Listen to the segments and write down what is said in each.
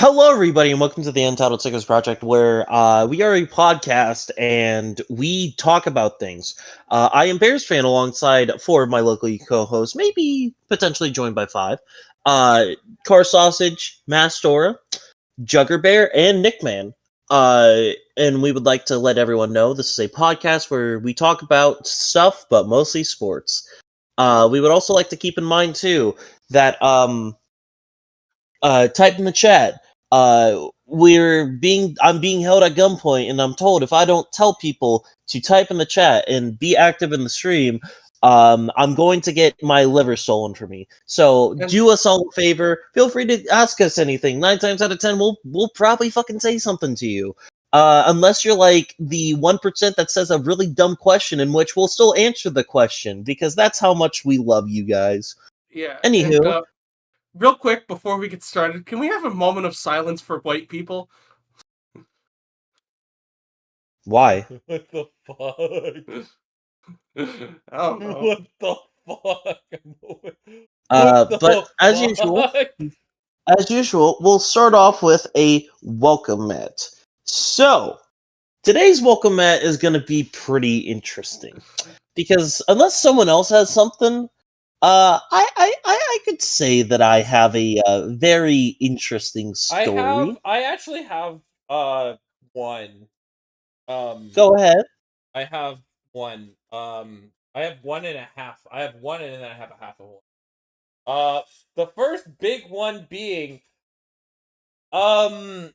Hello, everybody, and welcome to the Untitled Sickos Project, where we are a podcast and we talk about things. I am Bears fan alongside four of my local co-hosts, maybe potentially joined by five. Car Sausage, Mastora, Jugger Bear, and Nickman. And we would like to let everyone know this is a podcast where we talk about stuff, but mostly sports. We would also like to keep in mind, too, that type in the chat. I'm being held at gunpoint, and I'm told if I don't tell people to type in the chat and be active in the stream, I'm going to get my liver stolen from me. So do us all a favor. Feel free to ask us anything. 9 times out of 10, we'll probably fucking say something to you. Unless you're like the 1% that says a really dumb question, in which we'll still answer the question because that's how much we love you guys. Yeah. Anywho. Real quick, before we get started, can we have a moment of silence for white people? Why? What the fuck? I don't know. What the fuck? But as usual, we'll start off with a welcome mat. So, today's welcome mat is going to be pretty interesting because unless someone else has something, I could say that I have a very interesting story. I actually have one. Go ahead. I have one. I have one and a half. I have one and then I have a half of one. The first big one being, I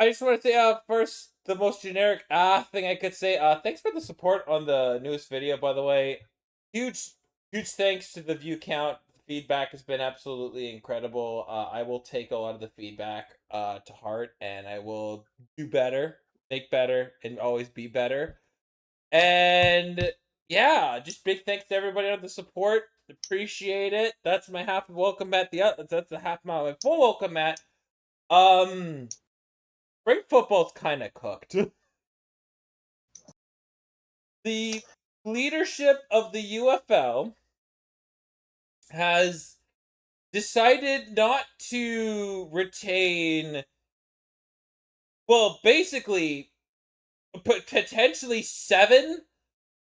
just want to say first the most generic thing I could say. Thanks for the support on the newest video, by the way. Huge thanks to the view count. Feedback has been absolutely incredible. I will take a lot of the feedback to heart, and I will do better, make better, and always be better. And yeah, just big thanks to everybody on the support. Appreciate it. That's my half of welcome mat. That's the half mile my full welcome mat. Spring football's kind of cooked. The leadership of the UFL has decided not to retain, well, basically, potentially 7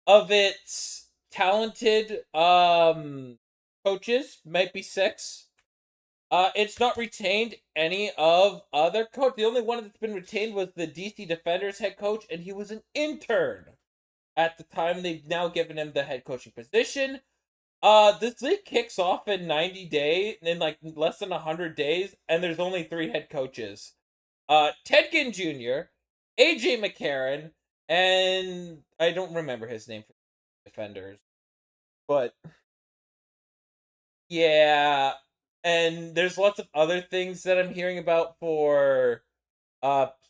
of its talented coaches, might be 6. It's not retained any of other coach. The only one that's been retained was the DC Defenders head coach, and he was an intern at the time. They've now given him the head coaching position. This league kicks off in 90 days, in like less than 100 days, and there's only 3 head coaches. Ted Ginn Jr., AJ McCarron, and I don't remember his name for Defenders. But yeah, and there's lots of other things that I'm hearing about for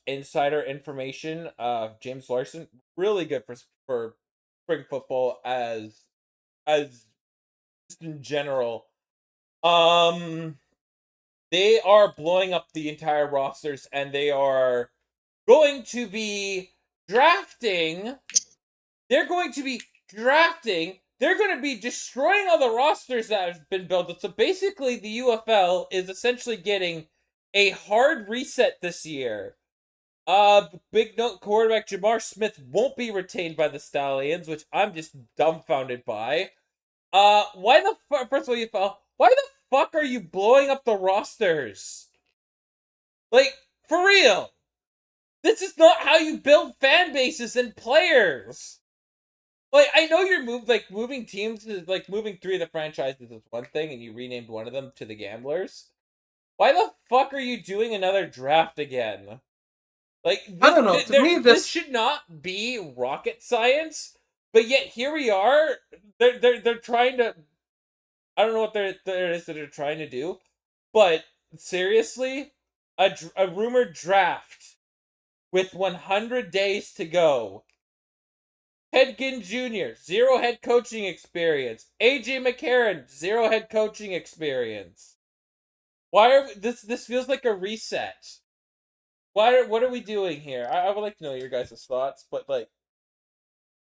insider information. James Larson, really good for spring football as just in general. They are blowing up the entire rosters, and they are going to be drafting. They're going to be destroying all the rosters that have been built. So basically, the UFL is essentially getting a hard reset this year. Big note, quarterback Jamar Smith won't be retained by the Stallions, which I'm just dumbfounded by. Why the fuck, first of all, UFL, why the fuck are you blowing up the rosters? Like, for real. This is not how you build fan bases and players. Like, I know you're moving teams, like moving 3 of the franchises is one thing, and you renamed one of them to the Gamblers. Why the fuck are you doing another draft again? Like, I don't know. To me, this should not be rocket science, but yet here we are. They're trying to. I don't know what there is that they're trying to do, but seriously, a rumored draft with 100 days to go. Ted Ginn Jr., 0 head coaching experience. AJ McCarron, 0 head coaching experience. Why are this feels like a reset? What are we doing here? I would like to know your guys' thoughts, but like,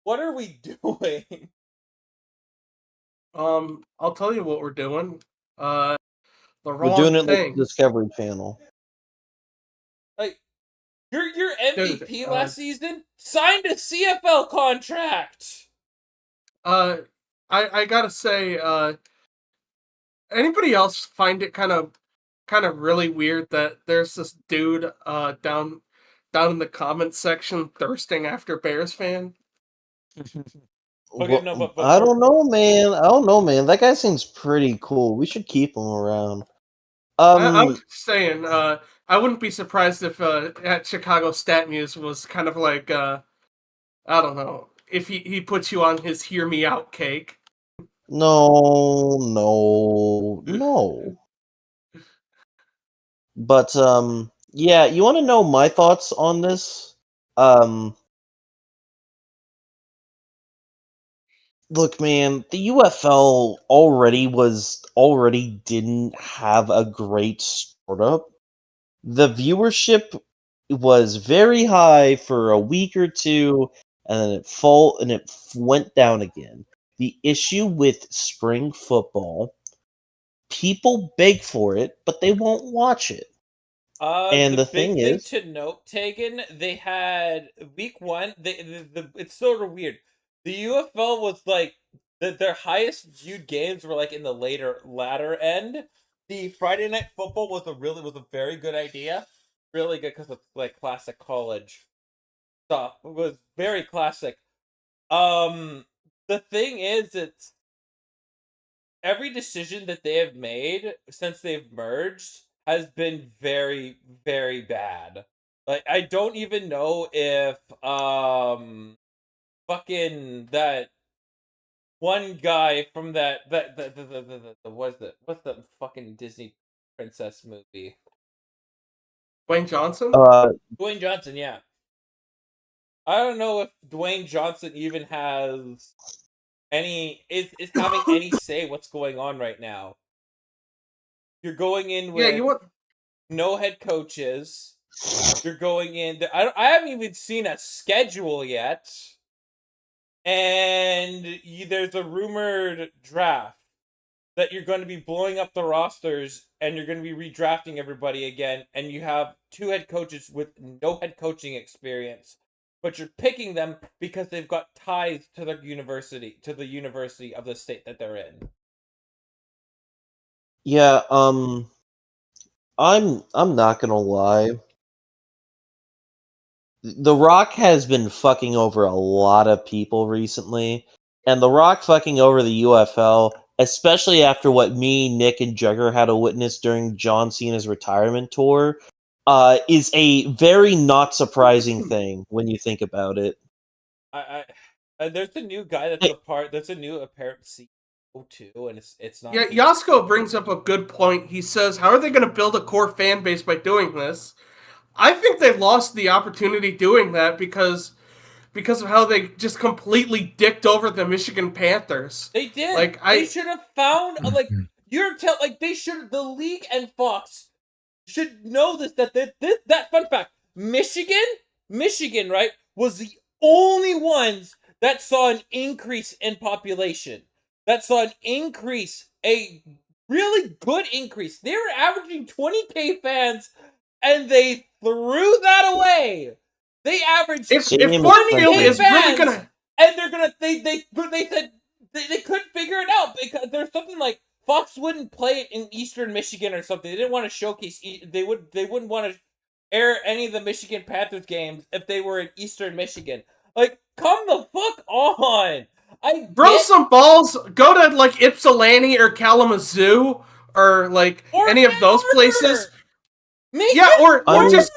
what are we doing? I'll tell you what we're doing. the We're wrong doing it like thing. the Discovery Channel. Like your Dude, MVP last season signed a CFL contract. I gotta say, anybody else find it kind of really weird that there's this dude down in the comments section thirsting after Bears fan? Okay, no, but I don't know, man. I don't know, man. That guy seems pretty cool. We should keep him around. I was just saying, I wouldn't be surprised if at Chicago Stat Muse was kind of like, I don't know, if he puts you on his hear me out cake. No. But yeah, you want to know my thoughts on this? Look, man, the UFL already didn't have a great startup. The viewership was very high for a week or two, and then it went down again. The issue with spring football, people beg for it, but they won't watch it. And The the big thing thing is, to note, Tegan, they had week one. It's sort of weird. The UFL was like their highest viewed games were like in the latter end. The Friday night football was a very good idea, really good because it's like classic college stuff. It was very classic. The thing is, it's every decision that they have made since they've merged has been very, very bad. Like I don't even know if fucking that one guy from what's the fucking Disney princess movie? Dwayne Johnson? Dwayne Johnson, yeah. I don't know if Dwayne Johnson even has is having any say what's going on right now. You're going in with you want no head coaches. You're going in. I haven't even seen a schedule yet, and there's a rumored draft that you're going to be blowing up the rosters and you're going to be redrafting everybody again, and you have two head coaches with no head coaching experience, but you're picking them because they've got ties to the university of the state that they're in. yeah, I'm not gonna lie. The Rock has been fucking over a lot of people recently, and The Rock fucking over the UFL, especially after what me, Nick, and Jugger had to witness during John Cena's retirement tour, is a very not surprising thing when you think about it. There's a new guy there's a new apparent CEO too, and it's not. Yeah, Yasko brings up a good point. He says, how are they going to build a core fan base by doing this? I think they lost the opportunity doing that because of how they just completely dicked over the Michigan Panthers. They did. Like they should have found the league and Fox should know that fun fact. Michigan, right, was the only ones that saw an increase in population. That saw an increase, a really good increase. They were averaging 20K fans, and they threw that away. They averaged if Ford is really gonna, and they're gonna they said they couldn't figure it out because there's something like Fox wouldn't play it in Eastern Michigan or something. They didn't want to showcase. They wouldn't want to air any of the Michigan Panthers games if they were in Eastern Michigan. Like, come the fuck on! Some balls. Go to like Ypsilanti or Kalamazoo or like any of those places. Or just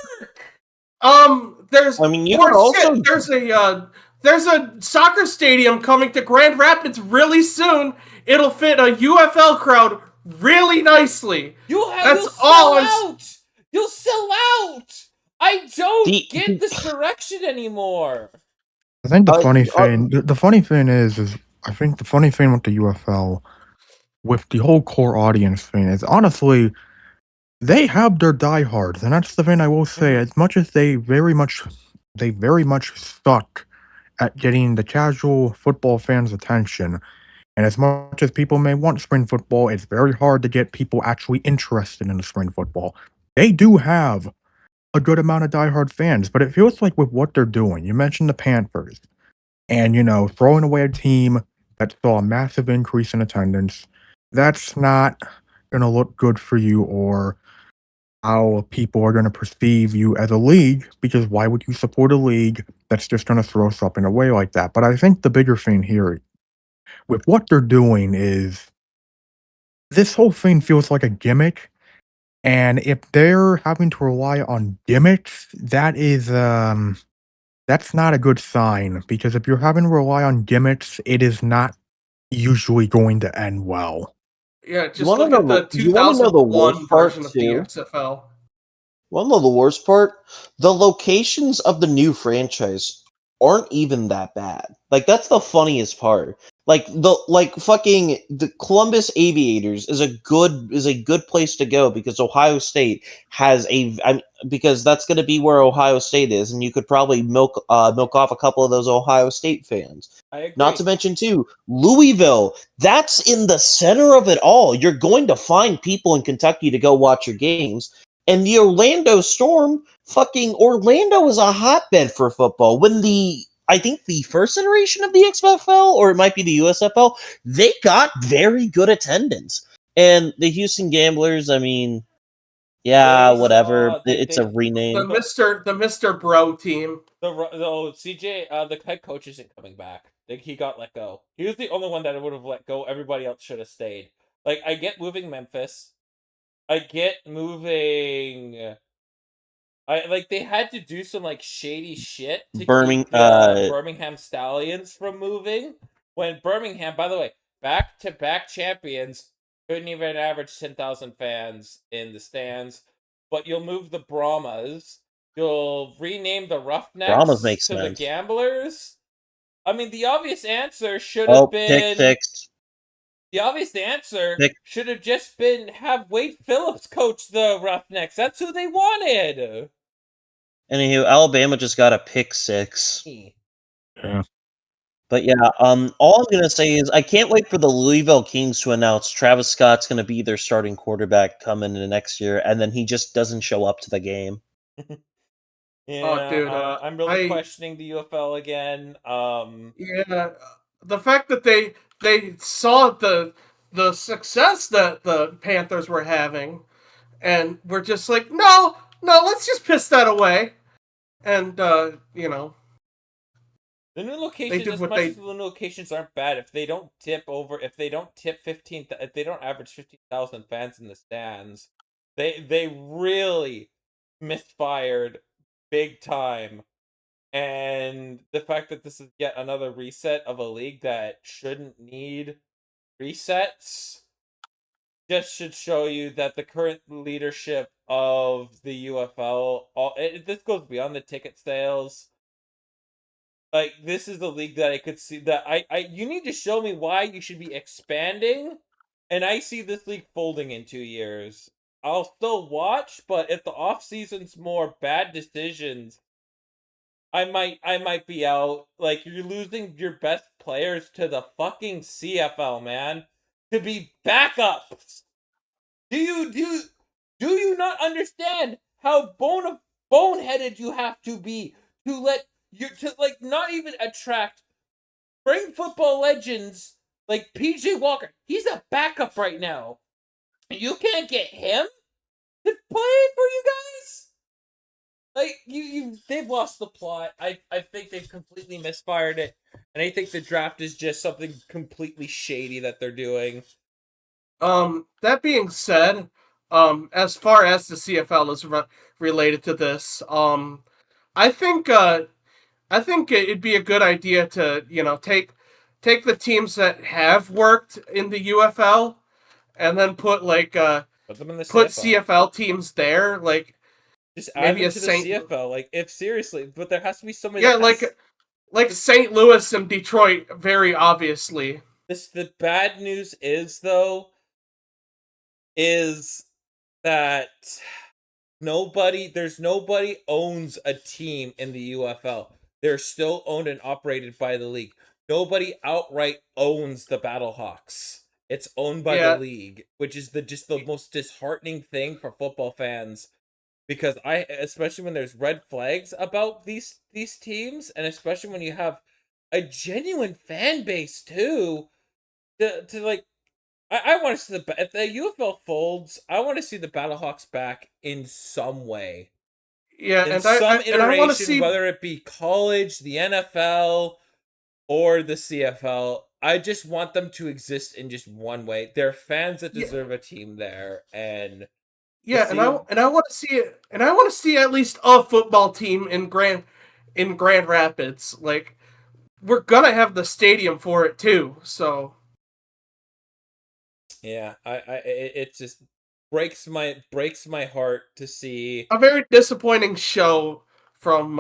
there's there's a soccer stadium coming to Grand Rapids really soon. It'll fit a UFL crowd really nicely. You'll sell out. I don't get this direction anymore. I think the funny thing is I think the funny thing with the UFL, with the whole core audience thing, is honestly, they have their diehards, and that's the thing I will say. As much as they very much suck at getting the casual football fans' attention, And as much as people may want spring football, it's very hard to get people actually interested in the spring football. They do have a good amount of diehard fans, but it feels like with what they're doing, you mentioned the Panthers, and throwing away a team that saw a massive increase in attendance, that's not going to look good for you or how people are going to perceive you as a league, because why would you support a league that's just going to throw something away like that? But I think the bigger thing here with what they're doing is this whole thing feels like a gimmick. And if they're having to rely on gimmicks, that's not a good sign, because if you're having to rely on gimmicks, it is not usually going to end well. Yeah, You just want to look at know the the you want to know the worst 2001 part version of the too? XFL. Well, no, the worst part, the locations of the new franchise aren't even that bad. Like that's the funniest part. Fucking the Columbus Aviators is a good place to go because Ohio State has because that's going to be where Ohio State is, and you could probably milk off a couple of those Ohio State fans. I agree. Not to mention too, Louisville. That's in the center of it all. You're going to find people in Kentucky to go watch your games. And the Orlando Storm, fucking Orlando is a hotbed for football. I think the first iteration of the XFL, or it might be the USFL, they got very good attendance. And the Houston Gamblers, I mean, yeah, whatever. It's a rename. The Mr. Bro team. CJ, the head coach isn't coming back. He got let go. He was the only one that would have let go. Everybody else should have stayed. I get moving Memphis. I get moving. They had to do some shady shit to keep Birmingham Stallions from moving. When Birmingham, by the way, back-to-back champions, couldn't even average 10,000 fans in the stands. But you'll move the Brahmas. You'll rename the Roughnecks to the Gamblers. I mean, the obvious answer should have been... The obvious answer should have just been have Wade Phillips coach the Roughnecks. That's who they wanted. Anywho, Alabama just got a pick 6. Yeah. But yeah, all I'm gonna say is I can't wait for the Louisville Kings to announce Travis Scott's gonna be their starting quarterback coming into next year, and then he just doesn't show up to the game. Yeah, oh, dude, I'm really questioning the UFL again. Yeah, the fact that they saw the success that the Panthers were having, and were just like, no, let's just piss that away, and the new locations, as much as the new locations aren't bad, if they don't tip 15, if they don't average 15,000 fans in the stands, they really misfired big time. And the fact that this is yet another reset of a league that shouldn't need resets just should show you that the current leadership of the UFL, this goes beyond the ticket sales. This is the league that I could see that you need to show me why you should be expanding, and I see this league folding in 2 years. I'll still watch, but if the off season's more bad decisions, I might be out. You're losing your best players to the fucking CFL, man, to be backups. Do you not understand how boneheaded you have to be to not even attract spring football legends like PJ Walker? He's a backup right now. You can't get him to play for you guys? They've lost the plot. I think they've completely misfired it, and I think the draft is just something completely shady that they're doing. That being said, as far as the CFL is related to this, I think it'd be a good idea to take the teams that have worked in the UFL, and then put them in the put CFL teams there, just add them to the CFL. If seriously, but there has to be somebody. Yeah, like St. Louis and Detroit, very obviously. The bad news is that nobody owns a team in the UFL. They're still owned and operated by the league. nobody outright owns the Battlehawks. It's owned by the league, which is just the most disheartening thing for football fans. Because especially when there's red flags about these teams, and especially when you have a genuine fan base too, to like, I want to see if the UFL folds, I want to see the Battlehawks back in some way. Yeah, in and some I want to iteration, see whether it be college, the NFL, or the CFL. I just want them to exist in just one way. They're fans that deserve a team there, and and I want to see it, and I want to see at least a football team in Grand Rapids. Like, we're gonna have the stadium for it too, so yeah, it just breaks my heart to see a very disappointing show from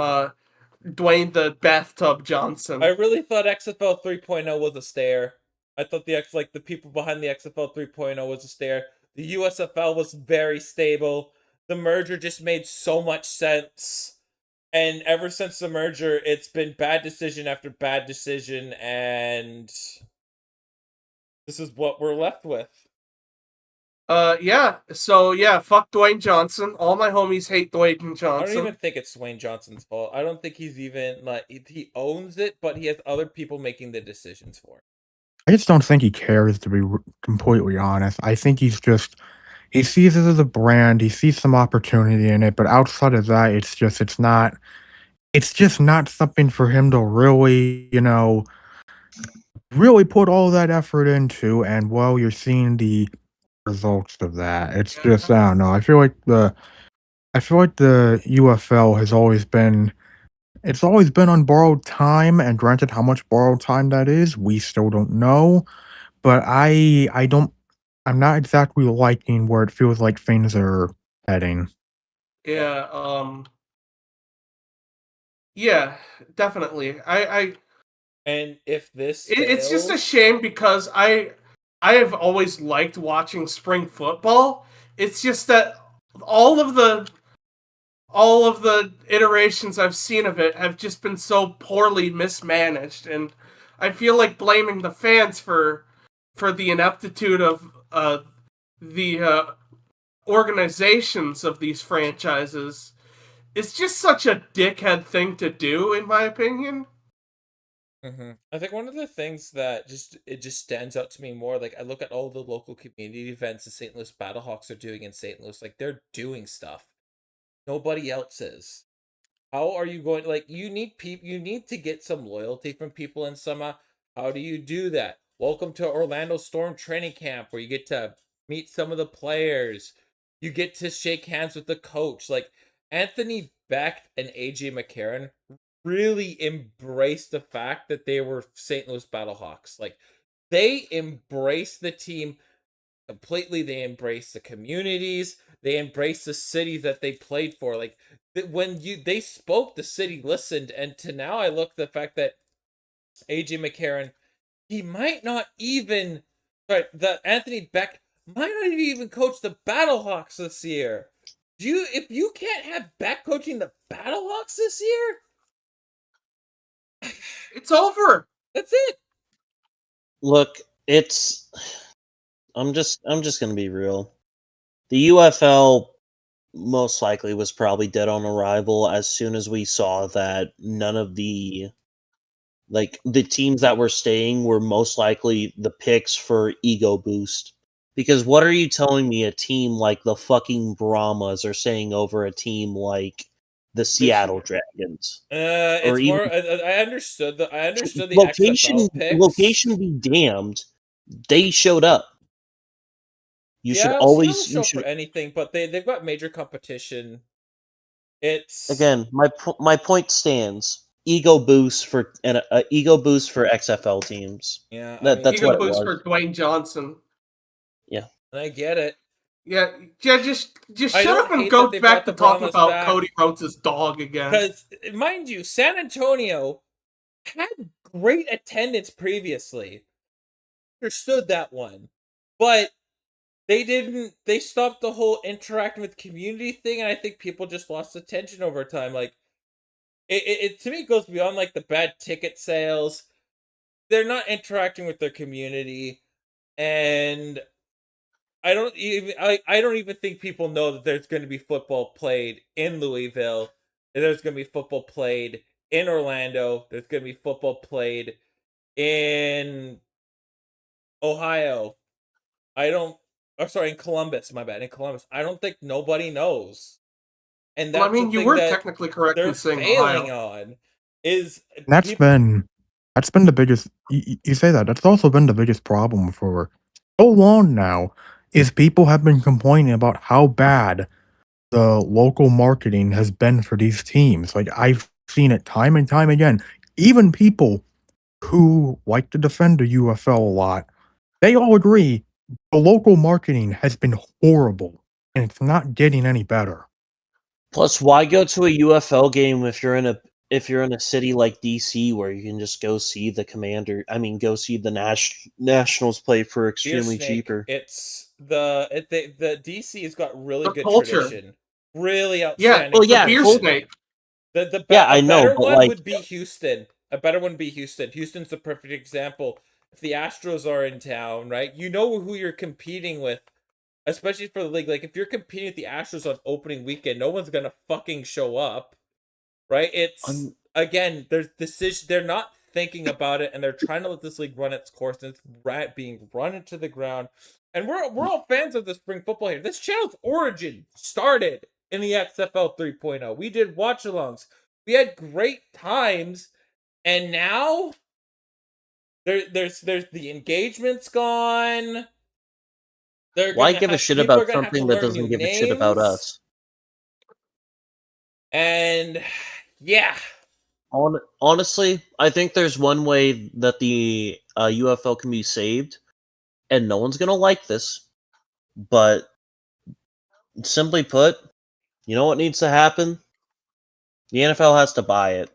Dwayne the Bathtub Johnson. I really thought XFL 3.0 was a stare. I thought the people behind the XFL 3.0 was a stare. The USFL was very stable. The merger just made so much sense. And ever since the merger, it's been bad decision after bad decision, and this is what we're left with. So fuck Dwayne Johnson. All my homies hate Dwayne Johnson. I don't even think it's Dwayne Johnson's fault. I don't think he's even, he owns it, but he has other people making the decisions for him. I just don't think he cares, to be completely honest. I think he sees it as a brand, he sees some opportunity in it, but outside of that, it's just not something for him to really, really put all that effort into, and, well, you're seeing the results of that. It's just, I don't know, I feel like the UFL has always been on borrowed time, and granted how much borrowed time that is, we still don't know, but I'm not exactly liking where it feels like things are heading. Yeah, definitely. And if this it's just a fails, shame because I have always liked watching spring football. It's just that all of the iterations I've seen of it have just been so poorly mismanaged, and I feel like blaming the fans for the ineptitude of the organizations of these franchises is just such a dickhead thing to do, in my opinion. I think one of the things that just stands out to me more, like, I look at all the local community events the St. Louis Battlehawks are doing in St. Louis, like, they're doing stuff nobody else is. How are you going, like, you need to get some loyalty from people in summer. How do you do that? Welcome to Orlando Storm training camp, where you get to meet some of the players. You get to shake hands with the coach. Like, Anthony Beck and AJ McCarron really embraced the fact that they were St. Louis Battlehawks. Like, they embraced the team completely. They embraced the communities. They embraced the cities that they played for. Like, when they spoke, the city listened. And to now, I look at the fact that AJ McCarron, he might not even, the Anthony Beck might not even coach the Battlehawks this year. If you can't have Beck coaching the Battlehawks this year, it's over. That's it. Look, I'm just gonna be real. The UFL most likely was probably dead on arrival as soon as we saw that none of the teams that were staying were most likely the picks for ego boost. Because what are you telling me a team like the fucking Brahmas are saying over a team like the Seattle Dragons? It's even more. I understood the location. XFL picks. Location be damned. They showed up. Seattle show for anything, but they've got major competition. It's again, my point stands. Ego boost for XFL teams. Yeah, that's ego what boost it was. for Dwayne Johnson. Yeah, I get it. Yeah. Just shut up and go back to talking about Cody Rhodes' dog again. Because, mind you, San Antonio had great attendance previously. Understood that one, but they didn't. They stopped the whole interacting with community thing, and I think people just lost attention over time. Like, it to me goes beyond like the bad ticket sales. they're not interacting with their community, and I don't even think people know that there's going to be football played in Louisville. There's going to be football played in Orlando. There's going to be football played in Ohio. In Columbus, my bad. In Columbus. I don't think nobody knows. And Well, I that's the mean, you thing were that technically correct they're in saying failing Ohio. on is That's been the biggest. You say that. That's also been the biggest problem for so long now. Is people have been complaining about how bad the local marketing has been for these teams. Like I've seen it time and time again. Even people who like to defend the UFL a lot, they all agree the local marketing has been horrible and it's not getting any better. Plus, why go to a UFL game if you're in a city like DC where you can just go see the Commander? I mean, go see the Nationals play for Beer extremely Snake. cheaper. It's the DC's got really The good culture. tradition. Really Yeah, outstanding. well, yeah, the beer cool. snake. Yeah, I know, better but, one like- would be Houston. A better one would be Houston. Houston's the perfect example. If the Astros are in town, right? You know who you're competing with, especially for the league. Like if you're competing with the Astros on opening weekend, no one's gonna fucking show up, right? It's again, there's decision. They're not thinking about it, and they're trying to let this league run its course, and it's being run into the ground. And we're all fans of the spring football here. This channel's origin started in the XFL 3.0. We did watch-alongs. We had great times, and now there's the engagement's gone. Why give a shit people about are gonna have to something that learn doesn't new give a shit about names. us? And yeah, Honestly, I think there's one way that the UFL can be saved, and no one's gonna like this, but simply put, you know what needs to happen? The NFL has to buy it.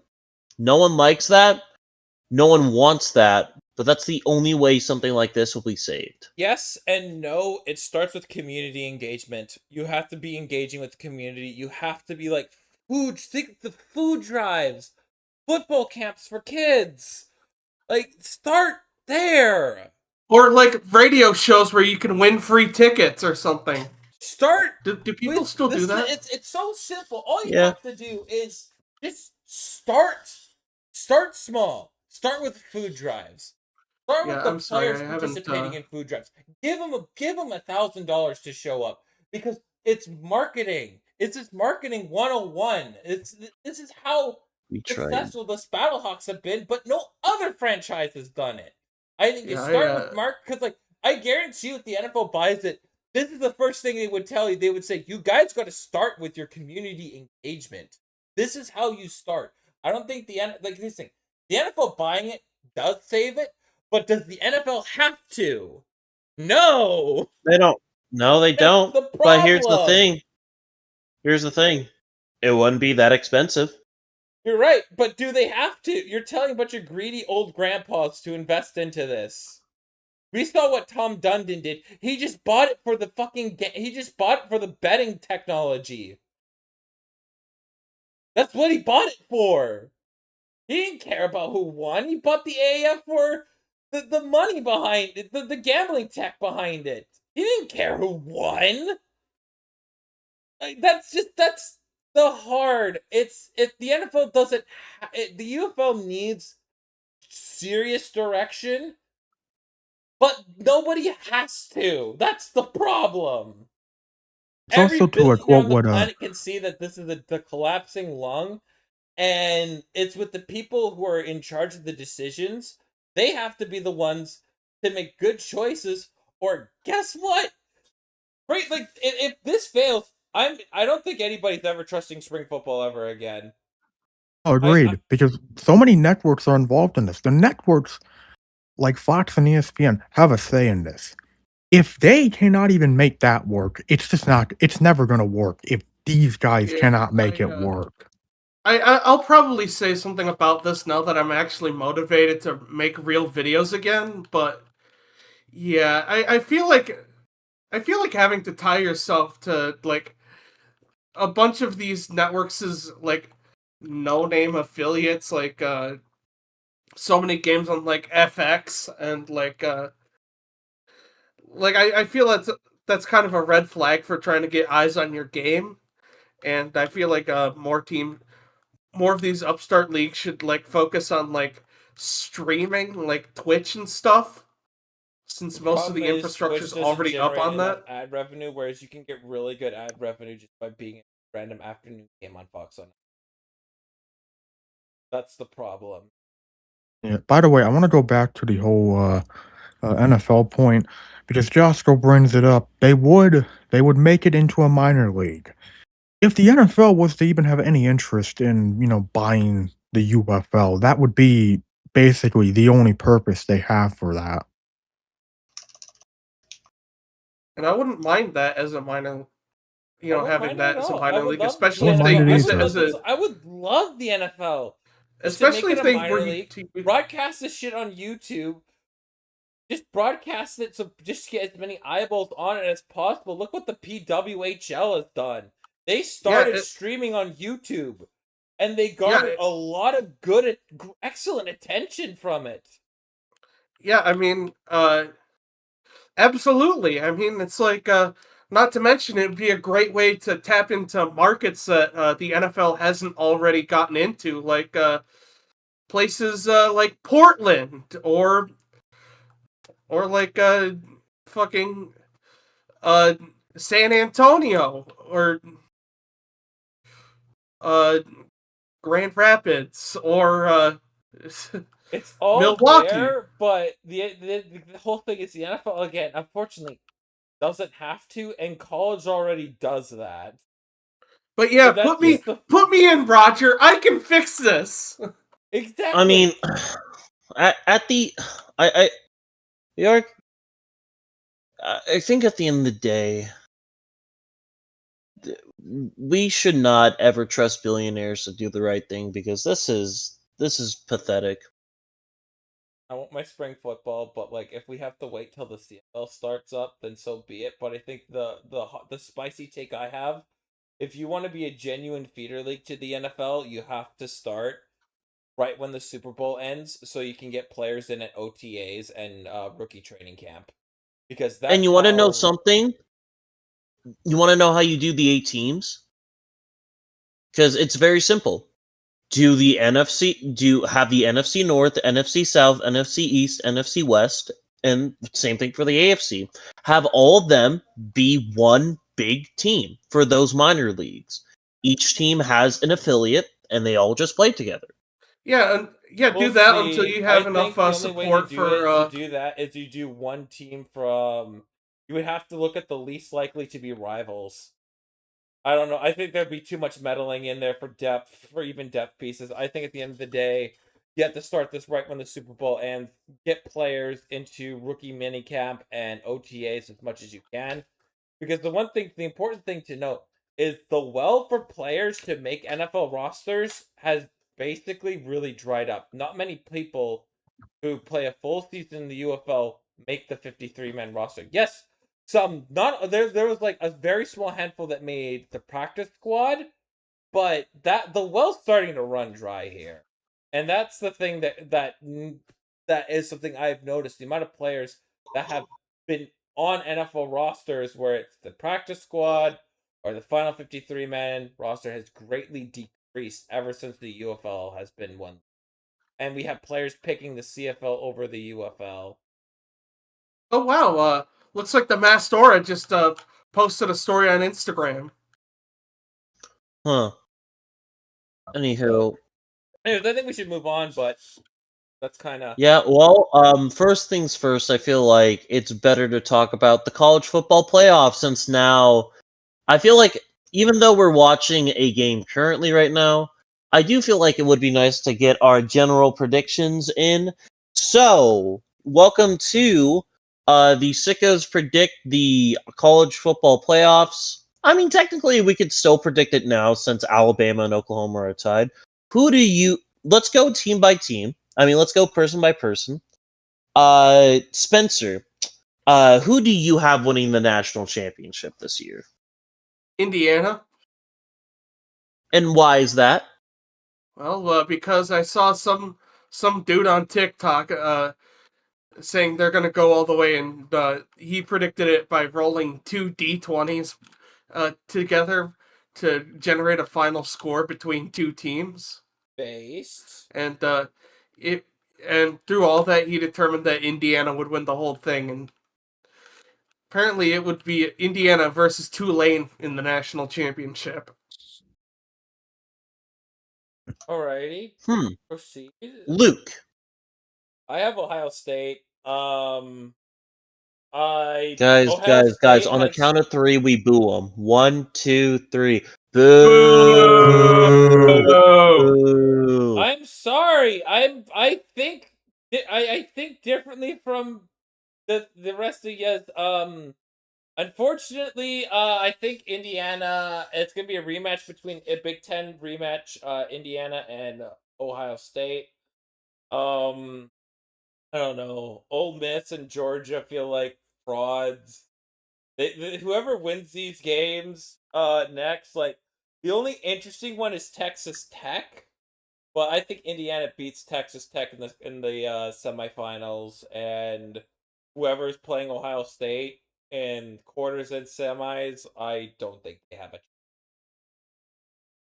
No one likes that. No one wants that. But that's the only way something like this will be saved. yes and no. It starts with community engagement. You have to be engaging with the community. You have to be like think the food drives, football camps for kids. Like start there. Or like radio shows where you can win free tickets or something. Start. Do people still do that? It's so simple. All you Yeah. have to do is just start. Start small. Start with food drives. Start with the I'm sorry, players I haven't, participating in food drives. Give them $1,000 to show up because it's marketing. It's just marketing 101. This is how We tried. successful the Battlehawks have been, but no other franchise has done it. I think you Yeah, start with Mark because, like, I guarantee you, if the NFL buys it, this is the first thing they would tell you. They would say, "You guys got to start with your community engagement. This is how you start." I don't think the NFL buying it does save it, but does the NFL have to? No. They don't. No, they That's don't. the But here's the problem. thing. It wouldn't be that expensive. You're right, but do they have to? You're telling a bunch of greedy old grandpas to invest into this. We saw what Tom Dundon did. He just bought it for the he just bought it for the betting technology. That's what he bought it for. He didn't care about who won. He bought the AAF for the money behind it, the gambling tech behind it. He didn't care who won. Like, that's the hard. It's if the NFL doesn't, the UFL needs serious direction, but nobody has to. That's the problem. It's Every also to a billionaire quote on the what planet can see that this is the collapsing lung, and it's with the people who are in charge of the decisions. They have to be the ones to make good choices, or guess what? Right, like if this fails, I don't think anybody's ever trusting spring football ever again. Agreed, because so many networks are involved in this. The networks like Fox and ESPN have a say in this. If they cannot even make that work, it's never gonna work if these guys Yeah, cannot make it work. I'll probably say something about this now that I'm actually motivated to make real videos again, but yeah, I feel like having to tie yourself to like a bunch of these networks is like no name affiliates like so many games on like FX and I feel that's kind of a red flag for trying to get eyes on your game, and I feel like more of these upstart leagues should like focus on like streaming, like Twitch and stuff, since The most of problem the is Twitch infrastructure's doesn't already up generate on enough that. ad revenue, whereas you can get really good ad revenue just by being a random afternoon game on Fox on. That's the problem. Yeah. By the way, I want to go back to the whole NFL point because Josco brings it up. They would make it into a minor league if the NFL was to even have any interest in buying the UFL. That would be basically the only purpose they have for that. And I wouldn't mind that as a minor, I wouldn't having mind it at that as a all. I minor would league, love the especially if Wouldn't they mind NFL. it use it either. as a, I would love the NFL just to make especially it if a they minor were league. to, Broadcast this shit on YouTube. Just broadcast it so just get as many eyeballs on it as possible. Look what the PWHL has done. They started streaming on YouTube, and they garnered a lot of good, excellent attention from it. Yeah, I mean, absolutely. I mean, it's like, not to mention, it would be a great way to tap into markets that the NFL hasn't already gotten into, like places like Portland or like fucking uh San Antonio or uh Grand Rapids or It's all Milwaukee. there, but the whole thing is the NFL again, unfortunately, doesn't have to, and college already does that. But yeah, So that's put me in, Roger. I can fix this. exactly. I mean, at the I York, I think at the end of the day, we should not ever trust billionaires to do the right thing because this is pathetic. I want my spring football, but like if we have to wait till the CFL starts up, then so be it. But I think the spicy take I have, if you want to be a genuine feeder league to the NFL, you have to start right when the Super Bowl ends, so you can get players in at OTAs and rookie training camp. Because that's And you want to know how something? You want to know how you do the 8 teams? Because it's very simple. Have the NFC North, NFC South, NFC East, NFC West, and same thing for the AFC. Have all of them be one big team for those minor leagues. Each team has an affiliate, and they all just play together. Yeah, do we'll that see. until you I have enough think the only way to support do it for. to do that is you do one team from. You would have to look at the least likely to be rivals. I don't know. I think there'd be too much meddling in there for depth, for even depth pieces. I think at the end of the day, you have to start this right when the Super Bowl ends. Get players into rookie minicamp and OTAs as much as you can. Because the important thing to note is the well for players to make NFL rosters has basically really dried up. Not many people who play a full season in the UFL make the 53-man roster. Yes, some not there was like a very small handful that made the practice squad, but that the well's starting to run dry here. And that's the thing that is something I've noticed. The amount of players that have been on NFL rosters where it's the practice squad or the final 53-man roster has greatly decreased ever since the UFL has been one. And we have players picking the CFL over the UFL. Oh wow! Looks like the Mastora just posted a story on Instagram. Huh. Anywho. Anyways, I think we should move on, but that's kind of... Yeah, well, first things first, I feel like it's better to talk about the college football playoffs since now I feel like even though we're watching a game currently right now, I do feel like it would be nice to get our general predictions in. So, welcome to the Sickos predict the college football playoffs. I mean, technically, we could still predict it now since Alabama and Oklahoma are tied. Let's go team by team. I mean, let's go person by person. Spencer, who do you have winning the national championship this year? Indiana. And why is that? Well, because I saw some some dude on TikTok saying they're gonna go all the way, and he predicted it by rolling two D20s together to generate a final score between two teams. Based. And through all that, he determined that Indiana would win the whole thing, and apparently it would be Indiana versus Tulane in the national championship. Alrighty. Hmm. Proceed. Luke. I have Ohio State. Guys, Ohio guys, State on the has- count of three, we boo them. 1, 2, 3. Boo! Boo! Boo! I'm sorry. I think differently from the rest of you. Unfortunately, I think Indiana. It's gonna be a rematch between a Big Ten rematch. Indiana and Ohio State. I don't know. Ole Miss and Georgia feel like frauds. Whoever wins these games next, like the only interesting one is Texas Tech, but I think Indiana beats Texas Tech in the semifinals, and whoever's playing Ohio State in quarters and semis, I don't think they have a.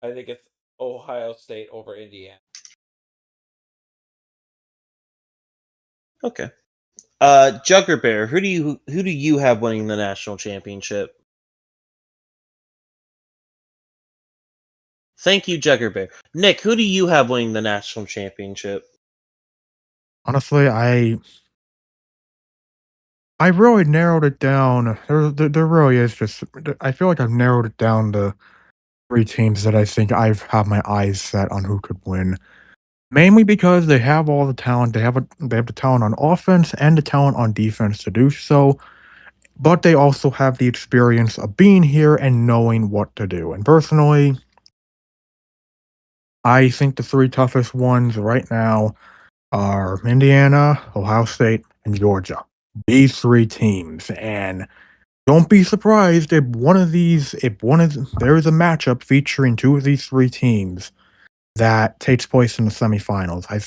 I think it's Ohio State over Indiana. Okay. Jugger Bear, who do you have winning the national championship? Thank you, Jugger Bear. Nick, who do you have winning the national championship? Honestly, I really narrowed it down. There really is just. I feel like I've narrowed it down to three teams that I think I've had my eyes set on who could win. Mainly because they have all the talent. They have the talent on offense and the talent on defense to do so. But they also have the experience of being here and knowing what to do. And personally, I think the three toughest ones right now are Indiana, Ohio State, and Georgia. These three teams. And don't be surprised if there is a matchup featuring two of these three teams that takes place in the semifinals. I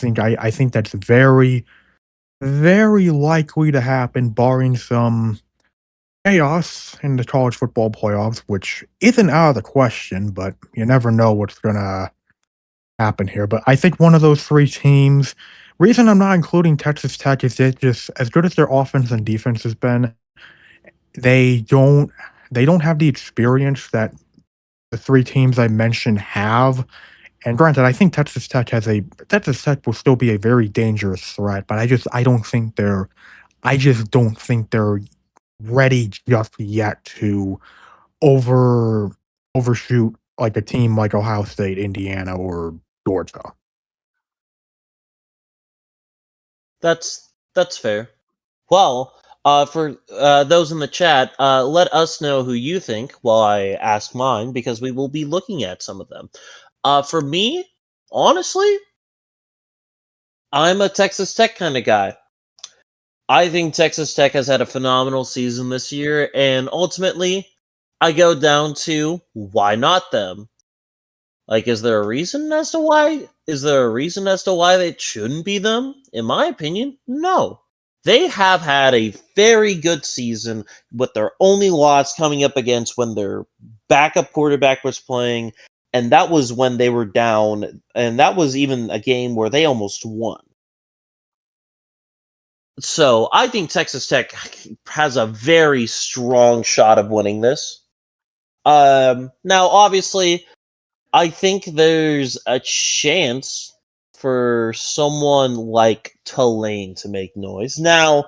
think that's very, very likely to happen, barring some chaos in the college football playoffs, which isn't out of the question, but you never know what's gonna happen here. But I think one of those three teams. Reason I'm not including Texas Tech is that just as good as their offense and defense has been, they don't have the experience that the three teams I mentioned have. And granted, I think Texas Tech will still be a very dangerous threat, but I just don't think they're ready just yet to over overshoot like a team like Ohio State, Indiana, or Georgia. That's fair. Well, for those in the chat, let us know who you think while I ask mine, because we will be looking at some of them. For me, honestly, I'm a Texas Tech kind of guy. I think Texas Tech has had a phenomenal season this year, and ultimately, I go down to why not them? Like, is there a reason as to why? Is there a reason as to why it shouldn't be them? In my opinion, no. They have had a very good season, with their only loss coming up against when their backup quarterback was playing, and that was when they were down, and that was even a game where they almost won. So I think Texas Tech has a very strong shot of winning this. Now, obviously, I think there's a chance for someone like Tulane to make noise. Now,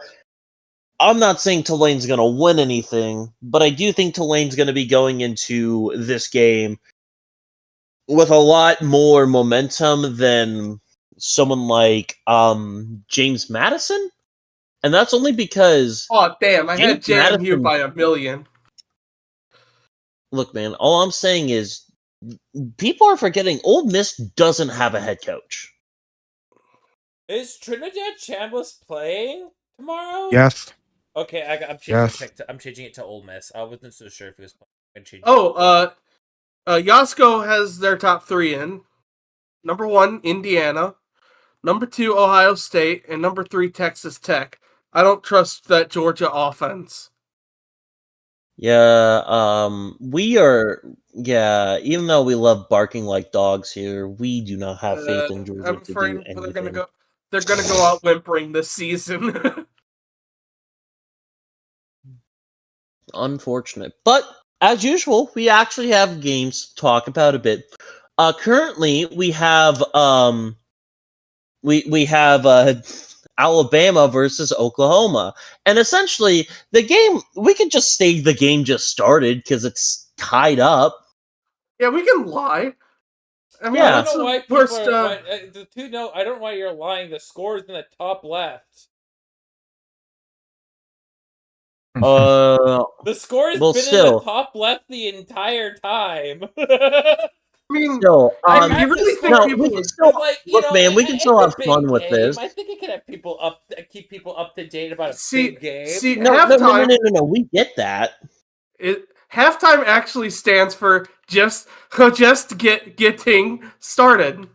I'm not saying Tulane's going to win anything, but I do think Tulane's going to be going into this game with a lot more momentum than someone like James Madison. And that's only because Oh, damn, I had James JMU Madison, by a million. look, man, all I'm saying is people are forgetting Ole Miss doesn't have a head coach. Is Trinidad Chambliss playing tomorrow? Yes. Okay, I'm changing Yes. it I'm changing it to Ole Miss. I wasn't so sure if he was playing. Yasko has their top three in. Number one, Indiana. Number 2, Ohio State, and number 3, Texas Tech. I don't trust that Georgia offense. Yeah, we are. Yeah, even though we love barking like dogs here, we do not have faith in Georgia I'm to do afraid anything. they're gonna go out whimpering this season. Unfortunate, but as usual, we actually have games to talk about a bit. Currently, we have we have Alabama versus Oklahoma, and essentially the game. We could just say the game just started because it's tied up. Yeah, we can lie. I mean, Yeah. I what's don't know why the people worst? are. The two no, I don't know why you're lying. The score is in the top left. Uh, The score has well, been in the still, top left the entire time. I mean, still, I you have the really think no, score. we people? can still Like, look, man. We can still it's have a big fun with game. this. I think it can have people keep people up to date about a See, big game. see, No, no, no, no, halftime. no, no. We get that. Halftime actually stands for just getting started.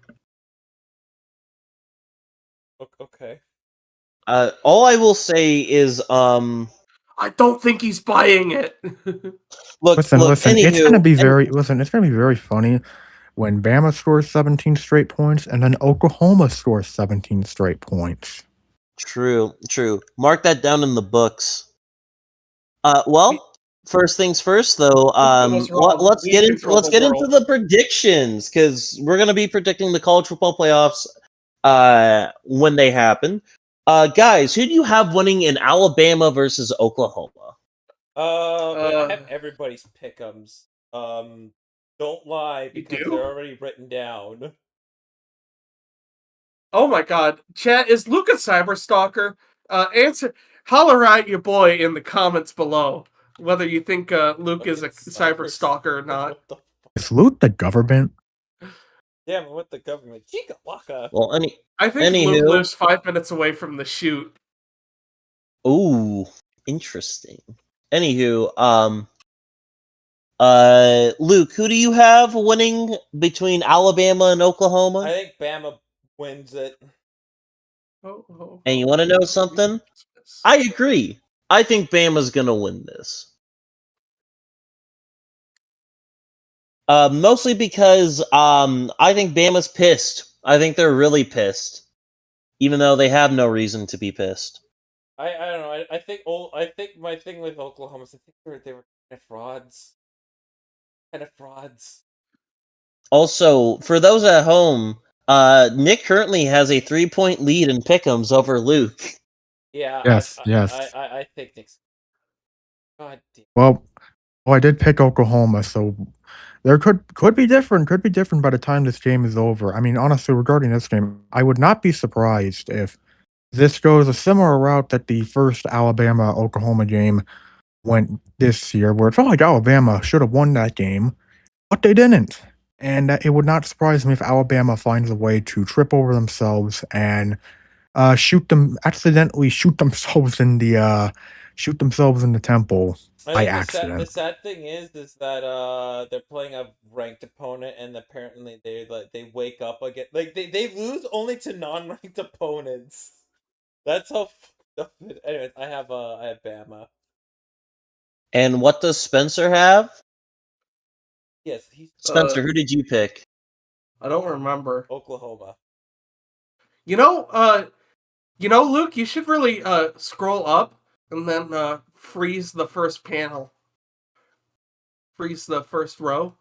Okay. All I will say is, I don't think he's buying it. look, Listen, look. listen. Anywho, It's gonna be very funny when Bama scores 17 straight points and then Oklahoma scores 17 straight points. True, true. Mark that down in the books. Well, first things first, though. was wrong. Let's We get into control the world. the predictions because we're gonna be predicting the college football playoffs. When they happen. Guys, who do you have winning in Alabama versus Oklahoma? I have everybody's pick'ems. Don't lie You because do? they're already written down. Oh my god. Chat, is Luke a cyberstalker? Holler at your boy in the comments below whether you think Luke is a cyberstalker or not. What the fuck? Is loot the government? Damn, what the government? Chika waka. Well, I think Luke anywho, lives 5 minutes away from the shoot. ooh, interesting. Anywho, Luke, who do you have winning between Alabama and Oklahoma? I think Bama wins it. And you want to know something? I agree. I think Bama's gonna win this. Mostly because I think Bama's pissed. I think they're really pissed, even though they have no reason to be pissed. I don't know. I think my thing with Oklahoma is I think they were kind of frauds. Kind of frauds. Also, for those at home, Nick currently has a 3-point lead in Pick'ems over Luke. Yeah. Yes, I think Nick's. God damn. Well, I did pick Oklahoma, so there could be different. Could be different by the time this game is over. I mean, honestly, regarding this game, I would not be surprised if this goes a similar route that the first Alabama Oklahoma game went this year, where it felt like Alabama should have won that game, but they didn't. And it would not surprise me if Alabama finds a way to trip over themselves and accidentally shoot themselves in the temple by accident. The sad thing is that they're playing a ranked opponent and apparently they wake up again. Like they lose only to non-ranked opponents. That's how fucked up it. Anyways, I have Bama. And what does Spencer have? Yes, he's Spencer, who did you pick? I don't remember. Oklahoma. You know, Luke, you should really scroll up and then freeze the first panel. Freeze the first row.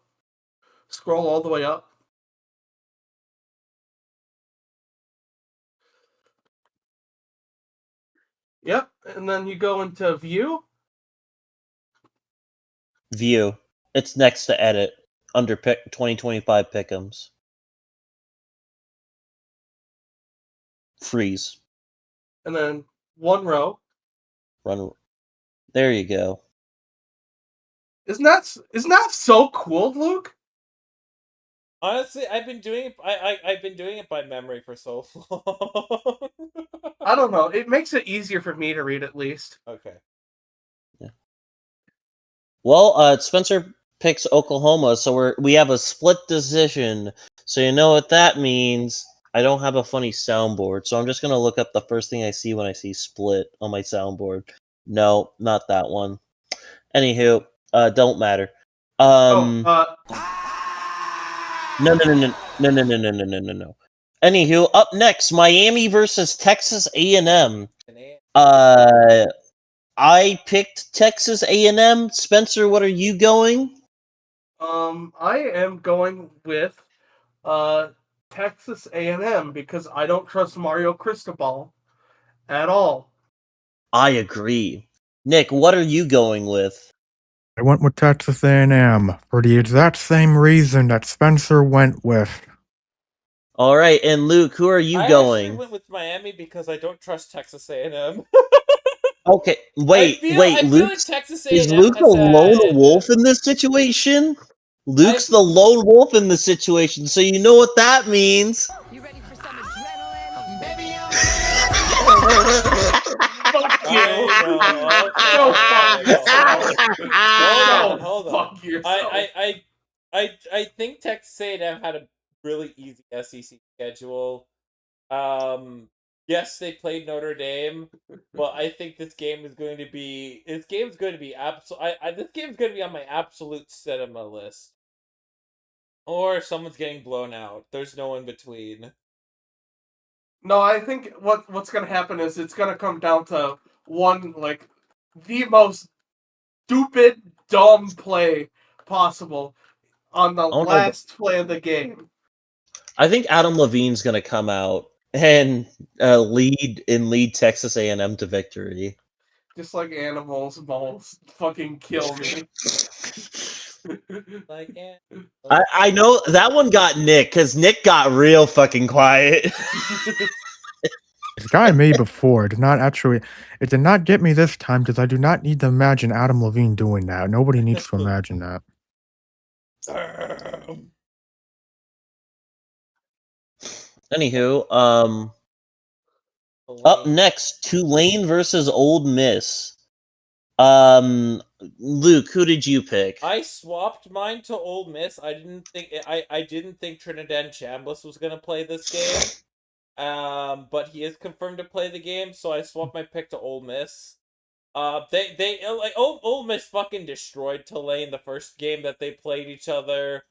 Scroll all the way up. Yep, and then you go into view. View. It's next to edit under 2025 Pick'ems. Freeze. And then one row. Run. There you go. Isn't that so cool, Luke? Honestly, I've been doing it. I've been doing it by memory for so long. I don't know. It makes it easier for me to read, at least. Okay. Yeah. Well, Spencer picks Oklahoma, so we have a split decision. So you know what that means. I don't have a funny soundboard, so I'm just gonna look up the first thing I see when I see split on my soundboard. No, not that one. Anywho, don't matter. Oh, No, no, no, no, no, no, no, no, no, no, no, no. Anywho, up next, Miami versus Texas A&M. I picked Texas A&M. Spencer, what are you going? I am going with Texas A&M because I don't trust Mario Cristobal at all. I agree. Nick, what are you going with? I went with Texas A&M for the exact same reason that Spencer went with. All right, and Luke, who are you I going? actually went with Miami because I don't trust Texas A&M. Okay, I feel Luke, like Texas is A&M Luke the has lone had. wolf in this situation? Luke's the lone wolf in this situation, so you know what that means. You ready for some adrenaline? Baby, Fuck you! No, hold on. Fuck yourself. I think Texas A&M had a really easy SEC schedule. Yes, they played Notre Dame, but I think this game is going to be this game's going to be on my absolute cinema list. Or someone's getting blown out. There's no in between. No, I think what's gonna happen is it's gonna come down to one, like, the most stupid, dumb play possible on the Oh, no, last play of the game. I think Adam Levine's going to come out and lead Texas A&M to victory. Just like animals, balls fucking kill me. Like, I know that one got Nick because Nick got real fucking quiet. It's gotten me before. It did not get me this time because I do not need to imagine Adam Levine doing that. Nobody needs to imagine that. Anywho, up next, Tulane versus Old Miss. Luke, who did you pick? I swapped mine to Ole Miss. I didn't think Trinidad Chambliss was gonna play this game. But he is confirmed to play the game, so I swapped my pick to Ole Miss. They like Ole Miss fucking destroyed Tulane the first game that they played each other,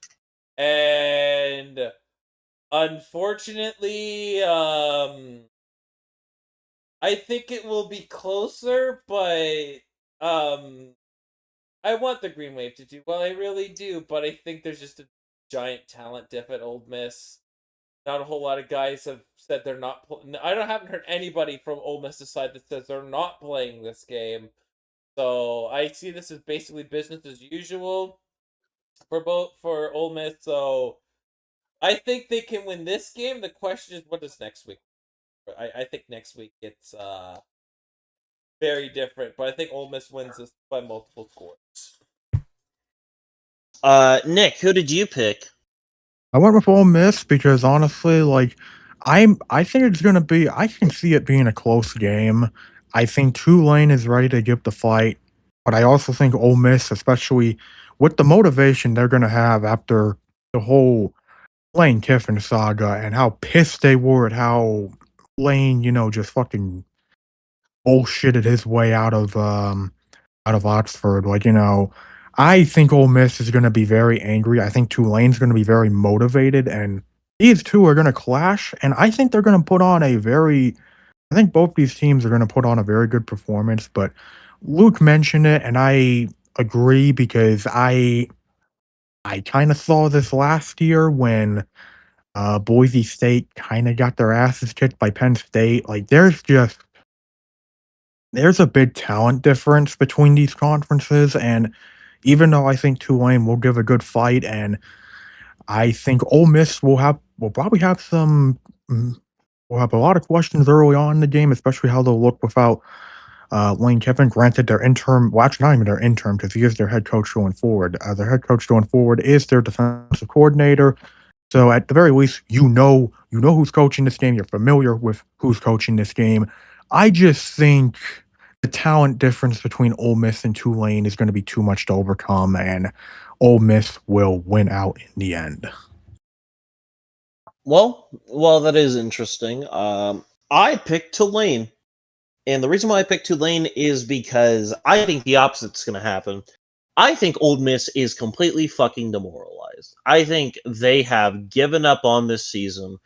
and unfortunately, I think it will be closer, but I want the Green Wave to do well. I really do, but I think there's just a giant talent diff at Ole Miss. Not a whole lot of guys have said they're not. Haven't heard anybody from Ole Miss's side that says they're not playing this game. So I see this as basically business as usual for Ole Miss. So I think they can win this game. The question is, what does next week? I think next week it's very different, but I think Ole Miss wins this by multiple scores. Nick, who did you pick? I went with Ole Miss because honestly, like, I think it's gonna be. I can see it being a close game. I think Tulane is ready to give the fight, but I also think Ole Miss, especially with the motivation they're gonna have after the whole Lane Kiffin saga and how pissed they were at how Lane, just fucking bullshitted his way out of Oxford. Like, I think Ole Miss is going to be very angry. I think Tulane's going to be very motivated, and these two are going to clash. And I think they're going to put on I think both these teams are going to put on a very good performance. But Luke mentioned it, and I agree because I kind of saw this last year when Boise State kind of got their asses kicked by Penn State. Like, there's a big talent difference between these conferences, and even though I think Tulane will give a good fight, and I think Ole Miss will probably have we'll have a lot of questions early on in the game, especially how they'll look without Lane Kiffin. Granted, their interim, well, actually not even their interim, because he is their head coach going forward. Their head coach going forward is their defensive coordinator. So at the very least, you know who's coaching this game. You're familiar with who's coaching this game. I just think the talent difference between Ole Miss and Tulane is going to be too much to overcome, and Ole Miss will win out in the end. Well, that is interesting. I picked Tulane, and the reason why I picked Tulane is because I think the opposite's going to happen. I think Ole Miss is completely fucking demoralized. I think they have given up on this season,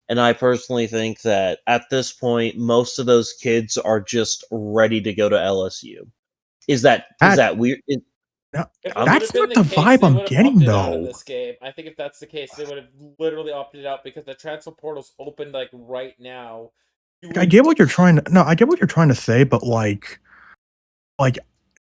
and I personally think that at this point, most of those kids are just ready to go to LSU. Is that That, weird? If it would that's have been not the the case, vibe they I'm would have getting, opted out of though. this game. I think if that's the case, they would have literally opted out because the transfer portal's open like right now. I get what you're trying to. No, I get what you're trying to say, but like,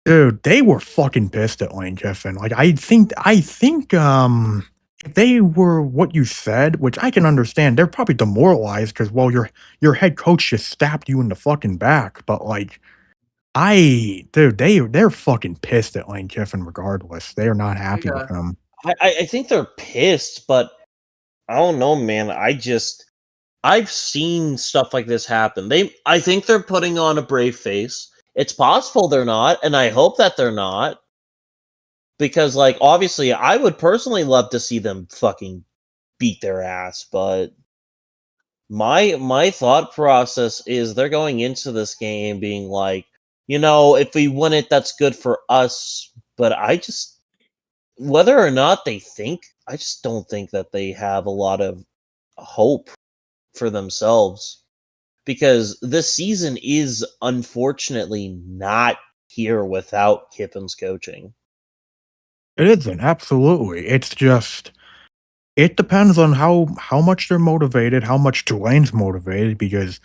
dude, they were fucking pissed at Lane Kiffin. Like, I think, if they were what you said, which I can understand, they're probably demoralized because, well, your head coach just stabbed you in the fucking back. But like, dude, they're fucking pissed at Lane Kiffin regardless. They are not happy with Yeah. him. I think they're pissed, but I don't know, man. I've seen stuff like this happen. I think they're putting on a brave face. It's possible they're not, and I hope that they're not. Because, like, obviously, I would personally love to see them fucking beat their ass, but my thought process is they're going into this game being like, if we win it, that's good for us. But whether or not they think, I just don't think that they have a lot of hope for themselves. Because this season is unfortunately not here without Kiffin's coaching. It isn't absolutely. It's just it depends on how much they're motivated, how much Tulane's motivated. Because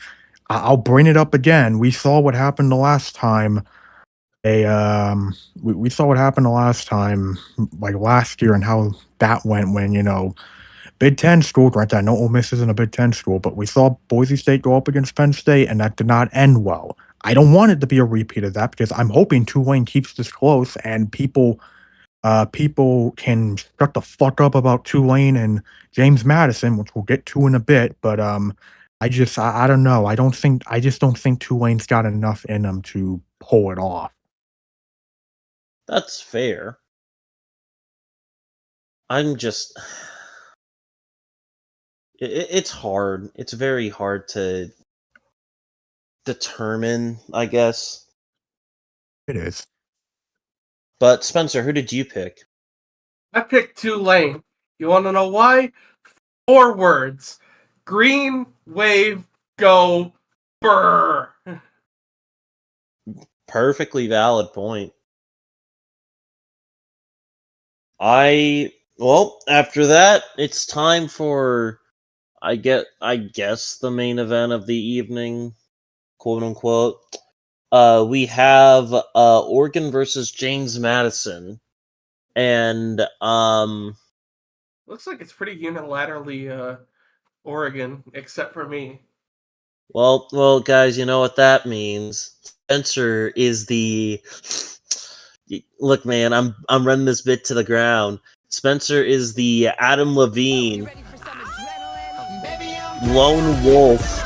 I'll bring it up again. We saw what happened the last time. We saw what happened the last time, like last year, and how that went when Big Ten school. Right, I know Ole Miss isn't a Big Ten school, but we saw Boise State go up against Penn State, and that did not end well. I don't want it to be a repeat of that because I'm hoping Tulane keeps this close and people can shut the fuck up about Tulane and James Madison, which we'll get to in a bit. But I don't know. I just don't think Tulane's got enough in them to pull it off. That's fair. I'm just. It's hard. It's very hard to determine, I guess. It is. But Spencer, who did you pick? I picked Tulane. You want to know why? 4 words. Green wave go brr. Perfectly valid point. After that, it's time for I guess the main event of the evening, quote unquote. We have Oregon versus James Madison, and Looks like it's pretty unilaterally Oregon, except for me. well, guys, you know what that means. Spencer is the look, man. I'm running this bit to the ground. Spencer is the Adam You Levine ready for some adrenaline? Baby, I'm lone wolf.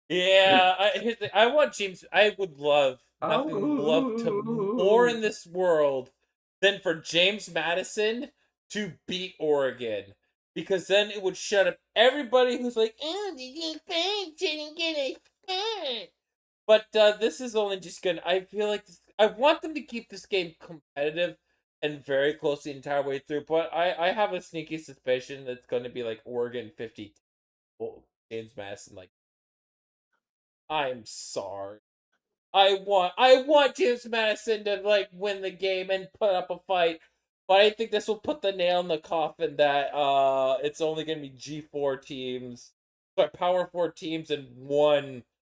Yeah, here's the, I want James. I would love nothing love to more in this world than for James Madison to beat Oregon, because then it would shut up everybody who's like, "Oh, the fans didn't get a spot." But this is only just gonna. I feel like I want them to keep this game competitive and very close the entire way through. But I have a sneaky suspicion that it's going to be like Oregon 50, James Madison like. I'm sorry. I want James Madison to like win the game and put up a fight, but I think this will put the nail in the coffin that it's only gonna be G4 teams, sorry, Power 4 teams, and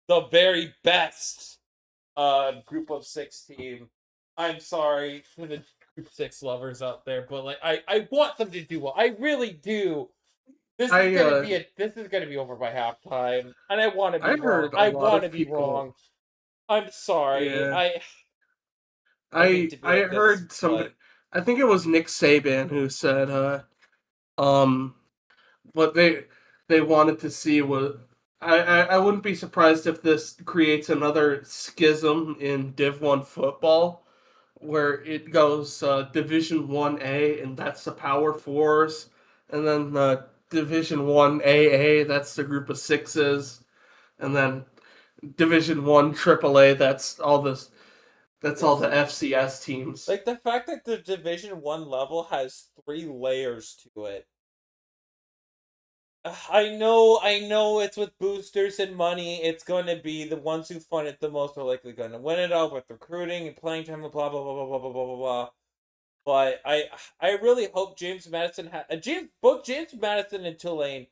the very best group of 6 team. I'm sorry for the group 6 lovers out there, but like I want them to do well. I really do. This is gonna be over by halftime, and I want to I be wrong. heard a I lot want to of be people. wrong. I'm sorry. Yeah, I hate to be I like this, heard somebody. but I think it was Nick Saban who said, um, what they wanted to see was. I wouldn't be surprised if this creates another schism in Div 1 football, where it goes Division 1A, and that's the Power Fours, and then Division 1 AA, that's the group of sixes, and then Division 1 AAA, that's all the FCS teams. Like, the fact that the Division 1 level has 3 layers to it. I know it's with boosters and money. It's going to be the ones who fund it the most are likely going to win it all with recruiting and playing time and blah blah blah blah blah blah blah blah blah. But I really hope James Madison both James Madison and Tulane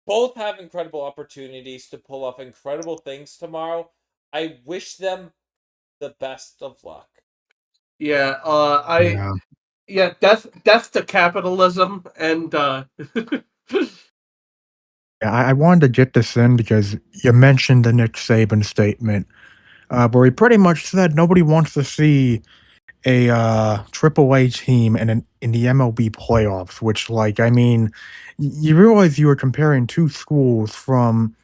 both have incredible opportunities to pull off incredible things tomorrow. I wish them the best of luck. Yeah, death to capitalism, and Yeah, I wanted to get this in because you mentioned the Nick Saban statement, where he pretty much said nobody wants to see a AAA team in the MLB playoffs. Which, like, I mean, you realize you were comparing two schools from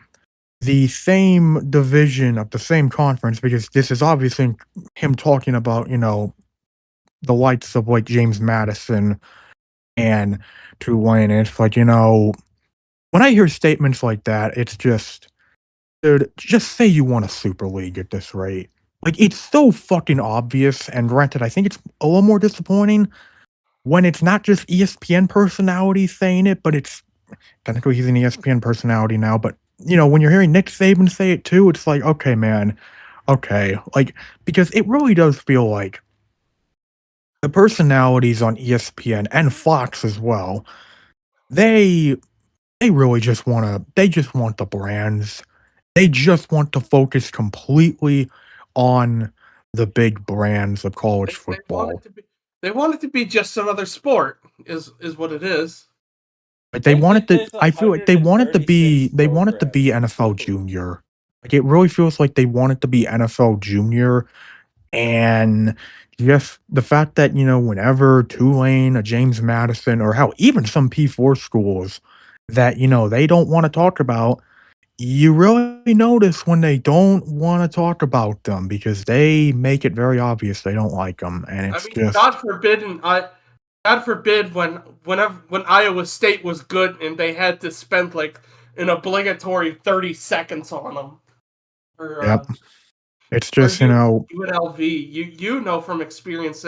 the same division of the same conference, because this is obviously him talking about, the likes of like James Madison and Tulane. And it's like, when I hear statements like that, it's just, dude, just say you want a Super League at this rate. Like, it's so fucking obvious. And granted, I think it's a little more disappointing when it's not just ESPN personalities saying it, but it's technically he's an ESPN personality now. But when you're hearing Nick Saban say it too, it's like, okay, man, okay, like, because it really does feel like the personalities on ESPN and Fox as well, they really just want the brands. They just want to focus completely on the big brands of college football. they want it to be just another sport, is what it is. Like, they want it to, I feel like they want it to be programs. NFL Junior. Like, it really feels like they want it to be NFL Junior. And just the fact that, whenever Tulane, a James Madison, or hell, even some P4 schools that, they don't want to talk about, you really notice when they don't want to talk about them because they make it very obvious they don't like them. And it's just, God forbid when Iowa State was good and they had to spend like an obligatory 30 seconds on them. Or, yep. It's or just, UNLV. You know from experience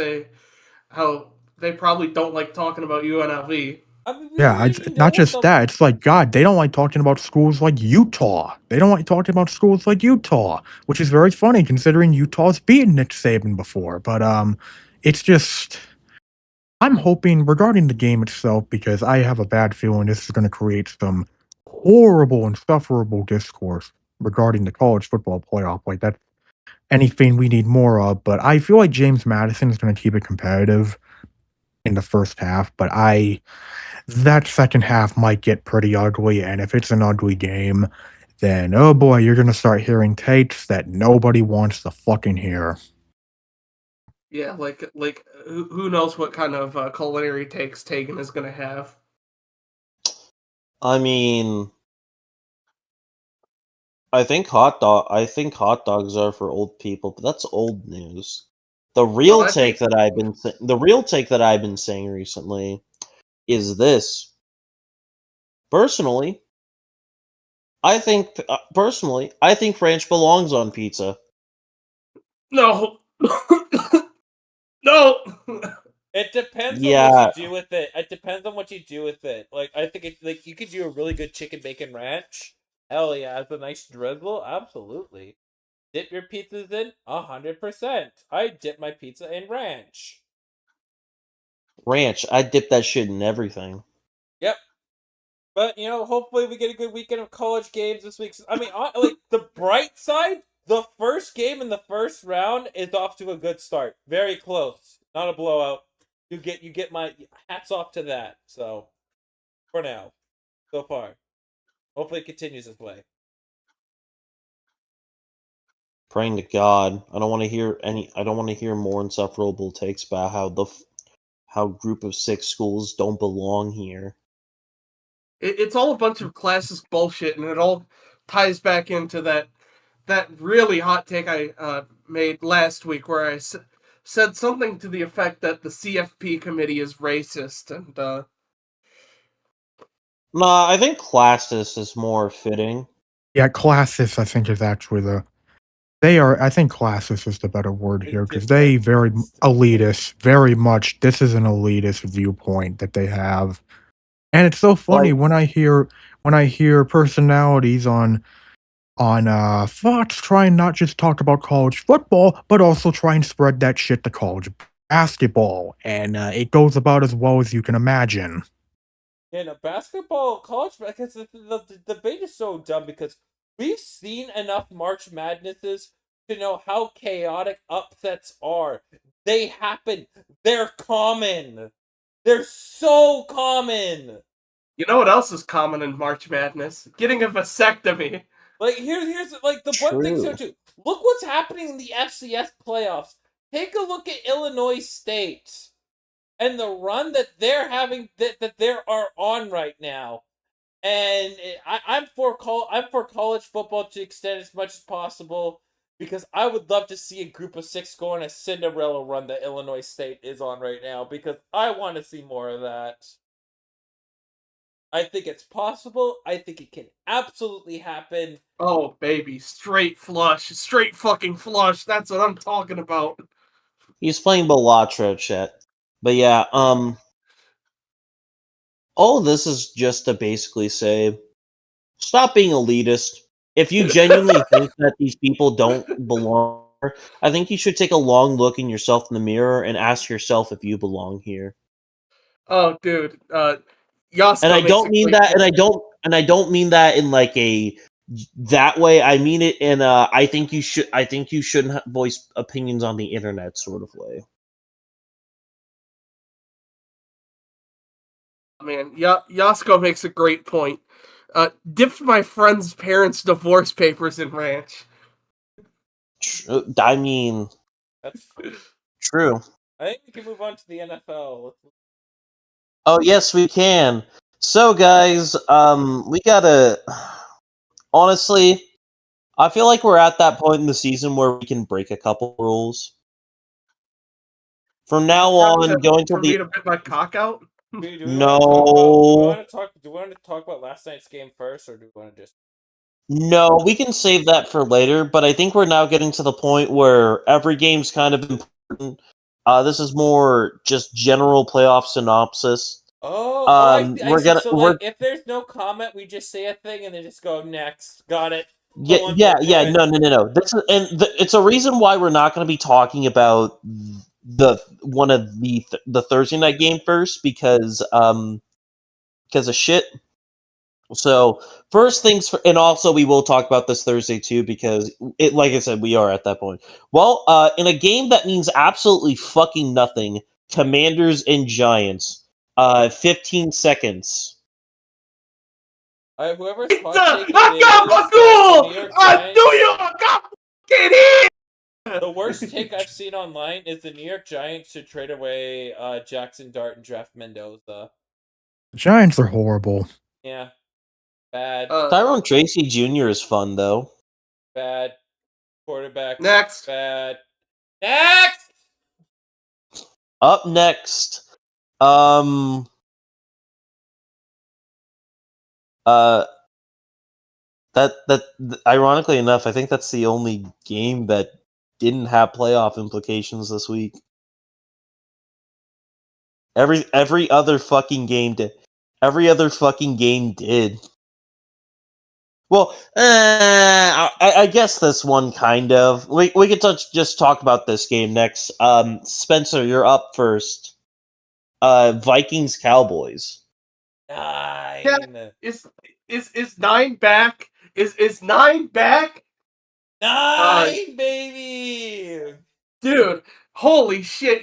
how they probably don't like talking about UNLV. I mean, yeah, it's not just that. It's like, God, they don't like talking about schools like Utah. They don't like talking about schools like Utah, which is very funny considering Utah's beaten Nick Saban before. But it's just, I'm hoping regarding the game itself, because I have a bad feeling this is going to create some horrible, insufferable discourse regarding the college football playoff. Like, that's anything we need more of. But I feel like James Madison is going to keep it competitive in the first half. But that second half might get pretty ugly. And if it's an ugly game, then, oh boy, you're going to start hearing takes that nobody wants to fucking hear. Yeah, like who knows what kind of culinary takes Tegan is going to have. I mean, I think hot dogs are for old people, but that's old news. The real take that I've been saying recently is this. Personally, I think ranch belongs on pizza. No. No. It depends Yeah. on what you do with it. It depends on what you do with it. Like, I think you could do a really good chicken bacon ranch. Hell yeah, it's a nice drizzle. Absolutely. Dip your pizzas in 100%. I dip my pizza in ranch. Ranch, I dip that shit in everything. Yep. But, hopefully we get a good weekend of college games this week. I mean, like, the bright side, the first game in the first round is off to a good start. Very close. Not a blowout. You get my hats off to that. So, for now. So far. Hopefully it continues this way. Praying to God. I don't want to hear more insufferable takes about how group of 6 schools don't belong here. It's all a bunch of classist bullshit, and it all ties back into that really hot take I made last week, where I said something to the effect that the CFP committee is racist, and Nah, I think classist is more fitting. Yeah, classist, I think, is actually the. They are. I think classist is the better word here because they very elitist, very much. This is an elitist viewpoint that they have, and it's so funny Like, when I hear personalities on Fox try and not just talk about college football, but also try and spread that shit to college basketball, and it goes about as well as you can imagine. In a basketball, college, because the debate is so dumb because we've seen enough March Madnesses to know how chaotic upsets are. They happen. They're common. They're so common. You know what else is common in March Madness? Getting a vasectomy. Like here's like the one thing so true. too. Look what's happening in the FCS playoffs. Take a look at Illinois State and the run that they're having that they are on right now. And I'm for college football to extend as much as possible because I would love to see a group of 6 go on a Cinderella run that Illinois State is on right now because I want to see more of that. I think it's possible. I think it can absolutely happen. Oh, baby. Straight flush. Straight fucking flush. That's what I'm talking about. He's playing Bellatra chat. But yeah, all of this is just to basically say, stop being elitist. If you genuinely think that these people don't belong here, I think you should take a long look in yourself in the mirror and ask yourself if you belong here. Oh, dude. And Yasko I makes don't a mean great that, point. and I don't mean that in like a that way. I mean it in I think you shouldn't voice opinions on the internet sort of way. Man, Yasko makes a great point. Dipped my friend's parents' divorce papers in ranch. I mean, That's. true. I think we can move on to the NFL. Oh yes, we can. So guys, we gotta. Honestly, I feel like we're at that point in the season where we can break a couple rules. From now on, going to For me the to bit my cock out? Do we want to talk about? no, Do we want to talk about last night's game first, or do we want to just? no, we can save that for later. But I think we're now getting to the point where every game's kind of important. This is more just general playoff synopsis. I We're see. gonna So, we're like, if there's no comment, we just say a thing and then just go next. Got it. Yeah, Go on, yeah, go yeah. ahead. No. This is, it's a reason why we're not going to be talking about the one of the Thursday night game first because of shit. So first things, and also we will talk about this Thursday too because it, like I said, we are at that point. Well, in a game that means absolutely fucking nothing, Commanders and Giants. 15 seconds. Whoever's hot take I it got is, my the goal! New York I Giants. knew you! I got it in! The worst take I've seen online is the New York Giants should trade away Jackson Dart and draft Mendoza. The Giants are horrible. Yeah, bad, Tyrone Tracy Jr. is fun though. bad. Quarterback. Next. Bad. Next. Up next, Uh, ironically enough, I think that's the only game that didn't have playoff implications this week. Every other fucking game did. Every other fucking game did. Well, I guess this one kind of. We could just talk about this game next. Spencer, you're up first. Vikings Cowboys. 9. Yeah, is 9 back? Is 9 back? 9, baby. Dude, holy shit,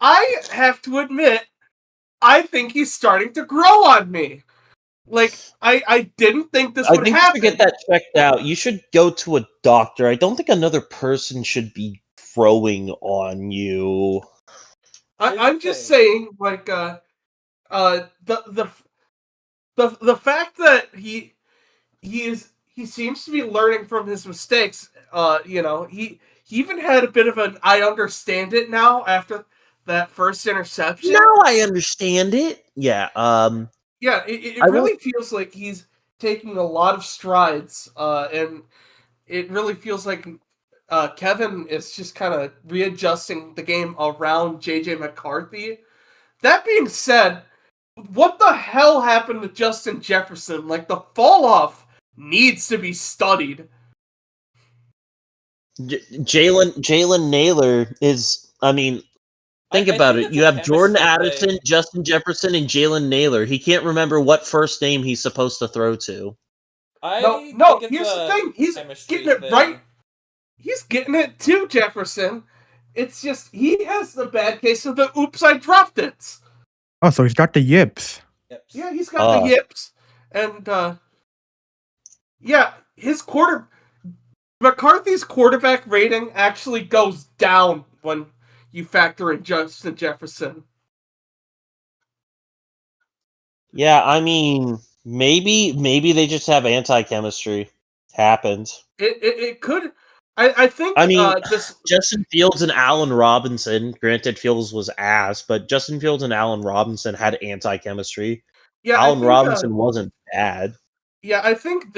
I have to admit, I think he's starting to grow on me. Like, I didn't think this I would think you happen. should get that checked out. You should go to a doctor. I don't think another person should be growing on you. I'm just saying, like, the fact that he seems to be learning from his mistakes. He even had a bit of an I understand it now after that first interception. Now I understand it. Yeah. Yeah, it I will. really feels like he's taking a lot of strides, and it really feels like Kevin is just kind of readjusting the game around JJ McCarthy. That being said, what the hell happened to Justin Jefferson? Like, the fall off needs to be studied. Jalen Naylor is. I mean, think I about think it. it's You a have Jordan chemistry Addison, thing. Justin Jefferson, and Jalen Naylor. He can't remember what first name he's supposed to throw to. I think No, it's here's the a thing. He's chemistry getting it right. thing. He's getting it too, Jefferson. It's just he has the bad case of the oops, I dropped it. Oh, so he's got the yips. Yep. Yeah, he's got the yips. And yeah, McCarthy's quarterback rating actually goes down when you factor in Justin Jefferson. Yeah, I mean, maybe they just have anti-chemistry. Happens. It could. I think I mean, this. Justin Fields and Allen Robinson. Granted, Fields was ass, but Justin Fields and Allen Robinson had anti-chemistry. Yeah, I Allen think. Robinson wasn't bad. Yeah, I think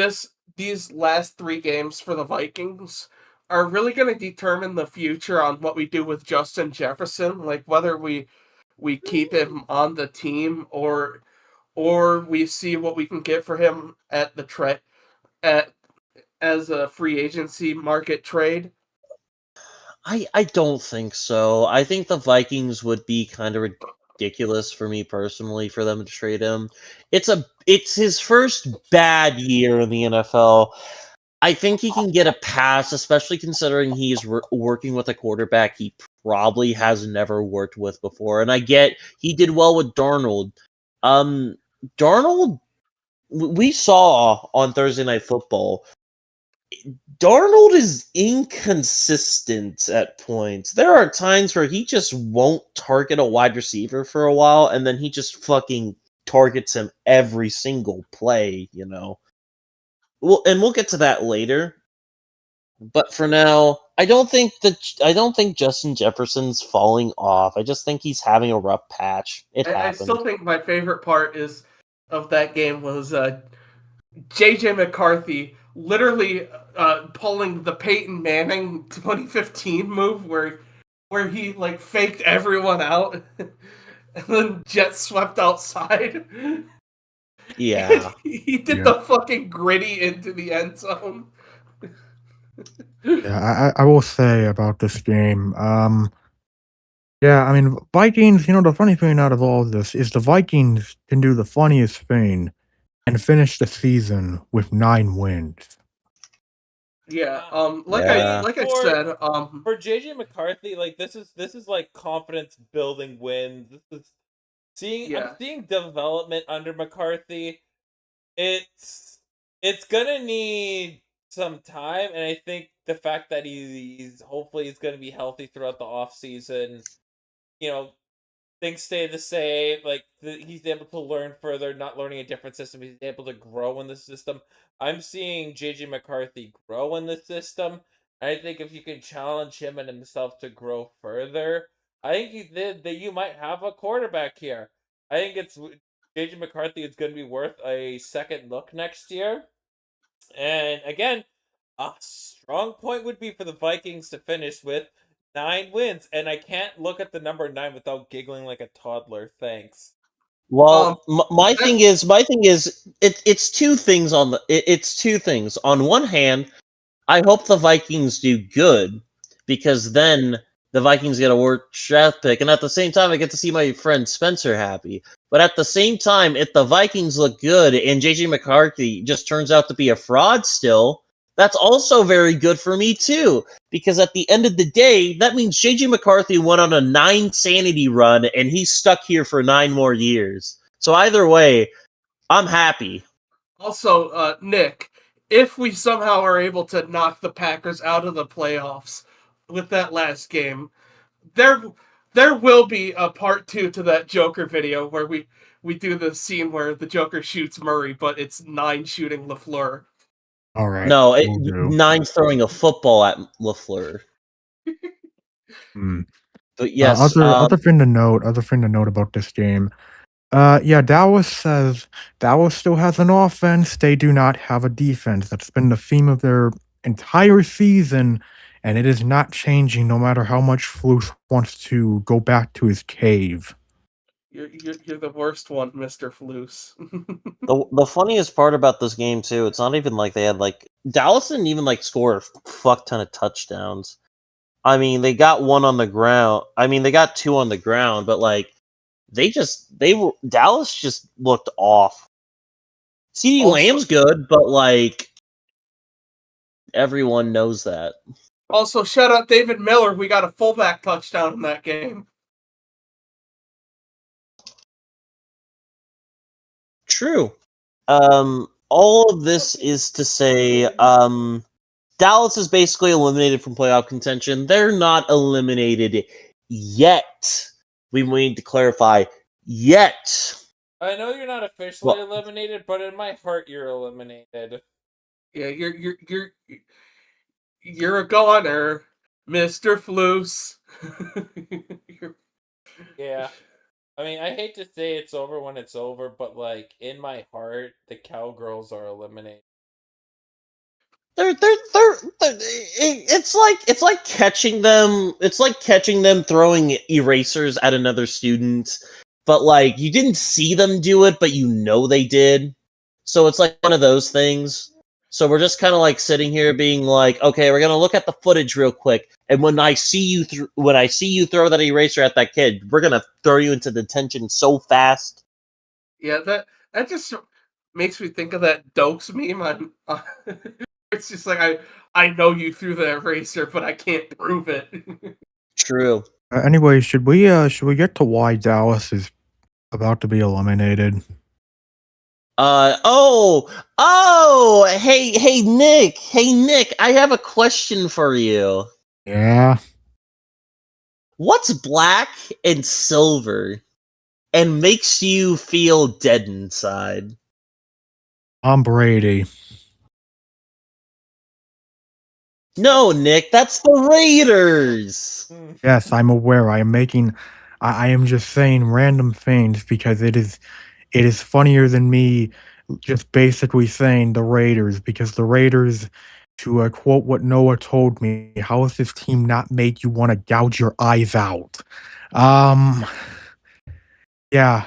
these last 3 games for the Vikings are really going to determine the future on what we do with Justin Jefferson, like whether we keep him on the team or we see what we can get for him at the at as a free agency market trade. I don't think so. I think the Vikings would be kind of ridiculous for me personally for them to trade him. It's his first bad year in the NFL. I think he can get a pass, especially considering he's working with a quarterback he probably has never worked with before. And I get he did well with Darnold. Darnold, we saw on Thursday Night Football. Darnold is inconsistent at points. There are times where he just won't target a wide receiver for a while, and then he just fucking targets him every single play, you know. We'll get to that later. But for now, I don't think Justin Jefferson's falling off. I just think he's having a rough patch. It I happened. still think my favorite part of that game was JJ McCarthy literally pulling the Peyton Manning 2015 move where he like faked everyone out and then jet swept outside. Yeah. He did Yeah. the fucking gritty into the end zone. Yeah, I will say about this game. Yeah, I mean, Vikings. The funny thing out of all of this is the Vikings can do the funniest thing and finish the season with 9 wins. Yeah, Yeah. like I said, For JJ McCarthy, like this is like confidence building wins. This is I'm seeing development under McCarthy. It's gonna need some time, and I think the fact that he's hopefully he's gonna be healthy throughout the off season, things stay the same. Like he's able to learn further, not learning a different system. He's able to grow in the system. I'm seeing JJ McCarthy grow in the system. I think if you can challenge him and himself to grow further, I think that you might have a quarterback here. I think it's JJ McCarthy is going to be worth a second look next year. And again, a strong point would be for the Vikings to finish with 9 wins, and I can't look at the number 9 without giggling like a toddler. Thanks. Well, my thing is, it's two things it's two things. On one hand, I hope the Vikings do good because then the Vikings get a worse draft pick, and at the same time, I get to see my friend Spencer happy. But at the same time, if the Vikings look good and JJ McCarthy just turns out to be a fraud still, that's also very good for me too. Because at the end of the day, that means JJ McCarthy went on a 9 sanity run and he's stuck here for 9 more years. So either way, I'm happy. Also, Nick, if we somehow are able to knock the Packers out of the playoffs with that last game, there will be a part 2 to that Joker video where we do the scene where the Joker shoots Murray, but it's 9 shooting LaFleur. All right. No, will do. 9's throwing a football at LaFleur. Hmm. But yes, Other thing to note about this game. Yeah, Dallas says Dallas still has an offense. They do not have a defense. That's been the theme of their entire season, and it is not changing no matter how much Flus wants to go back to his cave. You're the worst one, Mr. Flus. The funniest part about this game too, it's not even like they had like Dallas didn't even like score a fuck ton of touchdowns. I mean, they got one on the ground. I mean, they got two on the ground, but like Dallas just looked off. CeeDee Also- Lamb's good, but like everyone knows that. Also, shout out David Miller. We got a fullback touchdown in that game. True. All of this is to say, Dallas is basically eliminated from playoff contention. They're not eliminated yet. We need to clarify, yet. I know you're not officially eliminated, but in my heart, you're eliminated. Yeah, you're a goner, Mr. Flus. Yeah. I mean, I hate to say it's over when it's over, but like in my heart, the Cowgirls are eliminated. It's like catching them. It's like catching them throwing erasers at another student, but like you didn't see them do it, but you know they did. So it's like one of those things. So we're just kind of like sitting here being like, okay, we're gonna look at the footage real quick, and when I see you throw that eraser at that kid, we're gonna throw you into detention so fast. Yeah, that just makes me think of that Dokes meme. It's just like I know you threw the eraser, but I can't prove it. True. Anyway, should we get to why Dallas is about to be eliminated? Hey Nick, I have a question for you. Yeah. What's black and silver and makes you feel dead inside? Tom Brady. No, Nick, that's the Raiders. Yes, I'm aware. I am just saying random things because it is funnier than me just basically saying the Raiders, because the Raiders, to quote what Noah told me, how does this team not make you want to gouge your eyes out? Yeah,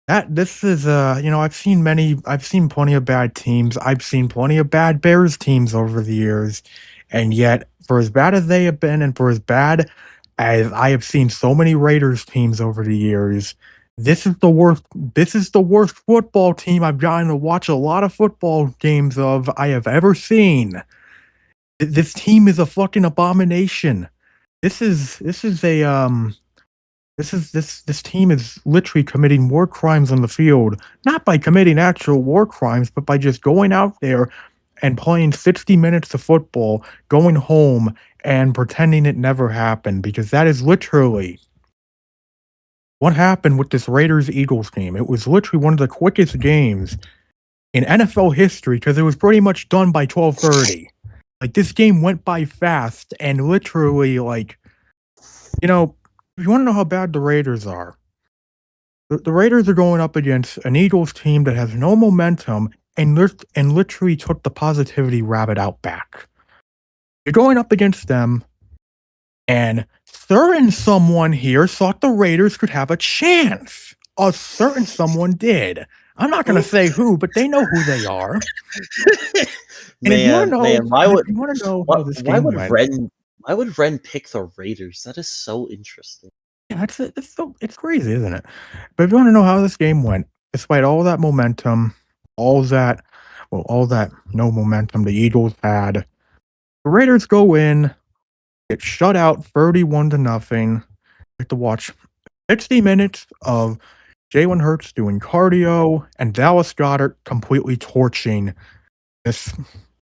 that this is I've seen plenty of bad teams. I've seen plenty of bad Bears teams over the years, and yet for as bad as they have been, and for as bad as I have seen so many Raiders teams over the years, this is the worst. This is the worst football team I've gotten to watch a lot of football games of I have ever seen. This team is a fucking abomination. This team is literally committing war crimes on the field, not by committing actual war crimes, but by just going out there and playing 60 minutes of football, going home and pretending it never happened, because that is literally what happened with this Raiders-Eagles game. It was literally one of the quickest games in NFL history because it was pretty much done by 12:30. Like, this game went by fast, and literally, like, if you want to know how bad the Raiders are, the Raiders are going up against an Eagles team that has no momentum and literally took the positivity rabbit out back. You're going up against them, and certain someone here thought the Raiders could have a chance. A certain someone did. I'm not going to say who, but they know who they are. Man, why would went, why would Ren pick the Raiders? That is so interesting. Yeah, it's crazy, isn't it? But if you want to know how this game went, despite all that momentum, all that no momentum the Eagles had, the Raiders go in, get shut out 31-0. Get to watch 60 minutes of Jalen Hurts doing cardio and Dallas Goedert completely torching this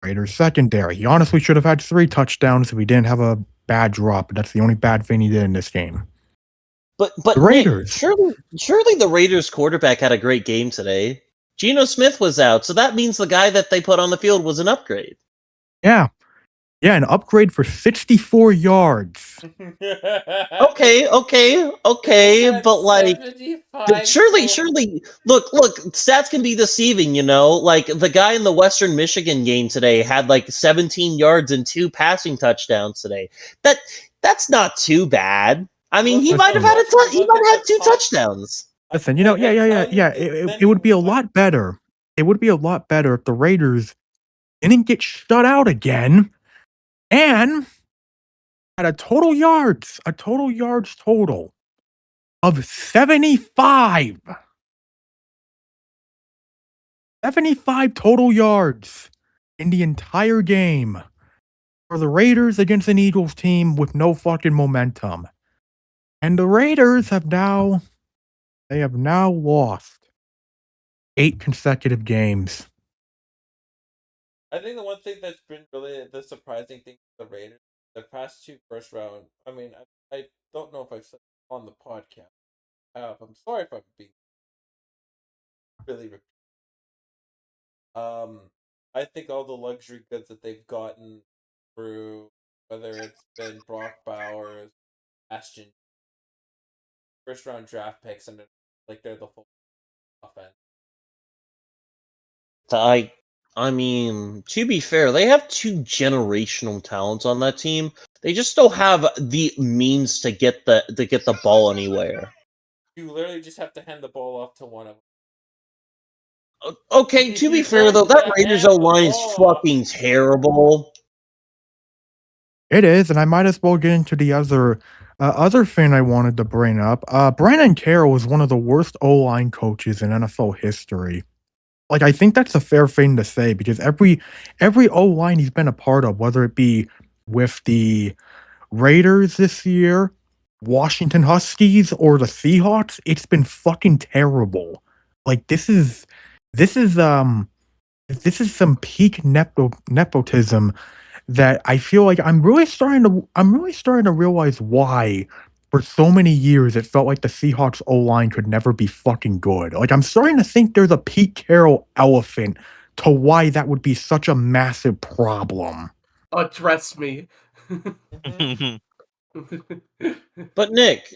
Raiders secondary. He honestly should have had 3 touchdowns if he didn't have a bad drop, but that's the only bad thing he did in this game. But the Raiders. Nick, surely the Raiders quarterback had a great game today. Geno Smith was out, so that means the guy that they put on the field was an upgrade. Yeah. Yeah, an upgrade for 64 yards. Okay, but like, 75 surely, total. look, stats can be deceiving, you know? Like, the guy in the Western Michigan game today had like 17 yards and 2 passing touchdowns today. That's not too bad. I mean, he Listen, might have had let's he look might at have had the 2 top- touchdowns. Listen, you know, Like I tell you, it would be a lot better. It would be a lot better if the Raiders didn't get shut out again and had a total yards total of 75. 75 total yards in the entire game for the Raiders against an Eagles team with no fucking momentum. And the Raiders have now lost 8 consecutive games. I think the one thing that's been really the surprising thing for the Raiders, the past 2 first round. I mean, I don't know if I've said it on the podcast. I'm sorry if I'm being really. I think all the luxury goods that they've gotten through, whether it's been Brock Bowers, Ashton, first round draft picks, and like they're the full offense. I mean, to be fair, they have 2 generational talents on that team. They just don't have the means to get the ball anywhere. You literally just have to hand the ball off to one of them. Okay, to be fair though, that Raiders O-line is fucking terrible. It is, and I might as well get into the other thing I wanted to bring up. Brandon Carroll is one of the worst O-line coaches in NFL history. Like, I think that's a fair thing to say because every O-line he's been a part of, whether it be with the Raiders this year, Washington Huskies, or the Seahawks, it's been fucking terrible. Like, this is some peak nepotism that I feel like I'm really starting to realize why for so many years it felt like the Seahawks O-line could never be fucking good. Like, I'm starting to think there's a Pete Carroll elephant to why that would be such a massive problem. Address me. But Nick,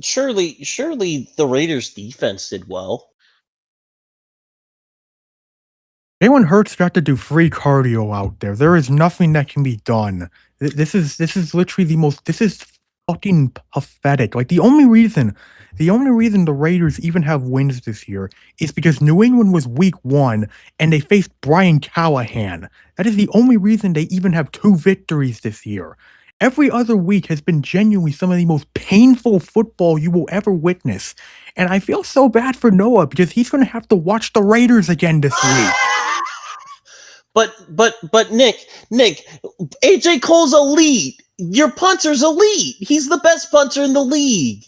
surely the Raiders defense did well. Jalen Hurts got to do free cardio out there. There is nothing that can be done. This is literally this is fucking pathetic. Like, the only reason the Raiders even have wins this year is because New England was week 1 and they faced Brian Callahan. That is the only reason they even have 2 victories this year. Every other week has been genuinely some of the most painful football you will ever witness. And I feel so bad for Noah because he's going to have to watch the Raiders again this week. But Nick, AJ Cole's elite. Your punter's elite. He's the best punter in the league.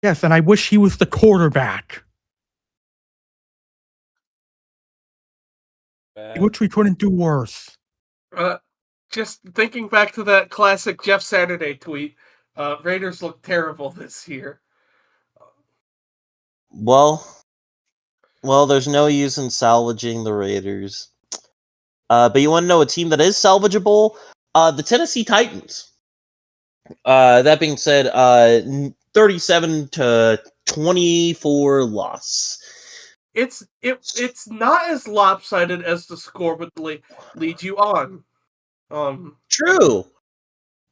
Yes, and I wish he was the quarterback. Which we couldn't do worse. Just thinking back to that classic Jeff Saturday tweet, Raiders look terrible this year. Well, there's no use in salvaging the Raiders. But you want to know a team that is salvageable? The Tennessee Titans. That being said, 37-24 loss. It's not as lopsided as the score would lead you on. True.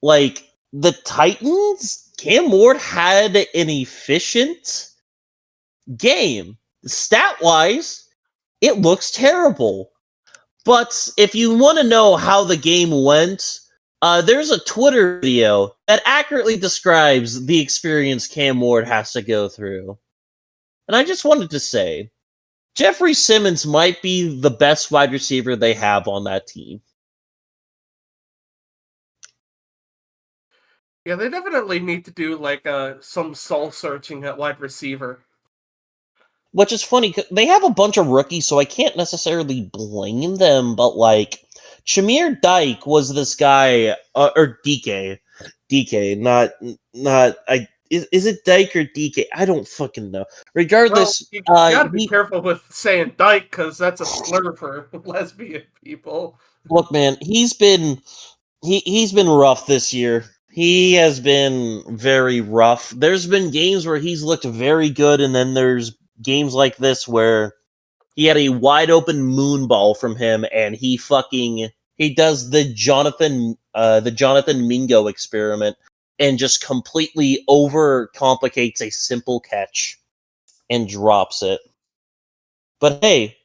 Like, the Titans, Cam Ward had an efficient game. Stat-wise, it looks terrible. But if you want to know how the game went, there's a Twitter video that accurately describes the experience Cam Ward has to go through. And I just wanted to say, Jeffrey Simmons might be the best wide receiver they have on that team. Yeah, they definitely need to do like some soul searching at wide receiver. Which is funny, 'cause they have a bunch of rookies, so I can't necessarily blame them, but like, Shamir Dyke was this guy, or DK, not, is it Dyke or DK? I don't fucking know. Well, Regardless, you gotta be he, careful with saying dyke because that's a slur for lesbian people. look, man, he's been rough this year. He has been very rough. There's been games where he's looked very good, and then there's games like this where he had a wide open moonball from him, and he does the Jonathan Mingo experiment and just completely overcomplicates a simple catch and drops it. But hey,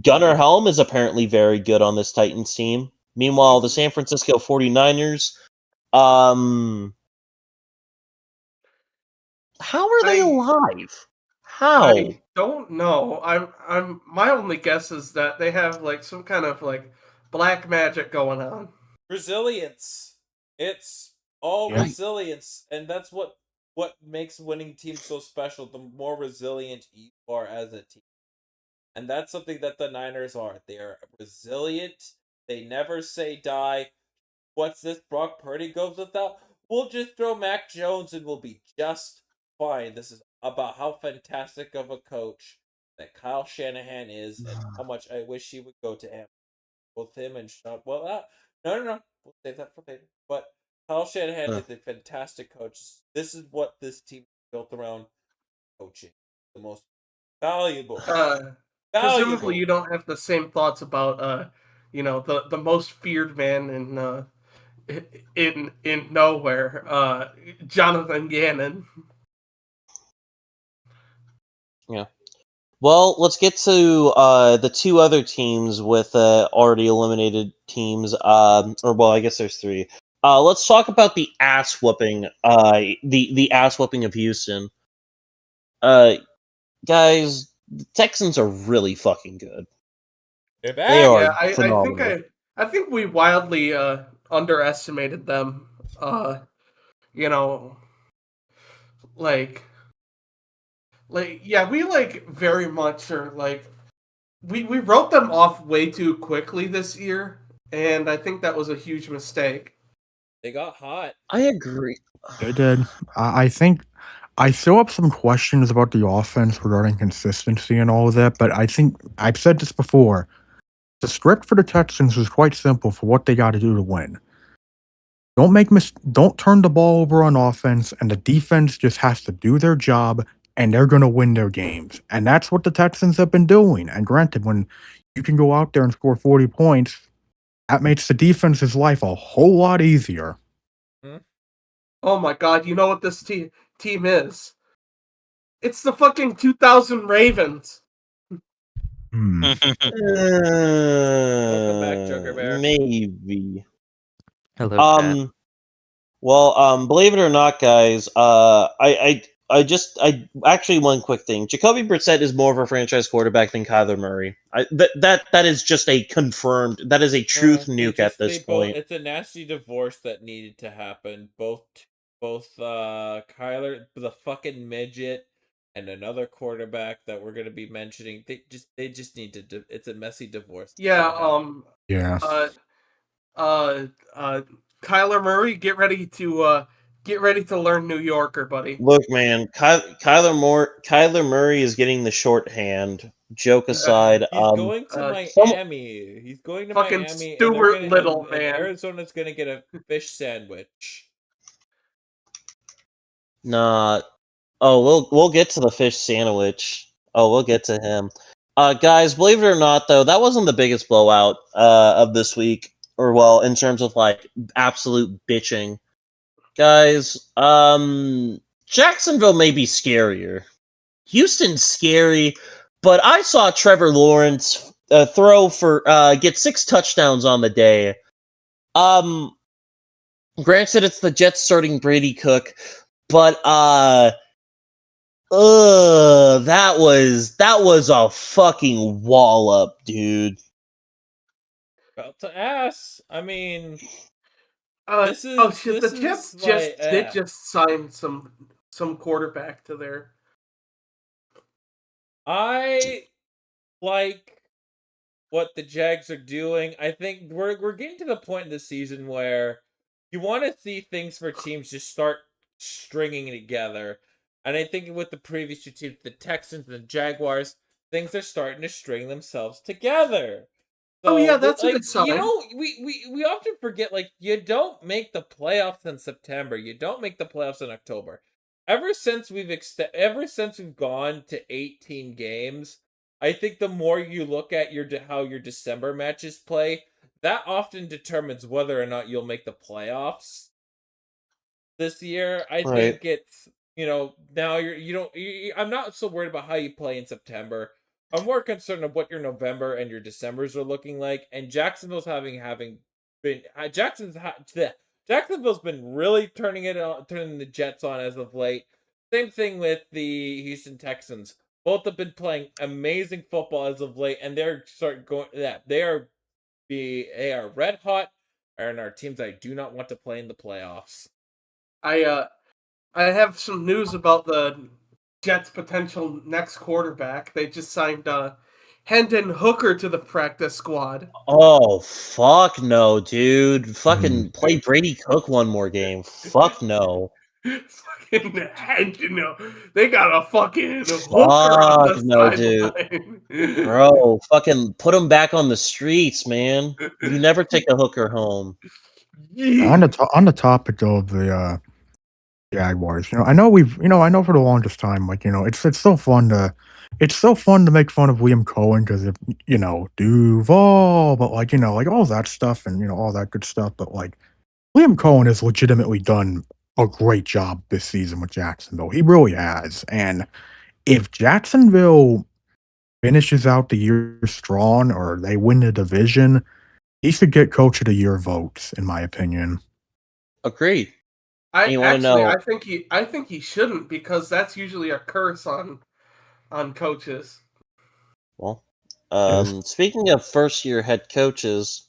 Gunnar Helm is apparently very good on this Titans team. Meanwhile, the San Francisco 49ers, how are they alive? How? I don't know. I'm my only guess is that they have like some kind of like black magic going on. Resilience. It's all Yeah. resilience, and that's what makes winning teams so special. The more resilient you are as a team, and that's something that the Niners are. They are resilient. They never say die. What's this? Brock Purdy goes without. We'll just throw Mac Jones and we'll be just fine. This is about how fantastic of a coach that Kyle Shanahan is, and how much I wish he would go to him. Both him and Sean. Well, no. We'll save that for later. But Kyle Shanahan is a fantastic coach. This is what this team is built around: coaching. The most valuable. Presumably, you don't have the same thoughts about the most feared man in nowhere, Jonathan Gannon. Yeah. Well, let's get to the two other teams with already eliminated teams. Or well, I guess there's three. Let's talk about the ass whooping. The ass whooping of Houston. Guys, the Texans are really fucking good. They're back. They are Yeah, phenomenal. I think we wildly underestimated them. You know, like yeah, we like very much are like we wrote them off way too quickly this year, and I think that was a huge mistake. They got hot. I agree. They did. I think I still have some questions about the offense regarding consistency and all of that, but I think I've said this before. The script for the Texans is quite simple for what they got to do to win. Don't turn the ball over on offense, and the defense just has to do their job, and they're going to win their games. And that's what the Texans have been doing. And granted, when you can go out there and score 40 points, that makes the defense's life a whole lot easier. Oh my god, you know what this team is? It's the fucking 2000 Ravens. Welcome back, Joker Bear. Maybe. Hello, chat. Well, believe it or not, guys, I actually one quick thing. Jacoby Brissett is more of a franchise quarterback than Kyler Murray. That is just a confirmed. That is a truth nuke at this point. It's a nasty divorce that needed to happen. Both Kyler, the fucking midget, and another quarterback that we're gonna be mentioning. They just need to. It's a messy divorce. Yeah. Yeah. Kyler Murray, get ready to learn New Yorker, buddy. Look, man, Kyler Murray is getting the shorthand. Joke aside, He's going to Miami. He's going to fucking Miami. Stuart Little, man. And Arizona's gonna get a fish sandwich. Nah. Oh, we'll get to the fish sandwich. Oh, we'll get to him. Guys, believe it or not, though, that wasn't the biggest blowout of this week, or well, in terms of like absolute bitching. Guys, Jacksonville may be scarier. Houston's scary, but I saw Trevor Lawrence throw for get 6 touchdowns on the day. Granted, it's the Jets starting Brady Cook, but that was a fucking wallop, dude. About to ask. I mean, the Jets did just sign some quarterback to their. I like what the Jags are doing. I think we're getting to the point in the season where you want to see things for teams just start stringing together. And I think with the previous two teams, the Texans and the Jaguars, things are starting to string themselves together. So, Oh yeah, that's a good sign. You know, we often forget, like, you don't make the playoffs in September. You don't make the playoffs in October. Ever since we've gone to 18 games, I think the more you look at how your December matches play, that often determines whether or not you'll make the playoffs this year. I think it's, now I'm not so worried about how you play in September. I'm more concerned of what your November and your Decembers are looking like. And Jacksonville's Jacksonville's been really turning the Jets on as of late. Same thing with the Houston Texans. Both have been playing amazing football as of late, and they are red hot, and are teams I do not want to play in the playoffs. I have some news about the Jets' potential next quarterback. They just signed Hendon Hooker to the practice squad. Oh, fuck no, dude. Fucking play Brady Cook one more game. Fuck no. Fucking Hendon. They got a fucking Hooker Fuck on the no, dude. sideline. Bro, fucking put him back on the streets, man. You never take a Hooker home. Yeah. On the topic of the Jaguars, I know for the longest time, like, it's so fun to make fun of Liam Cohen because of, Duval, but like, like all that stuff and all that good stuff, but like Liam Cohen has legitimately done a great job this season with Jacksonville. He really has. And if Jacksonville finishes out the year strong or they win the division, he should get Coach of the Year votes, in my opinion. Agreed. I think he shouldn't, because that's usually a curse on coaches. Well, Yes. speaking of first-year head coaches,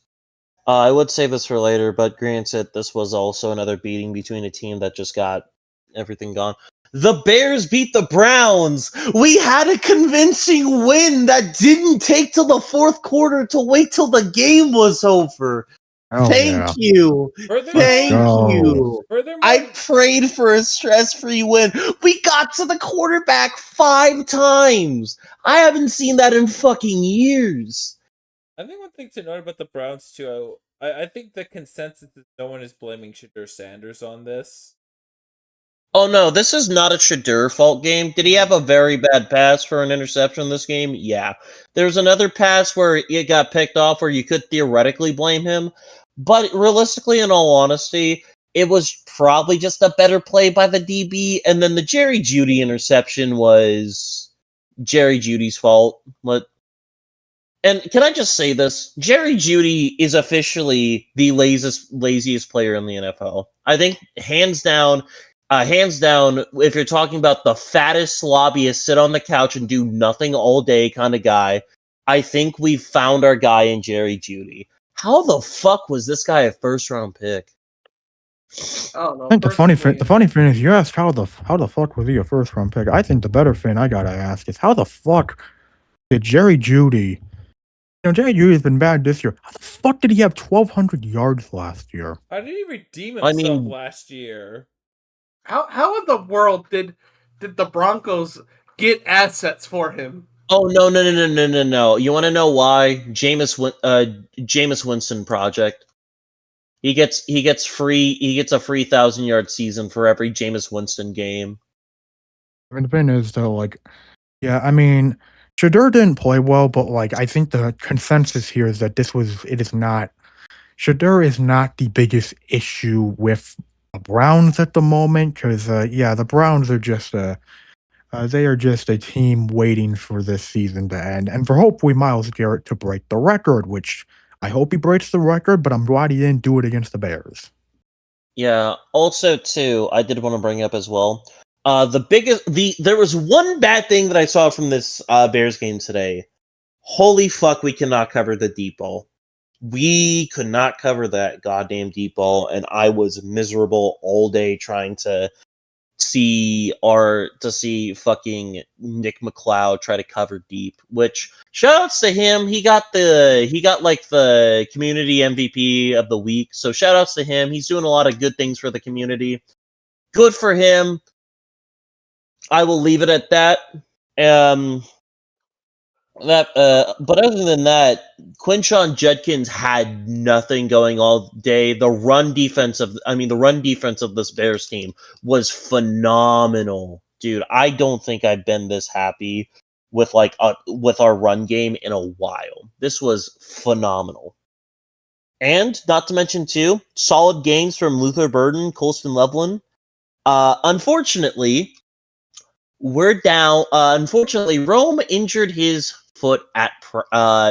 I would save this for later, but granted, this was also another beating between a team that just got everything gone. The Bears beat the Browns! We had a convincing win that didn't take till the fourth quarter to wait till the game was over! Oh, Thank yeah. you! Thank go. you! Furthermore, I prayed for a stress-free win. We got to the quarterback 5 times! I haven't seen that in fucking years! I think one thing to note about the Browns too, I think the consensus is no one is blaming Shadur Sanders on this. Oh no, this is not a Shadur fault game. Did he have a very bad pass for an interception this game? Yeah. There's another pass where it got picked off where you could theoretically blame him. But realistically, in all honesty, it was probably just a better play by the DB. And then the Jerry Jeudy interception was Jerry Jeudy's fault. And can I just say this? Jerry Jeudy is officially the laziest player in the NFL. I think hands down, if you're talking about the fattest, slobbiest, sit on the couch and do nothing all day kind of guy, I think we've found our guy in Jerry Jeudy. How the fuck was this guy a first-round pick? I don't know. I think the funny thing is, you asked how the fuck was he a first round pick? I think the better thing I gotta ask is how the fuck did Jerry Jeudy? Jerry Jeudy's been bad this year. How the fuck did he have 1,200 yards last year? How did he redeem himself last year? How in the world did the Broncos get assets for him? Oh no! You want to know why? Jameis Winston project. He gets a free 1,000-yard season for every Jameis Winston game. I mean, the thing is though, like, yeah, I mean, Shadur didn't play well, but like, I think the consensus here is that Shadur is not the biggest issue with the Browns at the moment, because the Browns are just they are just a team waiting for this season to end, and for hopefully Myles Garrett to break the record, which I hope he breaks the record, but I'm glad he didn't do it against the Bears. Yeah. Also, too, I did want to bring up as well. There was one bad thing that I saw from this Bears game today. Holy fuck, we cannot cover the deep ball. We could not cover that goddamn deep ball, and I was miserable all day trying to see fucking Nick McLeod try to cover deep. Which shoutouts to him. He got like the community MVP of the week. So shoutouts to him. He's doing a lot of good things for the community. Good for him. I will leave it at that. But other than that, Quinshon Judkins had nothing going all day. The run defense of this Bears team was phenomenal, dude. I don't think I've been this happy with with our run game in a while. This was phenomenal. And not to mention too, solid games from Luther Burden, Colston Levlin. Unfortunately, we're down. Unfortunately, Rome injured his foot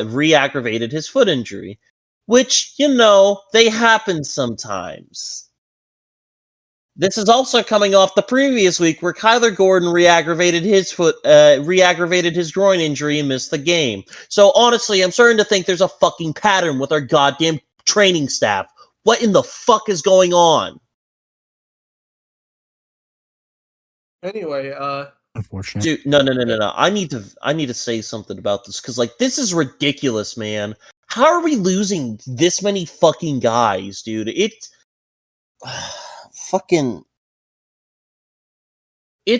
re-aggravated his foot injury, which, they happen sometimes. This is also coming off the previous week where Kyler Gordon re-aggravated his groin injury and missed the game. So honestly, I'm starting to think there's a fucking pattern with our goddamn training staff. What in the fuck is going on? Anyway, Unfortunate. Dude, no. I need to say something about this because this is ridiculous, man. How are we losing this many fucking guys, dude? It's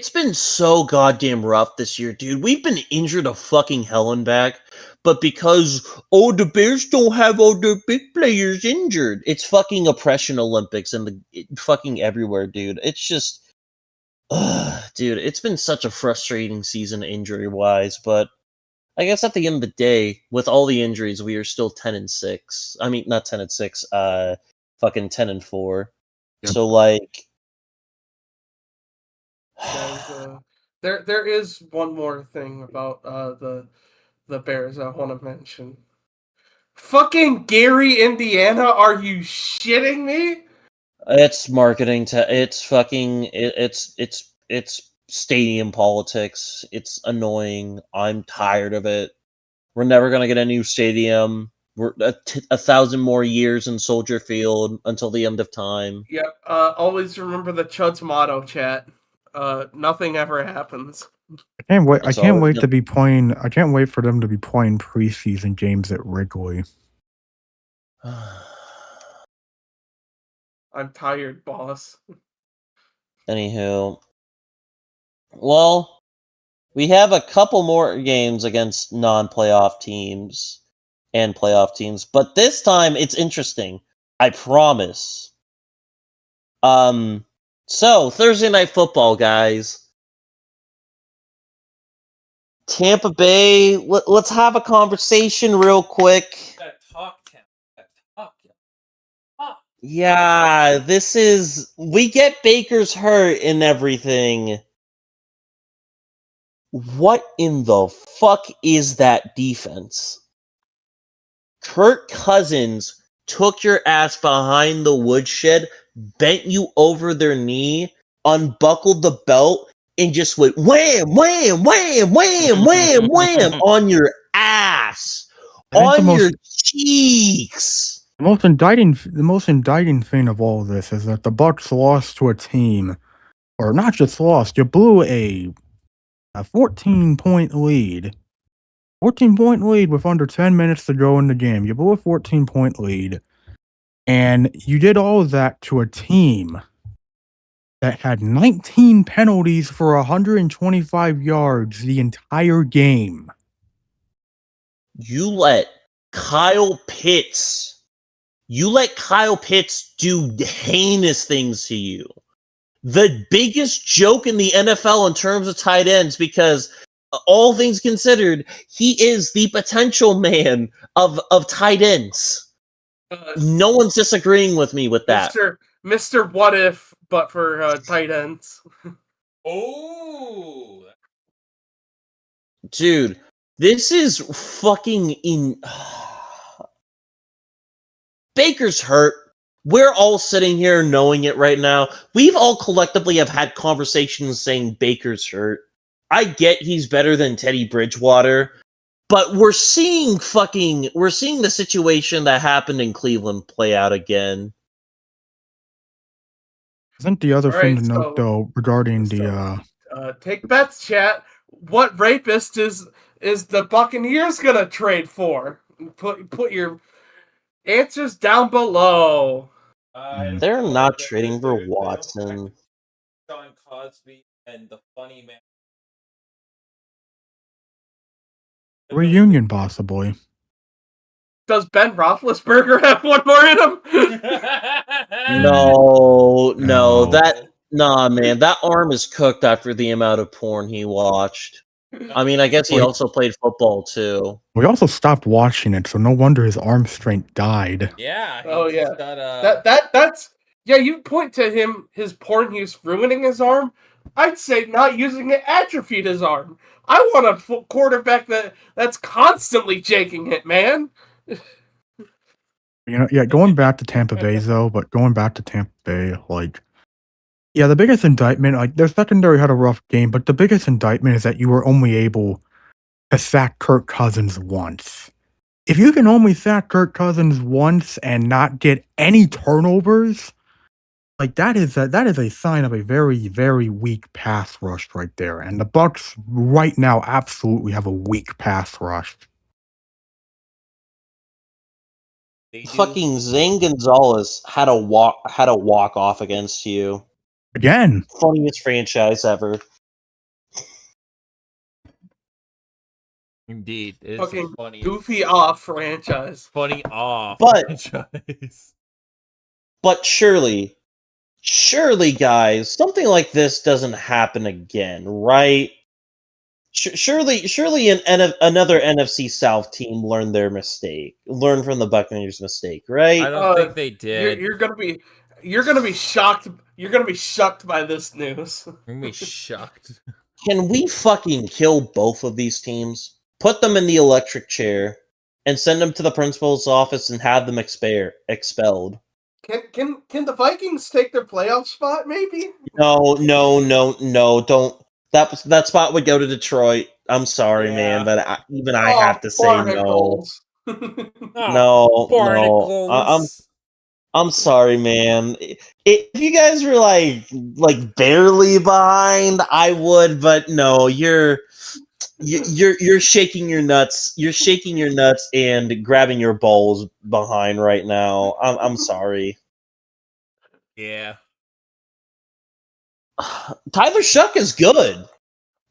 been so goddamn rough this year, dude. We've been injured to fucking hell and back, but because the Bears don't have all their big players injured, it's fucking oppression Olympics and fucking everywhere, dude. It's just. Dude, it's been such a frustrating season injury-wise, but I guess at the end of the day, with all the injuries, we are still 10-6. I mean, not 10-6, fucking 10-4. Yep. So, guys, there is one more thing about the Bears I want to mention. Fucking Gary, Indiana, are you shitting me? it's marketing it's fucking it's stadium politics. It's annoying. I'm tired of it. We're never gonna get a new stadium. We're 1,000 more years in Soldier Field until the end of time. Yep. Always remember the Chuds motto, chat. Nothing ever happens. I can't wait. That's I can't all. wait to be playing. I can't wait for them to be playing preseason games at Wrigley. I'm tired, boss. Anywho, well, we have a couple more games against non-playoff teams and playoff teams, but this time it's interesting. I promise. So Thursday Night Football, guys. Tampa Bay. Let's have a conversation real quick. Yeah, we get Baker's hurt and everything. What in the fuck is that defense? Kirk Cousins took your ass behind the woodshed, bent you over their knee, unbuckled the belt, and just went wham, wham, wham, wham, wham, wham on your ass, on your cheeks. The most indicting thing of all this is that the Bucks lost to a team, or not just lost, you blew a 14-point lead. 14-point lead with under 10 minutes to go in the game. You blew a 14-point lead, and you did all of that to a team that had 19 penalties for 125 yards the entire game. You let Kyle Pitts do heinous things to you. The biggest joke in the NFL in terms of tight ends, because all things considered, he is the potential man of tight ends. No one's disagreeing with me with that. Mr. What If, but for tight ends. Oh, dude, this is fucking Baker's hurt. We're all sitting here knowing it right now. We've all collectively have had conversations saying Baker's hurt. I get he's better than Teddy Bridgewater, but we're seeing the situation that happened in Cleveland play out again. I think the other thing to note, though, regarding take bets, chat. What rapist is the Buccaneers gonna trade for? Put your answers down below. They're not trading for Watson. Cosby and the funny man. Reunion, possibly. Does Ben Roethlisberger have one more in him? No, No. nah, man, that arm is cooked after the amount of porn he watched. I mean, I guess he Wait. also played football too. We also stopped watching it, so no wonder his arm strength died. Yeah. Oh, He yeah. just got That's yeah. You point to him, his porn use ruining his arm. I'd say not using it atrophied his arm. I want a quarterback that's constantly jaking it, man. You know, yeah, going back to Tampa Bay though, but going back to Tampa Bay, like, yeah, the biggest indictment, like, their secondary had a rough game, but the biggest indictment is that you were only able to sack Kirk Cousins once. If you can only sack Kirk Cousins once and not get any turnovers, like, that is a sign of a very, very weak pass rush right there. And the Bucks right now absolutely have a weak pass rush. they do. Fucking Zane Gonzalez had a walk off against you. Again. Funniest franchise ever. Indeed. It's Fucking funny. goofy off franchise. Funny off But- franchise. But surely, guys, something like this doesn't happen again, right? Surely, another NFC South team learned from the Buccaneers' mistake, right? I don't think they did. You're gonna be shocked. You're gonna be shocked by this news. I'm gonna be shocked. Can we fucking kill both of these teams? Put them in the electric chair and send them to the principal's office and have them expelled. Can the Vikings take their playoff spot? Maybe. No, don't. That spot would go to Detroit. I'm sorry, man, but I have to say no. No. Barnacles. I'm sorry, man. If you guys were like barely behind, I would, but no, you're shaking your nuts. You're shaking your nuts and grabbing your balls behind right now. I'm sorry. Yeah. Tyler Shuck is good.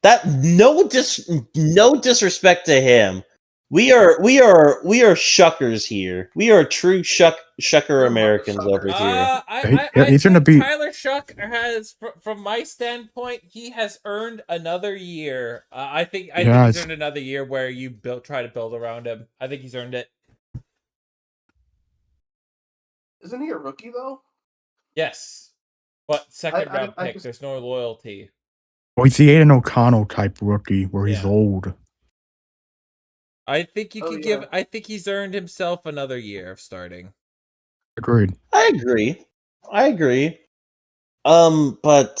That no disrespect to him. We are shuckers here. We are true shucker Americans over here. I he's gonna think be- Tyler Shuck has, from my standpoint, he has earned another year. I think he's earned another year where you try to build around him. I think he's earned it. Isn't he a rookie though? Yes, but second round I pick. just- There's no loyalty. Well, he's the Aiden O'Connell type rookie where he's old. I think you Oh, can yeah. give. I think he's earned himself another year of starting. Agreed. I agree. But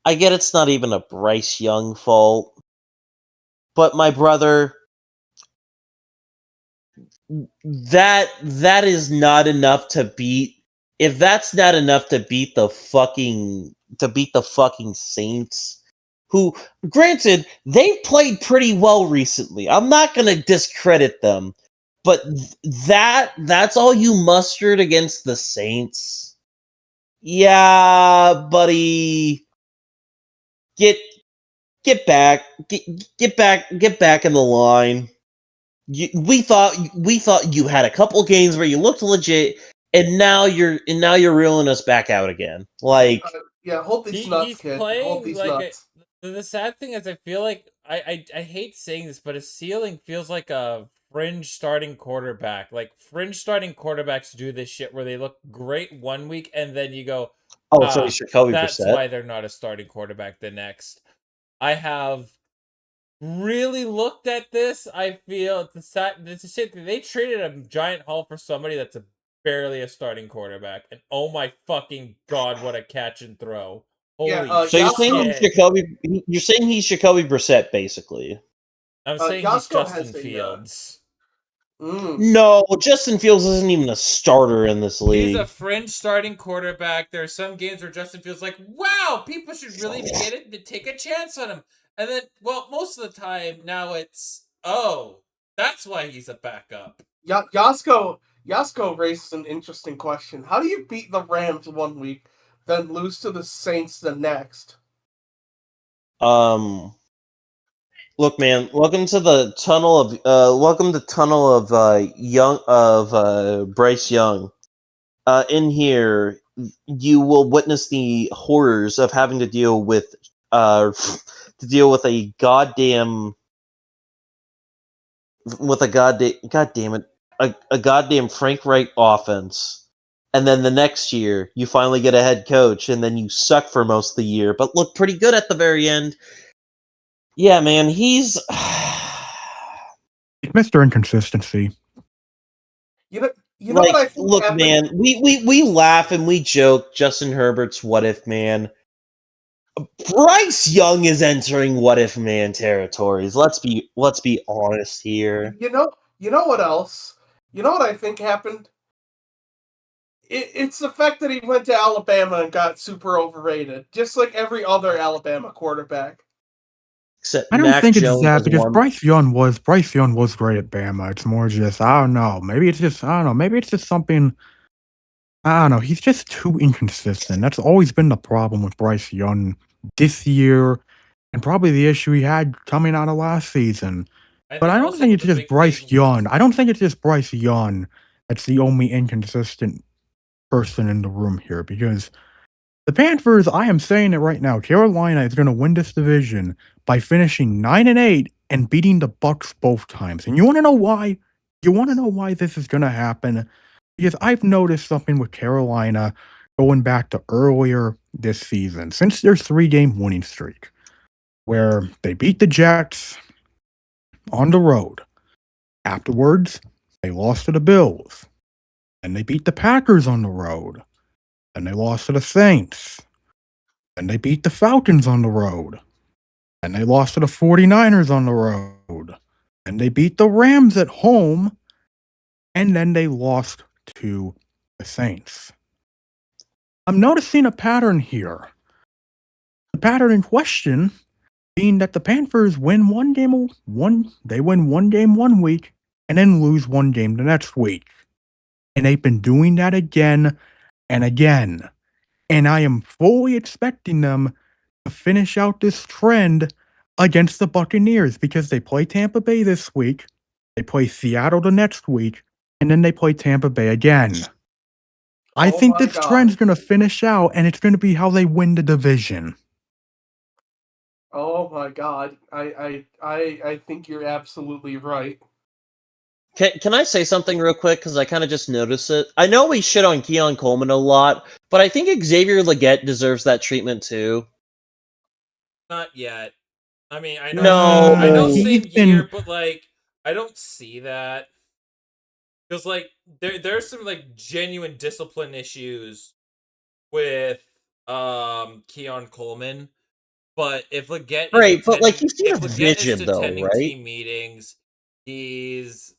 I get it's not even a Bryce Young fault, but my brother, that is not enough to beat. If that's not enough to beat the fucking Saints, who, granted, they've played pretty well recently. I'm not gonna discredit them, but that's all you mustered against the Saints. Yeah, buddy. Get back in the line. We thought you had a couple games where you looked legit, and now you're reeling us back out again. Like, Yeah, hold these nuts, he's kid. playing Hold these like nuts. the sad thing is, I feel like I hate saying this, but his ceiling feels like a fringe starting quarterback. Like, fringe starting quarterbacks do this shit where they look great one week and then you go, so he's Jacoby that's Brissett. why they're not a starting quarterback the next. I have really looked at this. I feel it's a shit. They traded a giant haul for somebody that's barely a starting quarterback, and oh my fucking god, what a catch and throw! Holy So you're saying shit. he's Jacoby Brissett, basically? I'm saying he's Yasko has Justin a, Fields. No, Justin Fields isn't even a starter in this league. He's a fringe starting quarterback. There are some games where Justin Fields like, wow, people should really get it to take a chance on him. And then, well, most of the time now it's, oh, that's why he's a backup. Yasko Yasko raises an interesting question. How do you beat the Rams one week, then lose to the Saints the next? Look, man. Welcome to the tunnel of Bryce Young. In here, you will witness the horrors of having to deal with a goddamn Frank Wright offense. And then the next year, you finally get a head coach, and then you suck for most of the year, but look pretty good at the very end. Yeah, man, he's Mr. Inconsistency. You know like, what I think look, happened? man, we laugh and we joke. Justin Herbert's what if man. Bryce Young is entering what if man territories. Let's be honest here. You know what else? You know what I think happened? It's the fact that he went to Alabama and got super overrated, just like every other Alabama quarterback. Except I don't Mac think it's Jones that has because won. Bryce Young was great at Bama. It's more just I don't know. Maybe it's just something. I don't know. He's just too inconsistent. That's always been the problem with Bryce Young this year, and probably the issue he had coming out of last season. But I don't think it's just Bryce Young. I don't think it's just Bryce Young that's the only inconsistent person in the room here because the Panthers, I am saying it right now, Carolina is going to win this division by finishing 9-8 and beating the Bucks both times. And you want to know why? You want to know why this is going to happen? Because I've noticed something with Carolina going back to earlier this season, since their 3-game winning streak, where they beat the Jets on the road. Afterwards, they lost to the Bills. And they beat the Packers on the road. And they lost to the Saints. And they beat the Falcons on the road. And they lost to the 49ers on the road. And they beat the Rams at home. And then they lost to the Saints. I'm noticing a pattern here. The pattern in question being that the Panthers win one game one week and then lose one game the next week. And they've been doing that again and again. And I am fully expecting them to finish out this trend against the Buccaneers because they play Tampa Bay this week, they play Seattle the next week, and then they play Tampa Bay again. I think this trend's going to finish out, and it's going to be how they win the division. Oh my god. I think you're absolutely right. Can I say something real quick? Because I kind of just noticed it. I know we shit on Keon Coleman a lot, but I think Xavier Legette deserves that treatment too. Not yet. I mean, I No. know same year, but like, I don't see that. Because like, there's some like genuine discipline issues with Keon Coleman. But if Legette right, but like you see the vision though, attending right? team meetings, he's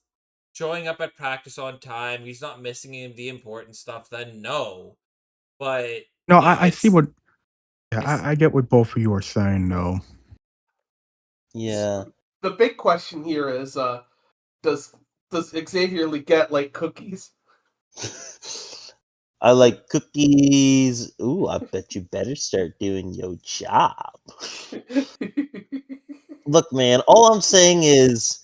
showing up at practice on time, he's not missing the important stuff, then no. But no, I see what. Yeah, I get what both of you are saying, though. Yeah. The big question here is, does Xavier Legette like cookies? I like cookies. Ooh, I bet you better start doing your job. Look, man, all I'm saying is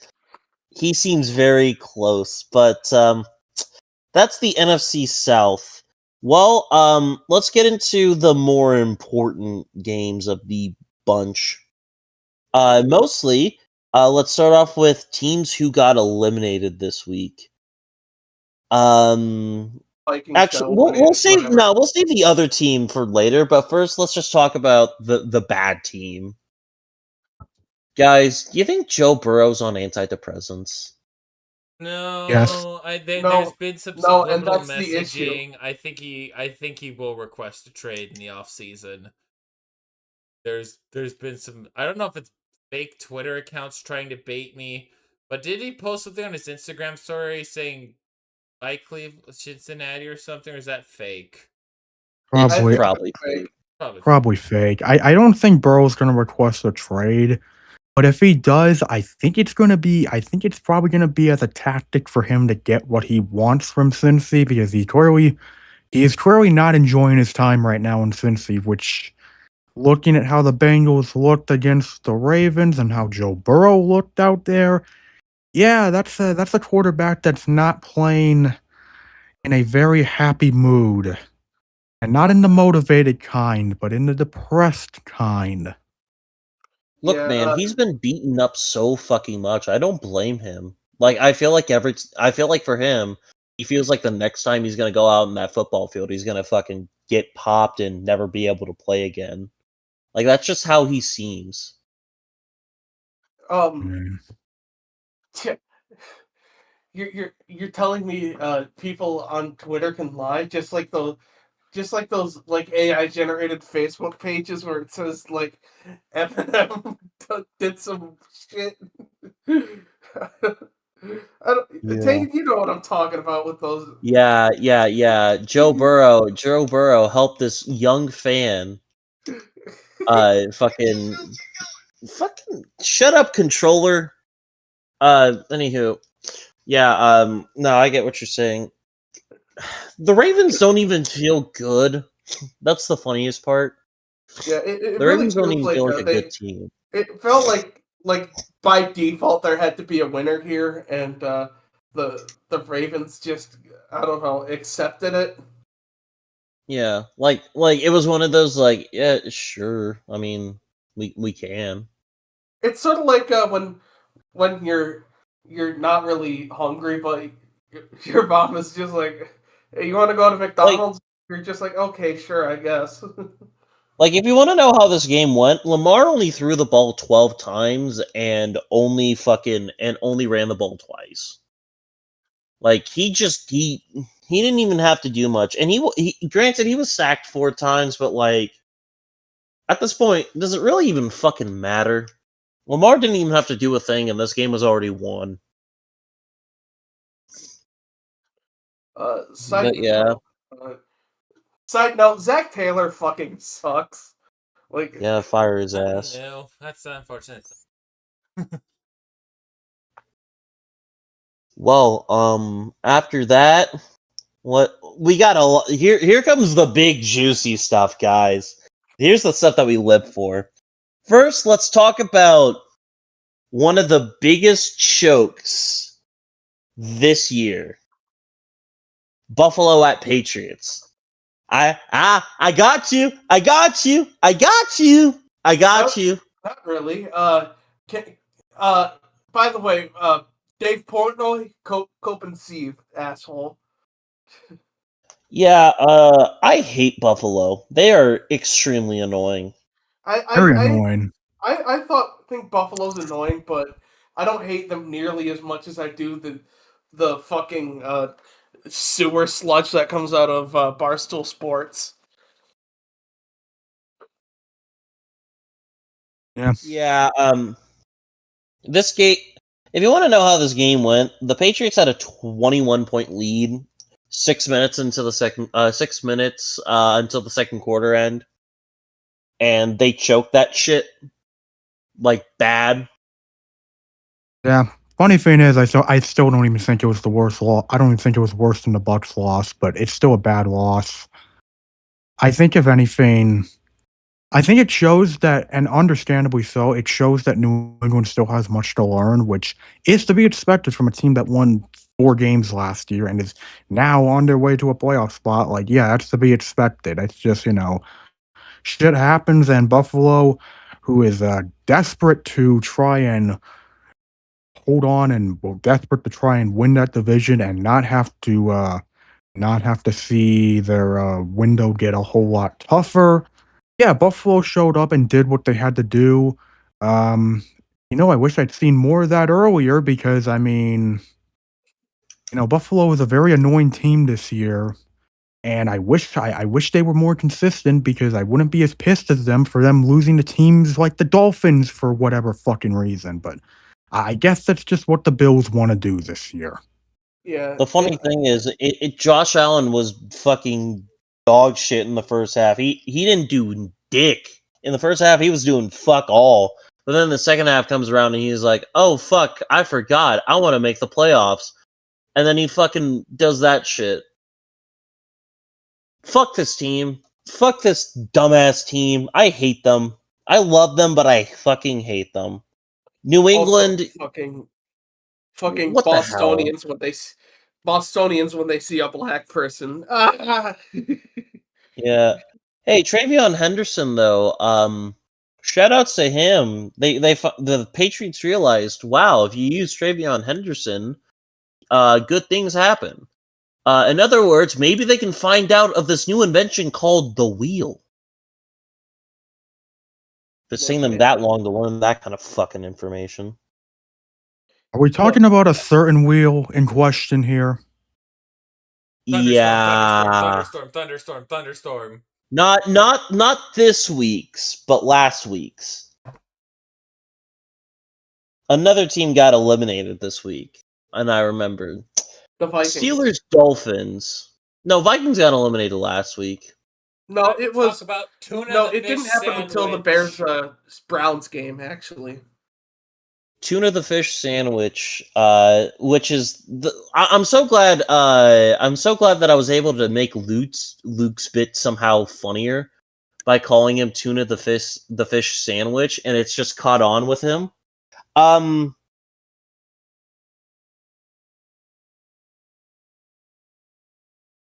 he seems very close, but that's the NFC South. Well, let's get into the more important games of the bunch. Mostly, let's start off with teams who got eliminated this week. Actually, we'll save the other team for later. But first, let's just talk about the bad team. Guys, do you think Joe Burrow's on antidepressants? No, Yes. There's been some subliminal and that's the issue. messaging. I think he will request a trade in the offseason. There's been some. I don't know if it's fake Twitter accounts trying to bait me, but did he post something on his Instagram story saying "Bye Cincinnati" or something? Or is that fake? Probably, It's probably fake. Probably fake. I don't think Burrow's going to request a trade. But if he does, I think it's probably gonna be as a tactic for him to get what he wants from Cincy because he is clearly not enjoying his time right now in Cincy, which looking at how the Bengals looked against the Ravens and how Joe Burrow looked out there, yeah, that's a quarterback that's not playing in a very happy mood. And not in the motivated kind, but in the depressed kind. Look, Yeah, man, he's been beaten up so fucking much. I don't blame him. Like, I feel like for him, he feels like the next time he's gonna go out in that football field, he's gonna fucking get popped and never be able to play again. Like, that's just how he seems. Mm. You're telling me people on Twitter can lie just like those like AI generated Facebook pages where it says like Eminem did some shit. Yeah. You know what I'm talking about with those. Yeah. Joe Burrow helped this young fan fucking shut up, controller. Anywho. Yeah, no, I get what you're saying. The Ravens don't even feel good. That's the funniest part. Yeah, it The really Ravens don't feels even like feel like a good team. it felt like by default there had to be a winner here, and the Ravens just I don't know accepted it. Yeah, like it was one of those like, yeah, sure. I mean, we can. It's sort of like when you're not really hungry, but your mom is just like, "Hey, you want to go to Like McDonald's?" You're just like, "Okay, sure, I guess." like if you want to know how this game went, Lamar only threw the ball 12 times and only ran the ball twice. Like he didn't even have to do much, and he granted he was sacked 4 times, but like at this point, does it really even fucking matter? Lamar didn't even have to do a thing, and this game was already won. Side But yeah, note, side note, Zach Taylor fucking sucks. Like, yeah, fire his I ass. know. That's unfortunate. Well, after that, what we got here comes the big juicy stuff, guys. Here's the stuff that we live for. First, let's talk about one of the biggest chokes this year. Buffalo at Patriots. I got you. I got you. I got you. I got you. not really. Can, by the way, Dave Portnoy, cope and Sieve, asshole. Yeah, I hate Buffalo. They are extremely annoying. Very I annoying. think Buffalo's annoying, but I don't hate them nearly as much as I do the fucking sewer sludge that comes out of Barstool Sports. Yeah. Yeah, this game, if you want to know how this game went, the Patriots had a 21-point lead 6 minutes into the second 6 minutes until the second quarter end, and they choked that shit like bad. Yeah. Funny thing is, I still don't even think it was the worst loss. I don't even think it was worse than the Bucks loss, but it's still a bad loss. I think if anything, I think it shows that, and understandably so, it shows that New England still has much to learn, which is to be expected from a team that won 4 games last year and is now on their way to a playoff spot. Like, yeah, that's to be expected. It's just, shit happens, and Buffalo, who is desperate to try and hold on and desperate to try and win that division and not have to see their window get a whole lot tougher. Yeah, Buffalo showed up and did what they had to do. Um, I wish I'd seen more of that earlier because I mean, Buffalo is a very annoying team this year, and I wish they were more consistent because I wouldn't be as pissed as them for them losing to teams like the Dolphins for whatever fucking reason. But I guess that's just what the Bills want to do this year. Yeah, The funny thing is, Josh Allen was fucking dog shit in the first half. He didn't do dick in the first half. He was doing fuck all. But then the second half comes around and he's like, "Oh fuck, I forgot. I want to make the playoffs." And then he fucking does that shit. Fuck this team. Fuck this dumbass team. I hate them. I love them, but I fucking hate them. New England. Also, fucking What the hell? Bostonians when they see a black person. Ah. Yeah. Hey, Travion Henderson though. Shoutouts to him. The Patriots realized, wow, if you use Travion Henderson, good things happen. In other words, maybe they can find out of this new invention called the wheel. It's taking them that long to learn that kind of fucking information. Are we talking about a certain wheel in question here? Thunderstorm. Not this week's, but last week's. Another team got eliminated this week, and I remembered. The Vikings. Steelers, Dolphins. No, Vikings got eliminated last week. No, it was about tuna. No, it didn't happen until the Bears Browns game, actually. Tuna the fish sandwich, which is I'm so glad. I'm so glad that I was able to make Luke's bit somehow funnier by calling him Tuna the fish sandwich, and it's just caught on with him.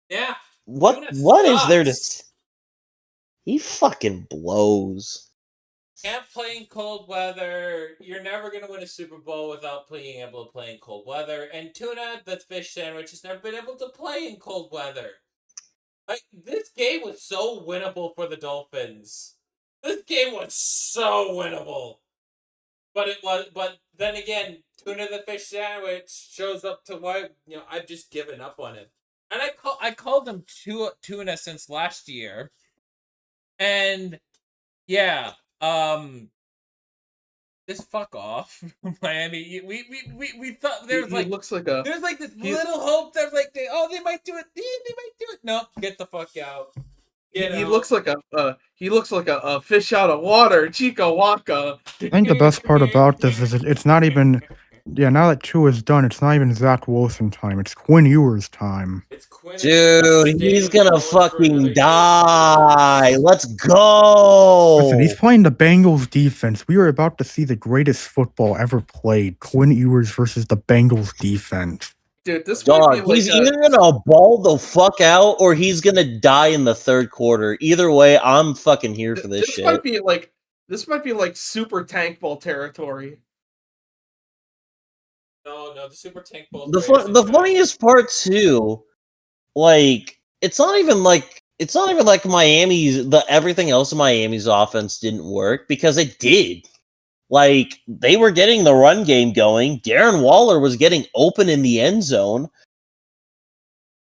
Yeah. What is there to? He fucking blows. Can't play in cold weather. You're never gonna win a Super Bowl without being able to play in cold weather. And Tuna, the fish sandwich, has never been able to play in cold weather. Like, this game was so winnable for the Dolphins. This game was so winnable. But then again, Tuna the fish sandwich shows up to why I've just given up on it. And I called him Tuna since last year. And yeah, just fuck off, Miami. We thought there's this little hope that they might do it. They might do it. Nope, get the fuck out. He looks like a fish out of water, Chica Waka. I think the best part about this is it's not even. Yeah, now that 2 is done, it's not even Zach Wilson time. It's Quinn Ewers time. Dude, he's gonna fucking die. Let's go. Listen, he's playing the Bengals defense. We are about to see the greatest football ever played. Quinn Ewers versus the Bengals defense. Dude, this might be he's either gonna ball the fuck out or he's gonna die in the third quarter. Either way, I'm fucking here for this shit. This might be like super tank ball territory. No, the Super Tank Bowl. The funniest part too, like it's not even like Miami's everything else in Miami's offense didn't work, because it did. Like, they were getting the run game going. Darren Waller was getting open in the end zone.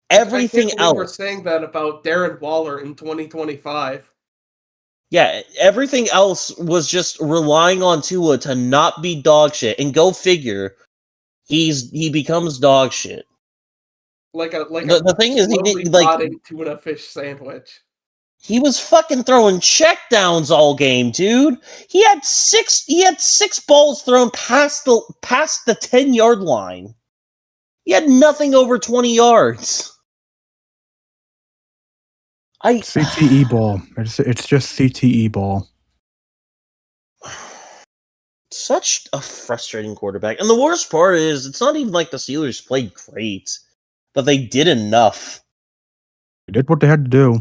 Everything else. We were saying that about Darren Waller in 2025. Yeah, everything else was just relying on Tua to not be dog shit. And go figure, he becomes dog shit. The thing is, he didn't like tuna fish sandwich. He was fucking throwing checkdowns all game, dude. He had six balls thrown past the 10-yard line. He had nothing over 20 yards. CTE ball. It's just CTE ball. Such a frustrating quarterback. And the worst part is, it's not even like the Steelers played great, but they did enough. They did what they had to do.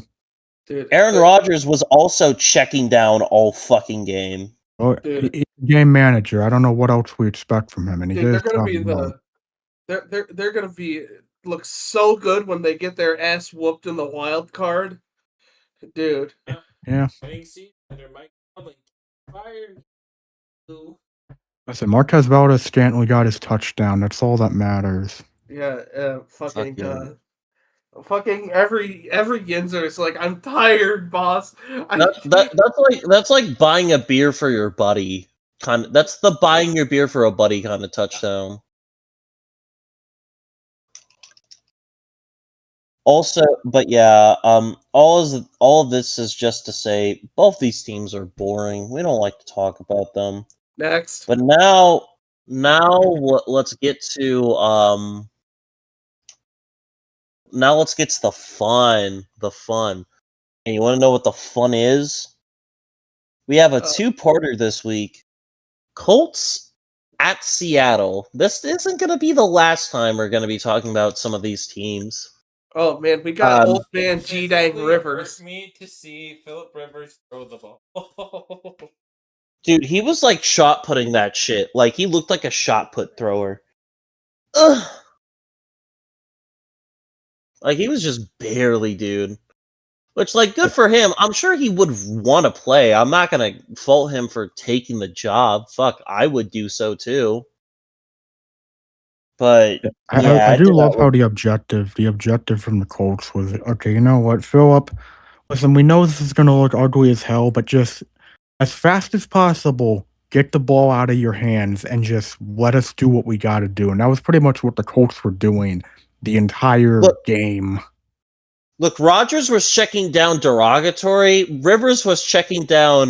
Dude, Aaron Rodgers was also checking down all fucking game. Oh, he's a game manager. I don't know what else we expect from him. And they're gonna be look so good when they get their ass whooped in the wild card, dude. Yeah. Listen, Marquez Valdez-Scantling got his touchdown. That's all that matters. Yeah, fucking every Yinzer is like, I'm tired, boss. That's like buying a beer for your buddy. That's the buying your beer for a buddy kind of touchdown. Also, but yeah, all of this is just to say both these teams are boring. We don't like to talk about them. Next. But now let's get to now let's get to the fun. And you want to know what the fun is? We have a two-parter this week. Colts at Seattle. This isn't going to be the last time we're going to be talking about some of these teams. Oh man, we got old man G Dang Rivers. Hurt me to see Philip Rivers throw the ball. Dude, he was like shot putting that shit. Like he looked like a shot put thrower. Ugh. Like he was just barely, dude. Which, like, good for him. I'm sure he would want to play. I'm not gonna fault him for taking the job. Fuck, I would do so too. But yeah, I do love how the objective from the Colts was, okay, you know what, Philip, listen, we know this is gonna look ugly as hell, but just as fast as possible, get the ball out of your hands and just let us do what we gotta do. And that was pretty much what the Colts were doing the entire game. Look, Rodgers was checking down derogatory. Rivers was checking down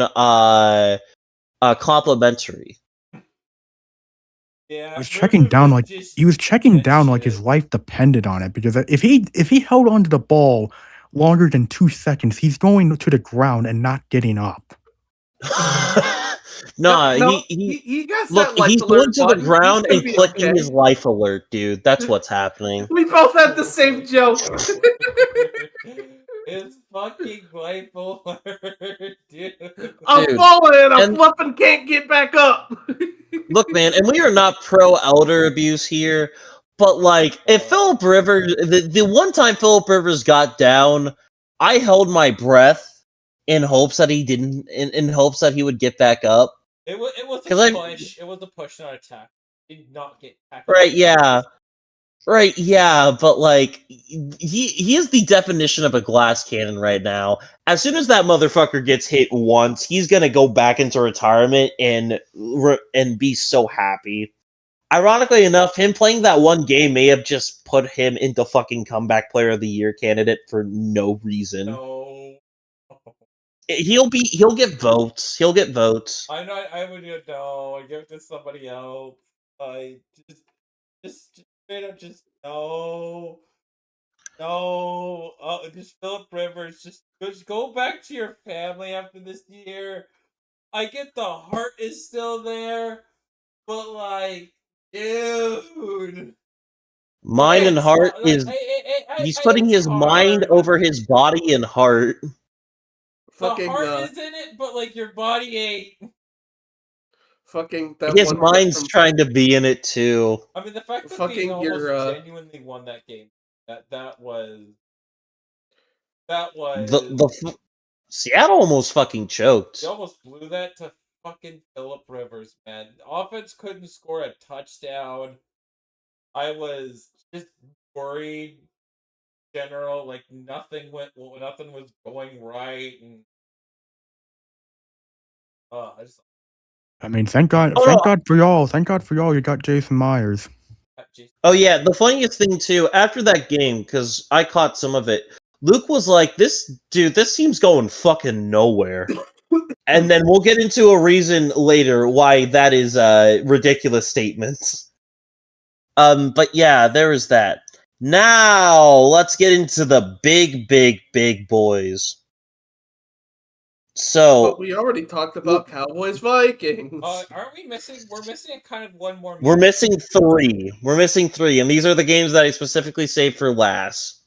complimentary. Yeah, he was checking down like his life depended on it, because if he held onto the ball longer than 2 seconds, he's going to the ground and not getting up. No, he has look, that life he's alert going to the button. ground and clicking okay. his life alert, dude. That's what's happening. We both had the same joke. His fucking life alert, dude. I'm falling, I'm flipping, can't get back up. Look, man, and we are not pro elder abuse here, but like, if Philip Rivers, the one time Philip Rivers got down, I held my breath in hopes that he didn't, in hopes that he would get back up. It was a push. It was a push, not attack. He did not get tackled. Right, yeah, but like, he is the definition of a glass cannon right now. As soon as that motherfucker gets hit once, he's gonna go back into retirement and be so happy. Ironically enough, him playing that one game may have just put him into fucking comeback player of the year candidate for no reason. No. He'll get votes. He'll get votes. I would no. I give it to somebody else. I just straight up just no. Just Philip Rivers. Just go back to your family after this year. I get the heart is still there, but like, dude. Mind and heart is. He's putting his mind over his body and heart. The heart is in it, but like your body ain't. Fucking his mind's trying to be in it too. I mean, the fact that they almost genuinely won that game, that was the Seattle almost fucking choked. They almost blew that to fucking Philip Rivers, man. The offense couldn't score a touchdown. I was just worried. General, like nothing was going right, and I mean, thank God for y'all, you got Jason Myers. Oh yeah, the funniest thing too, after that game, because I caught some of it, Luke was like, this team's going fucking nowhere. And then we'll get into a reason later why that is ridiculous statements. But yeah, there is that. Now, let's get into the big boys. So, but we already talked about Cowboys Vikings. Aren't we missing? We're missing kind of one more. We're missing three. And these are the games that I specifically saved for last.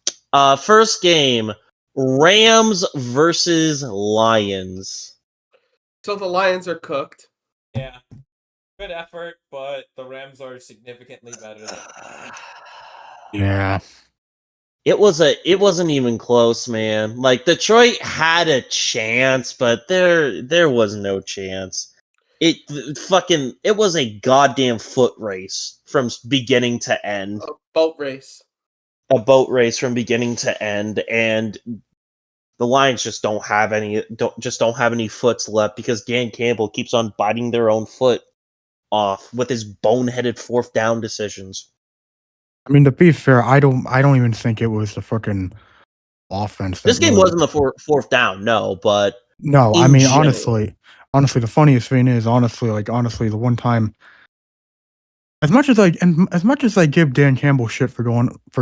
First game, Rams versus Lions. So the Lions are cooked. Yeah, good effort, but the Rams are significantly better than. Yeah. It wasn't even close, man. Like, Detroit had a chance, but there was no chance. It was a goddamn foot race from beginning to end. A boat race. A boat race from beginning to end, and the Lions just don't have any foots left because Dan Campbell keeps on biting their own foot off with his boneheaded fourth down decisions. I mean, to be fair, I don't even think it was the fucking offense. This game wasn't the fourth down, no, but no. I mean, honestly, honestly, the funniest thing is, honestly, the one time, as much as I give Dan Campbell shit for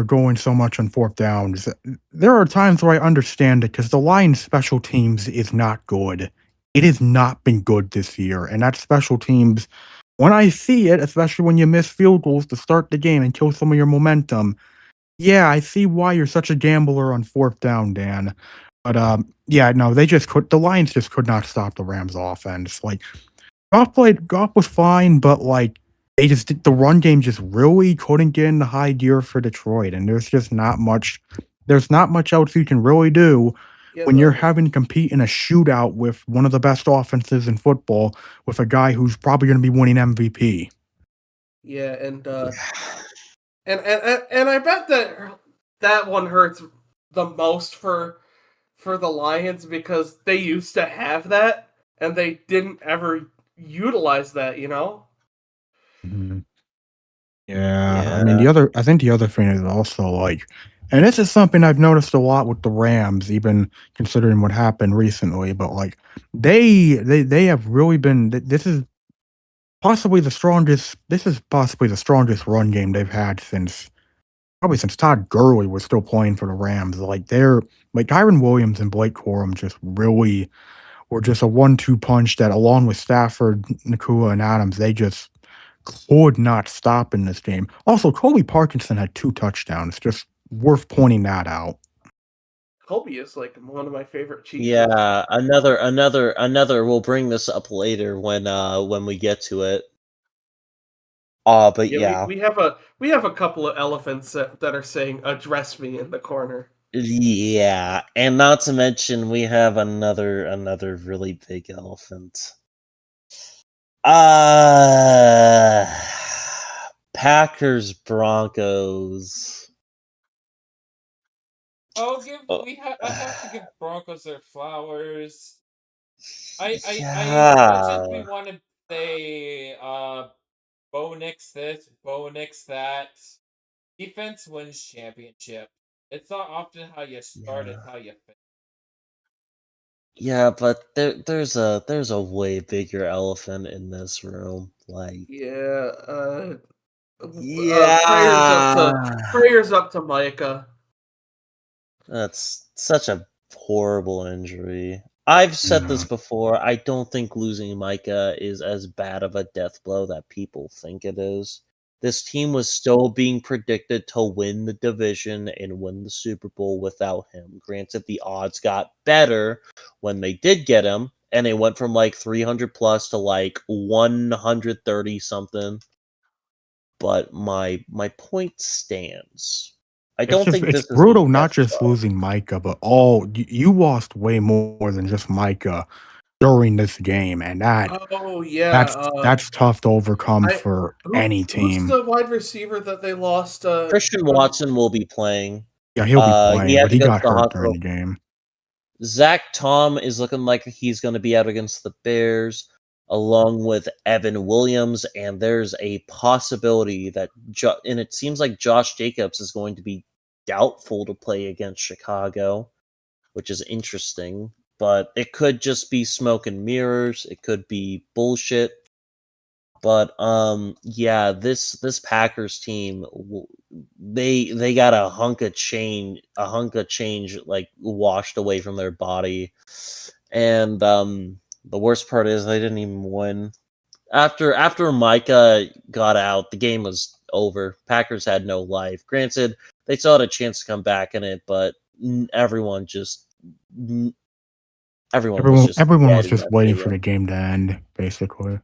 going so much on fourth downs, there are times where I understand it because the Lions' special teams is not good. It has not been good this year, and that special teams, when I see it, especially when you miss field goals to start the game and kill some of your momentum, yeah, I see why you're such a gambler on fourth down, Dan. But, yeah, no, the Lions just could not stop the Rams' offense. Like, Goff was fine, but, like, the run game just really couldn't get in the high gear for Detroit, and there's not much else you can really do Yeah, when you're having to compete in a shootout with one of the best offenses in football with a guy who's probably gonna be winning MVP. yeah, and I bet that one hurts the most for the Lions because they used to have that and they didn't ever utilize that, you know? Mhm. Yeah, I mean, Yeah. I think the other thing is also, like, and this is something I've noticed a lot with the Rams, even considering what happened recently, but, like, they have really been this is possibly the strongest run game they've had since probably since Todd Gurley was still playing for the Rams. Like, Kyren Williams and Blake Corum just really were just a 1-2 punch that, along with Stafford, Nakua, and Adams, they just could not stop in this game. Also, Colby Parkinson had 2 touchdowns, just worth pointing that out. Kobe is like one of my favorite Chiefs. Yeah, another. We'll bring this up later when we get to it. But Yeah, yeah, we have a couple of elephants that are saying address me in the corner. yeah, and not to mention we have another really big elephant. Uh Packers Broncos. I have to give Broncos their flowers. As much as we Yeah. want to say, Bo Nix this, Bo Nix that, defense wins championship. It's not often how you start, it's Yeah. how you finish. Yeah, but there's a way bigger elephant in this room. Like, Yeah, yeah. prayers up to Micah. That's such a horrible injury. I've said this Yeah. before. I don't think losing Micah is as bad of a death blow that people think it is. This team was still being predicted to win the division and win the Super Bowl without him. Granted, the odds got better when they did get him, and it went from like 300 plus to like 130 something. But my point stands. I don't think It's this is a brutal not death just blow. losing Micah, but you lost way more than just Micah during this game, and Oh yeah, that's tough to overcome I for any who's team. the wide receiver that they lost? Christian Watson will be playing. Yeah, he'll be He playing, had but to he go to got the hurt during hospital. the game. Zach Tom is looking like he's going to be out against the Bears, along with Evan Williams, and there's a possibility that, and it seems like Josh Jacobs is going to be doubtful to play against Chicago, which is interesting. But it could just be smoke and mirrors. It could be bullshit. But yeah, this Packers team, they got a hunk of change like washed away from their body, and the worst part is they didn't even win. After Micah got out, the game was over. Packers had no life. Granted, they still had a chance to come back in it, but everyone just everyone was just Everyone dead was in just that waiting for stadium. the game to end, basically.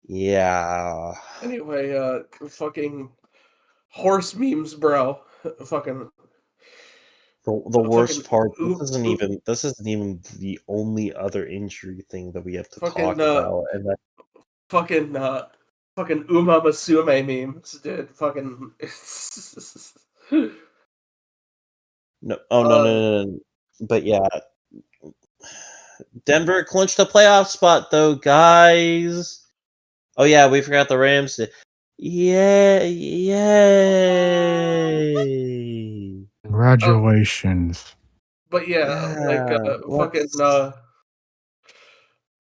Yeah. anyway, fucking horse memes, bro. Fucking The fucking worst part, oop, oop, this isn't even the only other injury thing that we have to fucking talk about, and that fucking fucking Uma Masume memes, dude. Fucking no, oh no, no, uh no, no. But yeah, Denver clinched a playoff spot though, guys. Oh yeah, we forgot the Rams. Yeah, yay! um Congratulations. but yeah, like Yeah, fucking let's.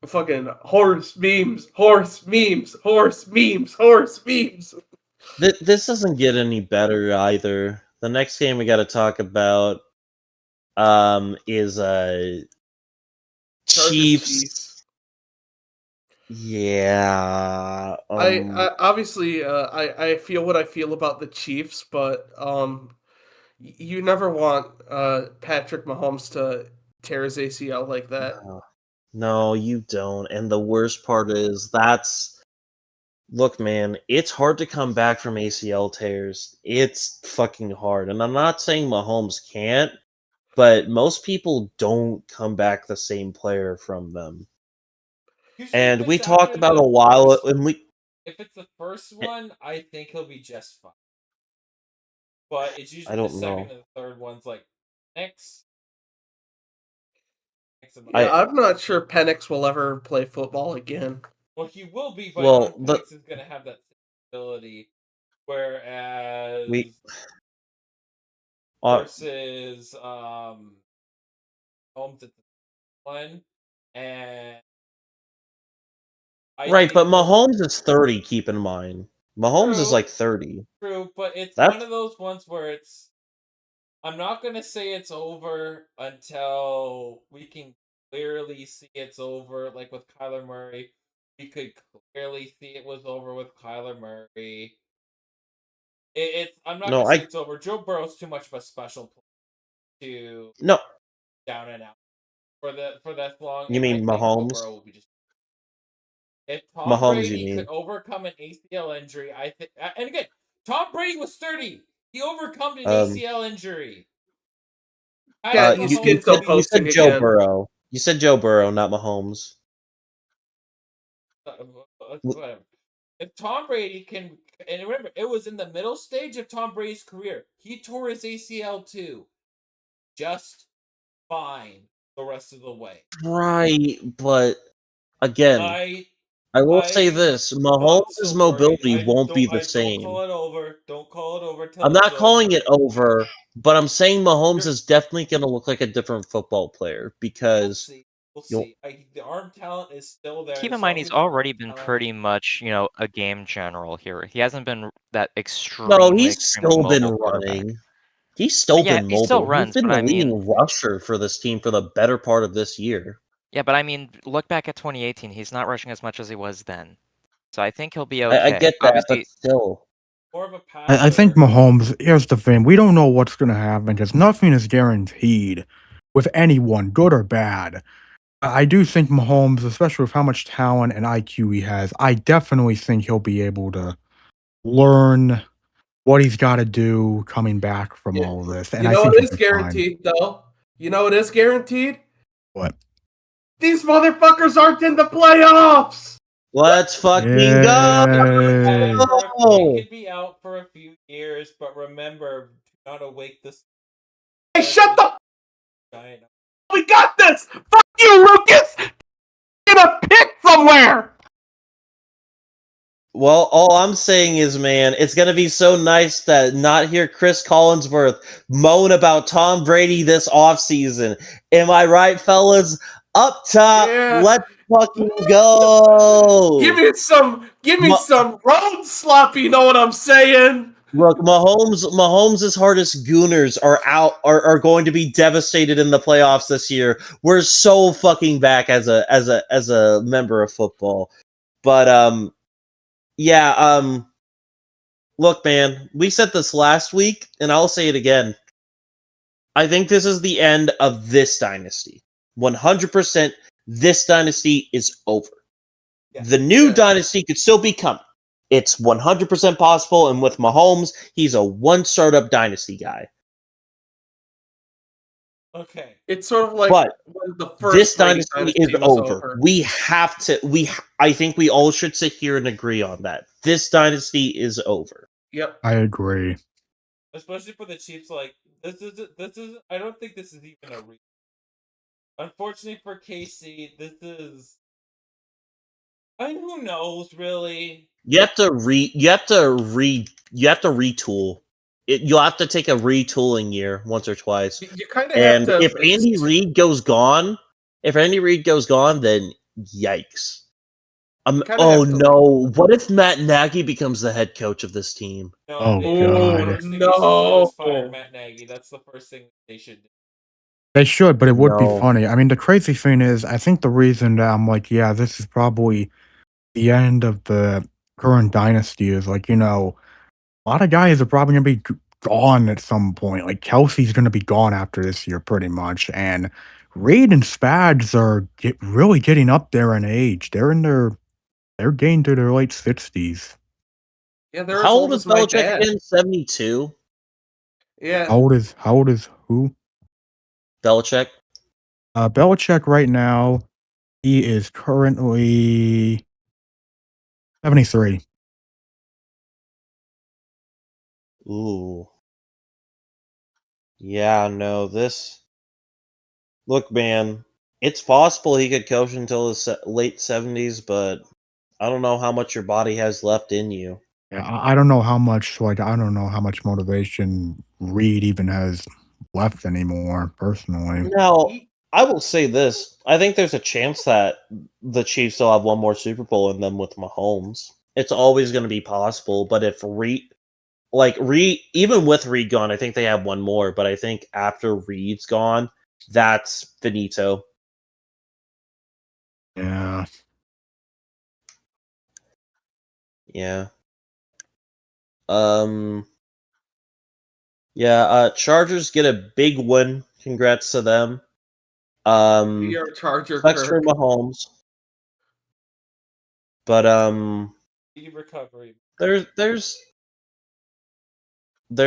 Fucking horse memes, horse memes, horse memes, horse memes. This doesn't get any better either. The next game we got to talk about is Chiefs. Yeah. I obviously I feel what I feel about the Chiefs, but you never want Patrick Mahomes to tear his ACL like that. No, you don't. And the worst part is look, man, it's hard to come back from ACL tears. It's fucking hard. And I'm not saying Mahomes can't, but most people don't come back the same player from them. Usually And if we it's talked after about the a while, first- and if it's the first one, I think he'll be just fine. But it's I usually don't the second know. and the third ones like next. Yeah, I'm not sure Penix will ever play football again. Well, he will be, but Well, I don't think Penix is going to have that ability. Whereas versus Holmes at the one, and right, but Mahomes is 30. Keep in mind, Mahomes is like 30. True, but it's That's... one of those ones where it's. I'm not gonna say it's over until we can clearly see it's over. Like with Kyler Murray, we could clearly see it was over with Kyler Murray. It's. I'm not gonna say it's over. Joe Burrow's too much of a special player to down and out for that long. You mean Mahomes? Joe Burrow will be just. If Tom Mahomes, Brady could overcome an ACL injury, I think. And again, Tom Brady was 30. He overcome an ACL injury. Yeah, he's you said Joe again. Burrow. You said Joe Burrow, not Mahomes. Whatever. If Tom Brady can, and remember, it was in the middle stage of Tom Brady's career. He tore his ACL too, just fine the rest of the way. Right, but again, I will say this: Mahomes' mobility won't be the same. Don't call it over. Don't call it over. I'm not calling it over, but I'm saying Mahomes is definitely going to look like a different football player because we'll see. The arm talent is still there. Keep in mind, he's already been pretty much, a game general here. He hasn't been that extremely. No, he's still been running. He's still been mobile. He still runs, he's been the leading rusher for this team for the better part of this year. Yeah, but I mean, look back at 2018. He's not rushing as much as he was then. So I think he'll be okay. I get that, obviously, but still. More of a I think Mahomes, here's the thing. We don't know what's going to happen because nothing is guaranteed with anyone, good or bad. I do think Mahomes, especially with how much talent and IQ he has, I definitely think he'll be able to learn what he's got to do coming back from all of this. And you know I think what is guaranteed, though? You know what is guaranteed? What? These motherfuckers aren't in the playoffs! Let's fucking go! They could be out for a few years, but remember, do not awake this. Hey, shut the. We got this! Fuck you, Lucas! Get a pick somewhere! Well, all I'm saying is, man, it's going to be so nice to not hear Chris Collinsworth moan about Tom Brady this offseason. Am I right, fellas? Up top, let's fucking go! Give me some road slop, you know what I'm saying? Look, Mahomes' hardest gooners are going to be devastated in the playoffs this year. We're so fucking back as a member of football. But look, man, we said this last week, and I'll say it again. I think this is the end of this dynasty. 100%, this dynasty is over. Yeah. The new dynasty could still be coming. It's 100% possible, and with Mahomes, he's a one-startup dynasty guy. Okay. It's sort of like the first this dynasty is over. We have to I think we all should sit here and agree on that. This dynasty is over. Yep. I agree. Especially for the Chiefs, like this is I don't think this is even a unfortunately for KC, this is who knows really. You have to retool. You'll have to take a retooling year once or twice. You kind of have to. If Andy Reid goes gone, then Yikes. Kinda Oh have to no! What if Matt Nagy becomes the head coach of this team? No, Oh, they- God. the first thing they should do is fire No. Matt Nagy. That's the first thing they should do. They should, but it would be No. funny. I mean, the crazy thing is, I think the reason that I'm like, yeah, this is probably the end of the current dynasty is like, a lot of guys are probably gonna be gone at some point. Like Kelsey's gonna be gone after this year, pretty much, and Reed and Spags are really getting up there in age. They're getting to their late 60s. Yeah, they're as How old old is as my Belichick dad. again? 72? Yeah. How old is who? Belichick? Belichick right now, he is currently 73. Ooh. Yeah, no, this... Look, man, it's possible he could coach until his late 70s, but I don't know how much your body has left in you. Yeah, I don't know how much, I don't know how much motivation Reed even has left anymore, personally. Now, He- I will say this. I think there's a chance that the Chiefs will have one more Super Bowl in them with Mahomes. It's always going to be possible, but if Reed, even with Reed gone, I think they have one more, but I think after Reed's gone, that's finito. Yeah. Yeah. Yeah, Chargers get a big win. Congrats to them. You're a Charger, Sucks for Kirk. Mahomes. But Speedy recovery. there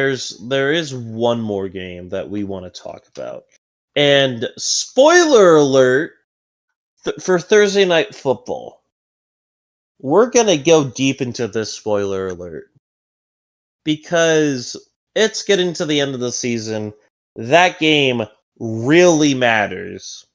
is one more game that we want to talk about. And spoiler alert for Thursday Night Football. We're going to go deep into this spoiler alert because it's getting to the end of the season. That game really matters.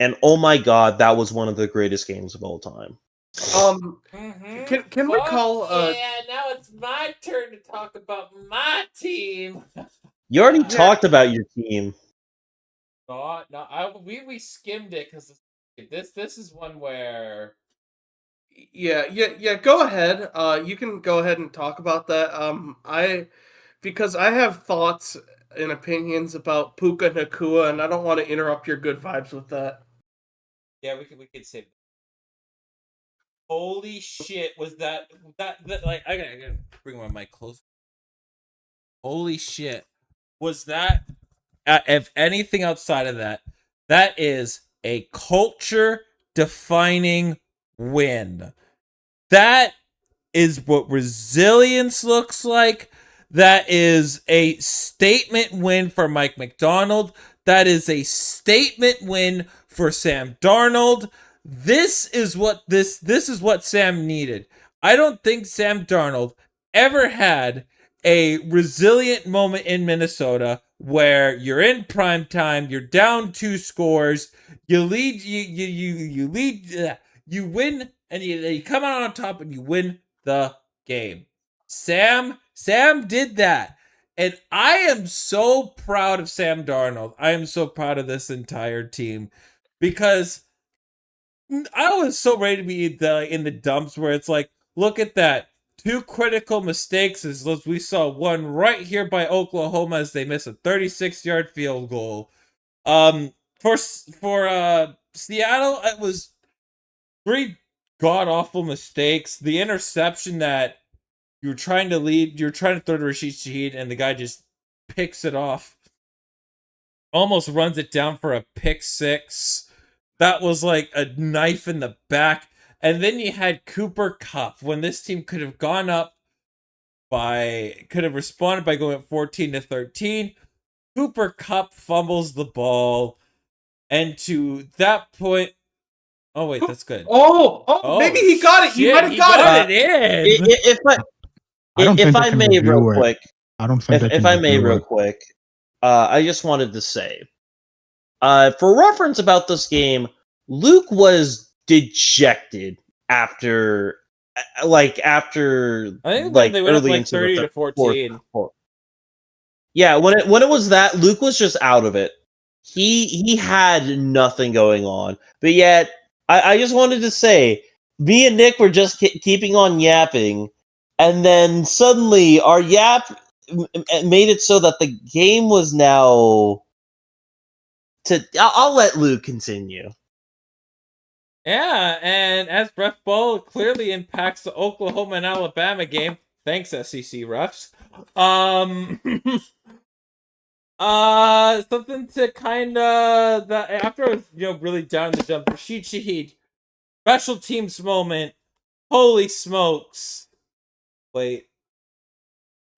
And oh my god, that was one of the greatest games of all time. Can we call Yeah, now it's my turn to talk about my team. You already Yeah. talked about your team. We skimmed it because this is one where yeah, go ahead. You can go ahead and talk about that. Because I have thoughts and opinions about Puka Nakua, and I don't want to interrupt your good vibes with that. yeah we could say. Holy shit! Was that like I gotta bring my mic close. Holy shit! Was that if anything outside of that, that is a culture defining win. That is what resilience looks like. That is a statement win for Mike McDonald. That is a statement win for Sam Darnold. This is what Sam needed. I don't think Sam Darnold ever had a resilient moment in Minnesota where you're in prime time, you're down 2 scores, you lead, you lead, you win, and you come out on top and you win the game. Sam did that. And I am so proud of Sam Darnold. I am so proud of this entire team because I was so ready to be in the dumps where it's like, look at that. 2 critical mistakes as we saw one right here by Oklahoma as they miss a 36-yard field goal. For Seattle, it was 3 god-awful mistakes. The interception that you're trying to throw to Rashid Shaheed, and the guy just picks it off. Almost runs it down for a pick 6. That was like a knife in the back. And then you had Cooper Kupp when this team could have responded by going 14-13. Cooper Kupp fumbles the ball, and to that point, oh wait, that's good. Oh, maybe he got it. He might have got it in. If I may, real quick, I don't think if I may, real quick, I just wanted to say, for reference about this game, Luke was dejected after I think they went up early like into 30 the to 14. fourth. Yeah, when it was that, Luke was just out of it. he had nothing going on. But yet, I just wanted to say, me and Nick were just keeping on yapping, and then suddenly our yap made it so that the game was now. I'll let Luke continue. Yeah, and as ref ball clearly impacts the Oklahoma and Alabama game. Thanks, SEC refs. Something to kind of that after I was really down the dump. Rashid Shaheed, special teams moment. Holy smokes! Wait.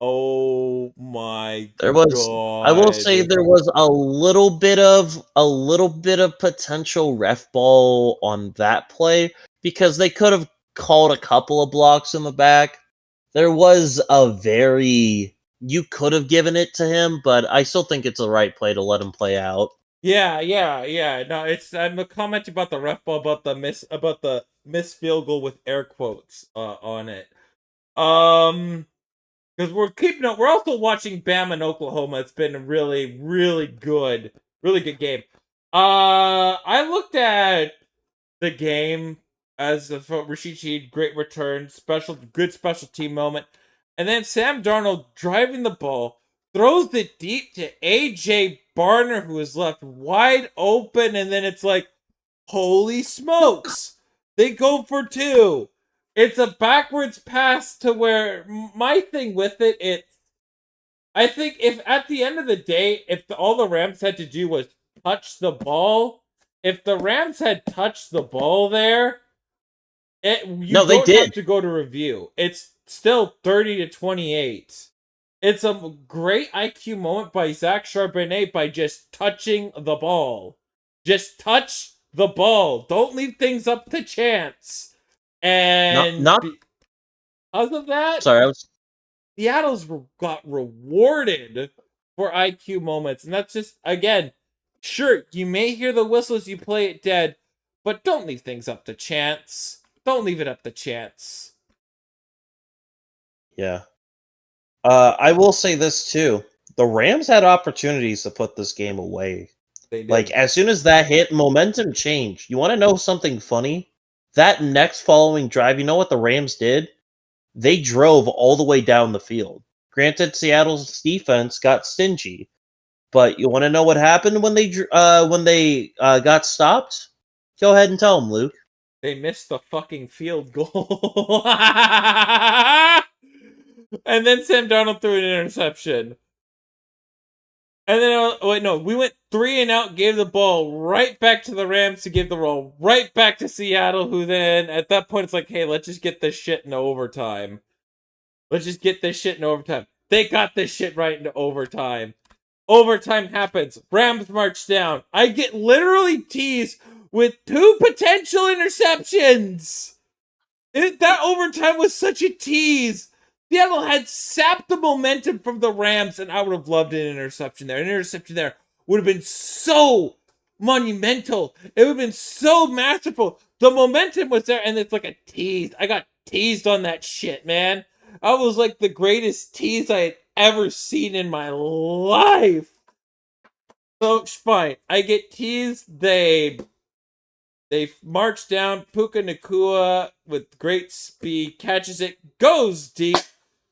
Oh my There was. God. I will say there was a little bit of potential ref ball on that play because they could have called a couple of blocks in the back. There was you could have given it to him, but I still think it's the right play to let him play out. Yeah. No, I'm a comment about the ref ball about the miss field goal with air quotes on it. Because we're also watching Bama and Oklahoma. It's been a really, really good game. I looked at the game as Rashid Shaheed, great return, good special team moment, and then Sam Darnold driving the ball, throws it deep to AJ Barner, who is left wide open, and then it's like, holy smokes, they go for 2. It's a backwards pass to where my thing with it, I think if at the end of the day, if all the Rams had to do was touch the ball, if the Rams had touched the ball there, you don't have to go to review. It's still 30-28. It's a great IQ moment by Zach Charbonnet by just touching the ball. Just touch the ball. Don't leave things up to chance. And because of that, Seattle's got rewarded for IQ moments. And that's just, again, sure, you may hear the whistles, you play it dead, but don't leave things up to chance. Don't leave it up to chance. Yeah. I will say this too. The Rams had opportunities to put this game away. They did. Like, as soon as that hit, momentum changed. You want to know something funny? That next following drive, you know what the Rams did? They drove all the way down the field. Granted, Seattle's defense got stingy, but you want to know what happened when they got stopped? Go ahead and tell them, Luke. They missed the fucking field goal. And then Sam Darnold threw an interception. And then, we went 3 and out, gave the ball right back to the Rams to give the ball right back to Seattle, who then, at that point, it's like, hey, let's just get this shit into overtime. They got this shit right into overtime. Overtime happens. Rams march down. I get literally teased with 2 potential interceptions. That overtime was such a tease. Seattle had sapped the momentum from the Rams, and I would have loved an interception there. An interception there would have been so monumental. It would have been so masterful. The momentum was there, and it's like a tease. I got teased on that shit, man. I was like the greatest tease I had ever seen in my life. So, fine. I get teased. They march down. Puka Nacua with great speed catches it, goes deep,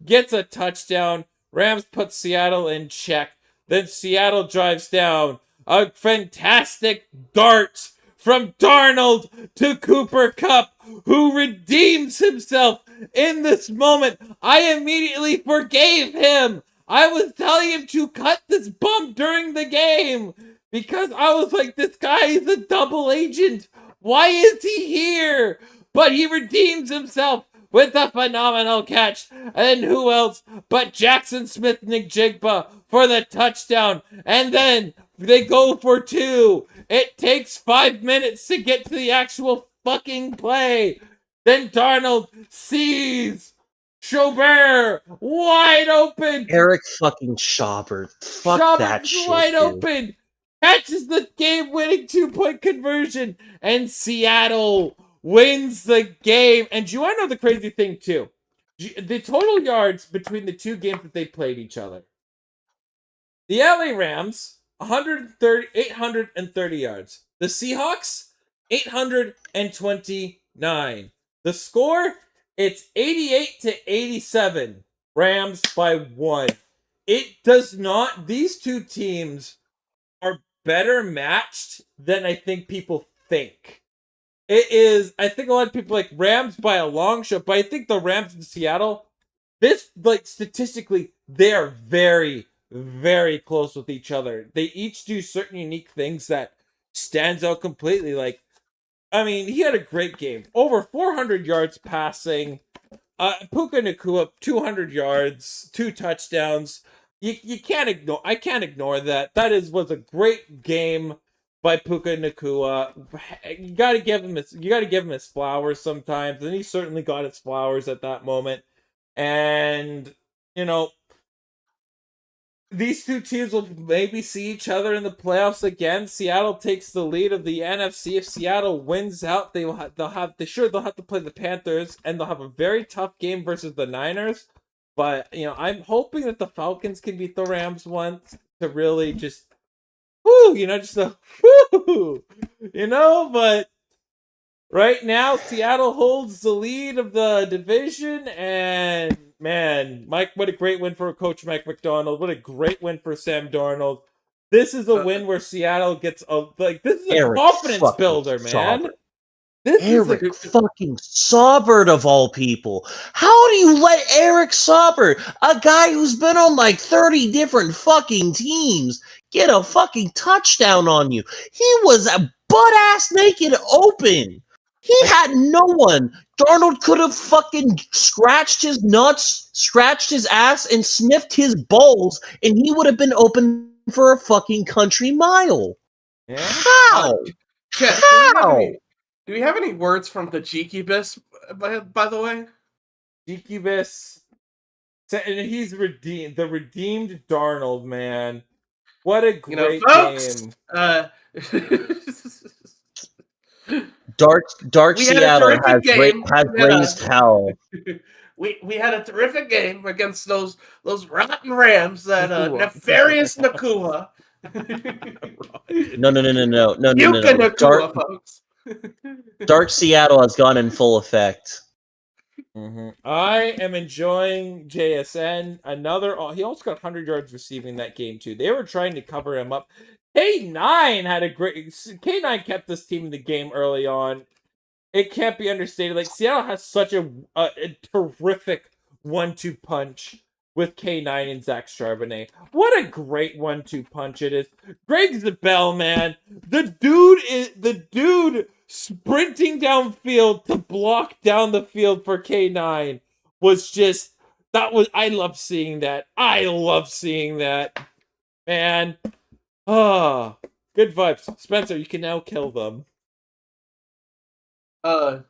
gets a touchdown. Rams put Seattle in check. Then Seattle drives down. A fantastic dart from Darnold to Cooper Kupp, who redeems himself in this moment. I immediately forgave him. I was telling him to cut this bump during the game because I was like, this guy is a double agent. Why is he here? But he redeems himself with a phenomenal catch. And who else but Jackson Smith-Njigba for the touchdown. And then they go for 2. It takes 5 minutes to get to the actual fucking play. Then Darnold sees Schobert wide open. Eric fucking Schaubert. Fuck that shit, wide dude. open. Catches the game-winning 2-point conversion, and Seattle wins the game. And do you want to know the crazy thing, too? The total yards between the 2 games that they played each other. The LA Rams 830 yards. The Seahawks, 829. The score, it's 88-87. Rams by 1. It does not, these two teams are better matched than I think people think. It is, I think a lot of people like Rams by a long shot, but I think the Rams in Seattle, this, like, statistically, they are very, very close with each other. They each do certain unique things that stands out completely. Like, I mean, he had a great game. Over 400 yards passing. Puka Nacua, 200 yards, 2 touchdowns. You can't ignore. I can't ignore that. Was a great game by Puka Nacua. You gotta give him his flowers sometimes, and he certainly got his flowers at that moment. And you know, these two teams will maybe see each other in the playoffs again. Seattle takes the lead of the NFC. If Seattle wins out, they'll have to play the Panthers, and they'll have a very tough game versus the Niners. But I'm hoping that the Falcons can beat the Rams once to really just, But right now, Seattle holds the lead of the division, and man, Mike, what a great win for Coach Mike McDonald. What a great win for Sam Darnold. This is a win where Seattle gets this is a Eric confidence fucking builder, man. Saubert. This Eric is fucking Saubert of all people. How do you let Eric Saubert, a guy who's been on like 30 different fucking teams, get a fucking touchdown on you? He was a butt-ass naked open. He had no one. Darnold could have fucking scratched his nuts, scratched his ass, and sniffed his balls, and he would have been open for a fucking country mile. Yeah. How? Chet, How? do we have any words from the Jikibus, by the way? Jikibus. And he's redeemed. The redeemed Darnold, man. What a great folks, game. Dark Seattle has raised hell. We had a terrific game against those rotten Rams that nefarious Nacua. No. Nacua, folks. Dark Seattle has gone in full effect. Mm-hmm. I am enjoying JSN. He also got 100 yards receiving that game too. They were trying to cover him up. K9 kept this team in the game early on. It can't be understated. Like, Seattle has such a terrific 1-2 punch with K9 and Zach Charbonnet. What a great 1-2 punch it is. Greg Zabel, man. The dude sprinting downfield to block down the field for K9 was just, I love seeing that. Man. Good vibes. Spencer, you can now kill them. Oh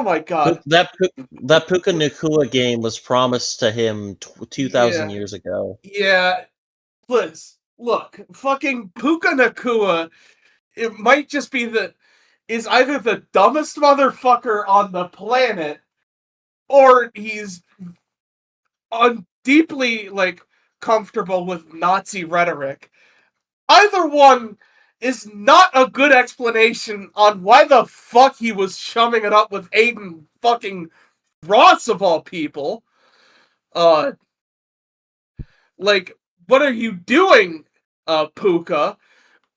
my god. That Puka Nacua game was promised to him 2,000 years ago. Yeah. Please, look, fucking Puka Nacua, it might just be is either the dumbest motherfucker on the planet, or he's deeply, comfortable with Nazi rhetoric. Either one is not a good explanation on why the fuck he was chumming it up with Aiden fucking Ross of all people. What are you doing, Puka?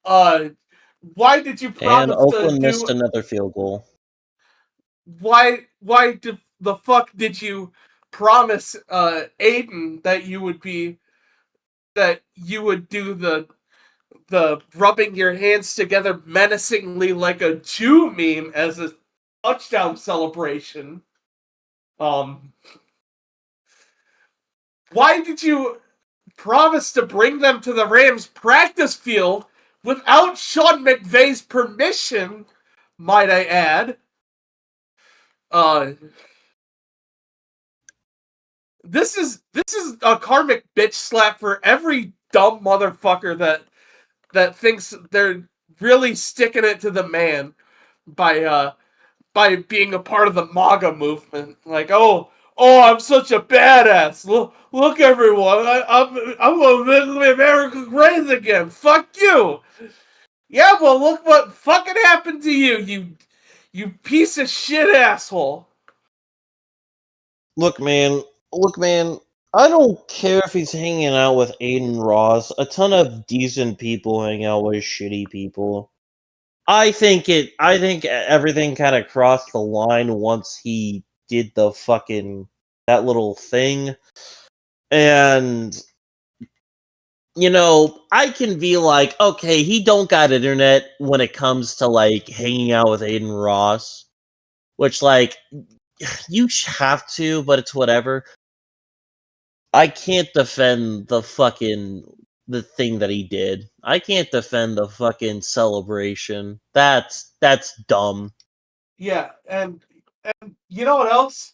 Why did you promise and Oakland missed another field goal. Why the fuck did you promise Aiden that you would do the rubbing your hands together menacingly like a Jew meme as a touchdown celebration? Why did you promise to bring them to the Rams practice field without Sean McVay's permission, might I add? This is a karmic bitch slap for every dumb motherfucker that thinks they're really sticking it to the man by being a part of the MAGA movement. Like, oh, Oh, I'm such a badass. Look, everyone. I'm gonna make America great again. Fuck you. Yeah, well, look what fucking happened to you, you piece of shit asshole. Look, man. I don't care if he's hanging out with Aiden Ross. A ton of decent people hang out with shitty people. I think everything kind of crossed the line once he did the fucking that little thing. And I can be like, okay, he don't got internet when it comes to like hanging out with Aiden Ross, which like you have to, but it's whatever. I can't defend the thing that he did. I can't defend the fucking celebration. That's dumb. Yeah, and you know what else?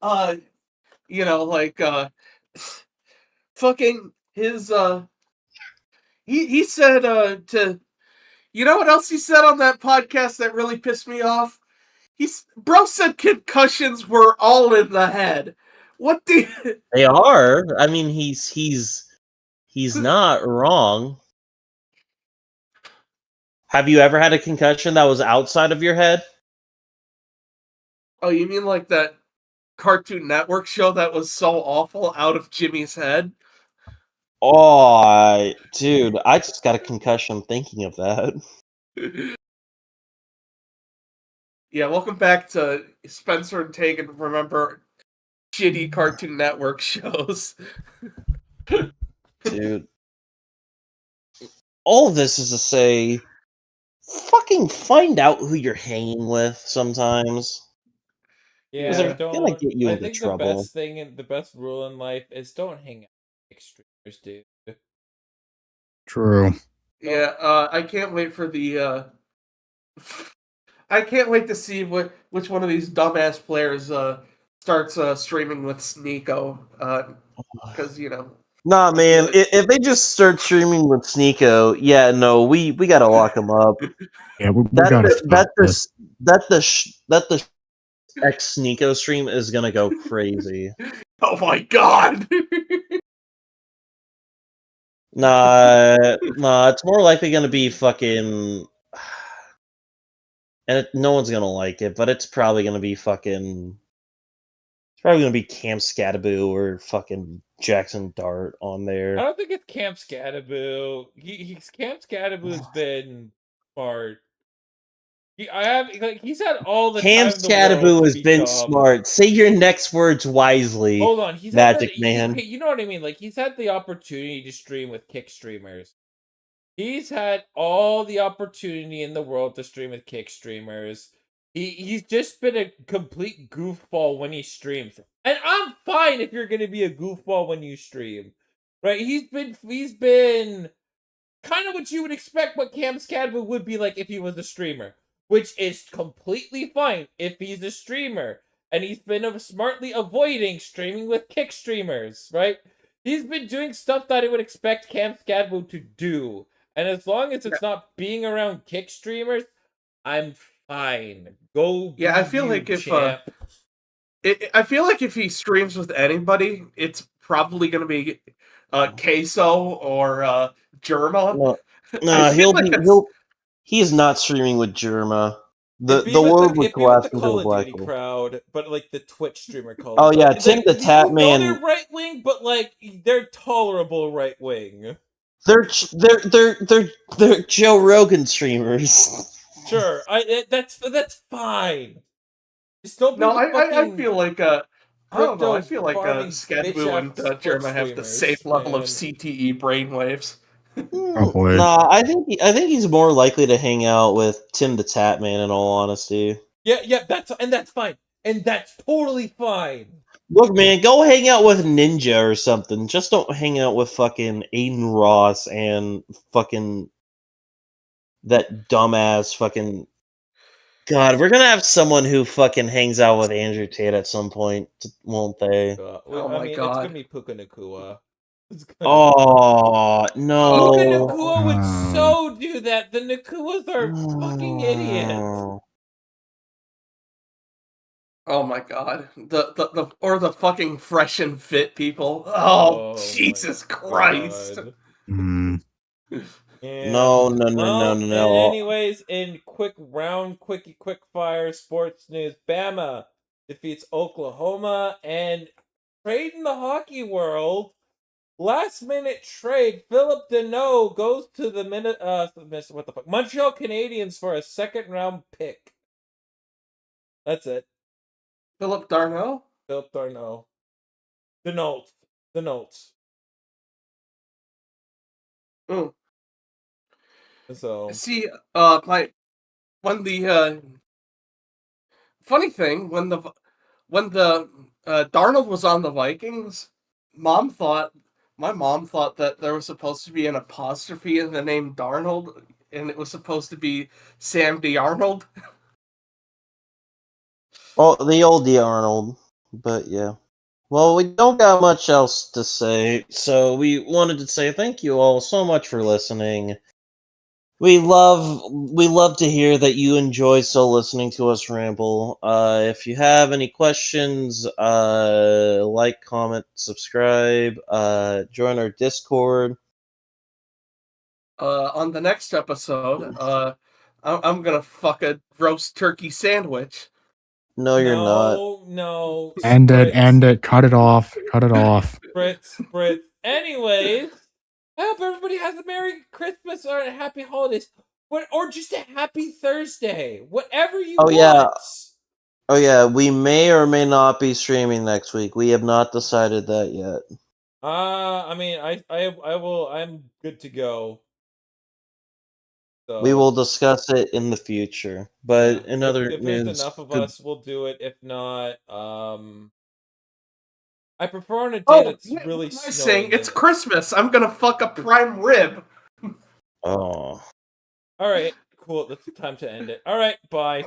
Like fucking his he said to you know what else he said on that podcast that really pissed me off? Bro said concussions were all in the head. What the They are. I mean, he's not wrong. Have you ever had a concussion that was outside of your head? Oh, you mean like that Cartoon Network show that was so awful out of Jimmy's head? Oh, dude, I just got a concussion thinking of that. Yeah, welcome back to Spencer and Tegan Remember Shitty Cartoon Network shows. Dude. All of this is to say, fucking find out who you're hanging with sometimes. Yeah, They're gonna get you I into think trouble. the best rule in life is don't hang out with extremers, dude. True. Yeah, I can't wait for the I can't wait to see which one of these dumbass players starts streaming with Sneeko. Because Nah, man. like- If they just start streaming with Sneeko, yeah, no, we gotta lock him up. Yeah, we gotta stop this. The X Sneeko stream is gonna go crazy. oh my god. Nah, it's more likely gonna be fucking, and no one's gonna like it, but it's probably gonna be fucking. It's probably gonna be Cam Scataboo or fucking Jackson Dart on I there. don't think it's Camp Scataboo. Camp Scataboo's been smart. He's had all the Cam time in the world Scataboo to has be been dumb. smart. Say your next words wisely. Hold on, he's Magic had Man. Okay, you know what I mean. Like he's had the opportunity to stream with kick streamers. He's had all the opportunity in the world to stream with kick streamers. He's just been a complete goofball when he streams. And I'm fine if you're gonna be a goofball when you stream. Right? He's been kind of what you would expect what Cam Scadwood would be like if he was a streamer. Which is completely fine if he's a streamer. And he's been smartly avoiding streaming with kick streamers, right? He's been doing stuff that I would expect Cam Scadwood to do. And as long as it's not being around kick streamers, I'm fine. Go. Yeah, I feel like champ. I feel like if he streams with anybody, it's probably going to be Queso or Germa. He is not streaming with Germa. The It'd be with world would it'd be with collapse the into Call a of black Duty hole. crowd, but like the Twitch streamer Call Oh of yeah, Duty. Tim the Tap Man. They're right wing, but like they're tolerable right wing. They're Joe Rogan streamers. Sure, that's fine. Just don't be No, the I fucking feel like I don't know. I feel like farming Skadboo and bitch-ass Germa have the same streamers, level of man. CTE brainwaves. Probably. Nah, I think he's more likely to hang out with Tim the Tap Man. In all honesty, Yeah, that's fine, and that's totally fine. look, man, go hang out with Ninja or something. Just don't hang out with fucking Aiden Ross and fucking that dumbass fucking. God, we're gonna have someone who fucking hangs out with Andrew Tate at some point, won't they? Oh my It's God. gonna be Puka Nakua. Oh no! Puka Nakua would so do that. The Nakuas are fucking idiots. Oh my god. The fucking fresh and fit people. Oh, Oh Jesus my Christ. God. Mm. Yeah. No. Well, and No. anyways, in quick fire sports news, Bama defeats Oklahoma, and trade in the hockey world. Last minute trade. Philip Deneau goes to the Montreal Canadiens for a second round pick. That's it. Philip Darnell? Philip Deneau. The Mm. So See, when the funny thing, when the Darnold was on the Vikings, my mom thought that there was supposed to be an apostrophe in the name Darnold, and it was supposed to be Sam D. Arnold. Oh, the old D. Arnold. But yeah. Well, we don't got much else to say, so we wanted to say thank you all so much for listening. We love to hear that you enjoy still listening to us ramble. If you have any questions, like, comment, subscribe, join our Discord. On the next episode, I'm gonna fuck a roast turkey sandwich. No, you're not. No. End it. Cut it off. Spritz. Anyways, I hope everybody has a Merry Christmas or a Happy Holidays. Or just a Happy Thursday. Whatever you want. Oh yeah, we may or may not be streaming next week. We have not decided that yet. I mean, I will. I'm good to go. So We will discuss it in the future. But yeah. in other if news, there's enough of us, we'll do it. If not, I prefer on a day Oh, that's what really am I snowing. saying? It's Christmas. I'm gonna fuck a prime rib. oh. All right, cool. That's time to end it. All right, bye.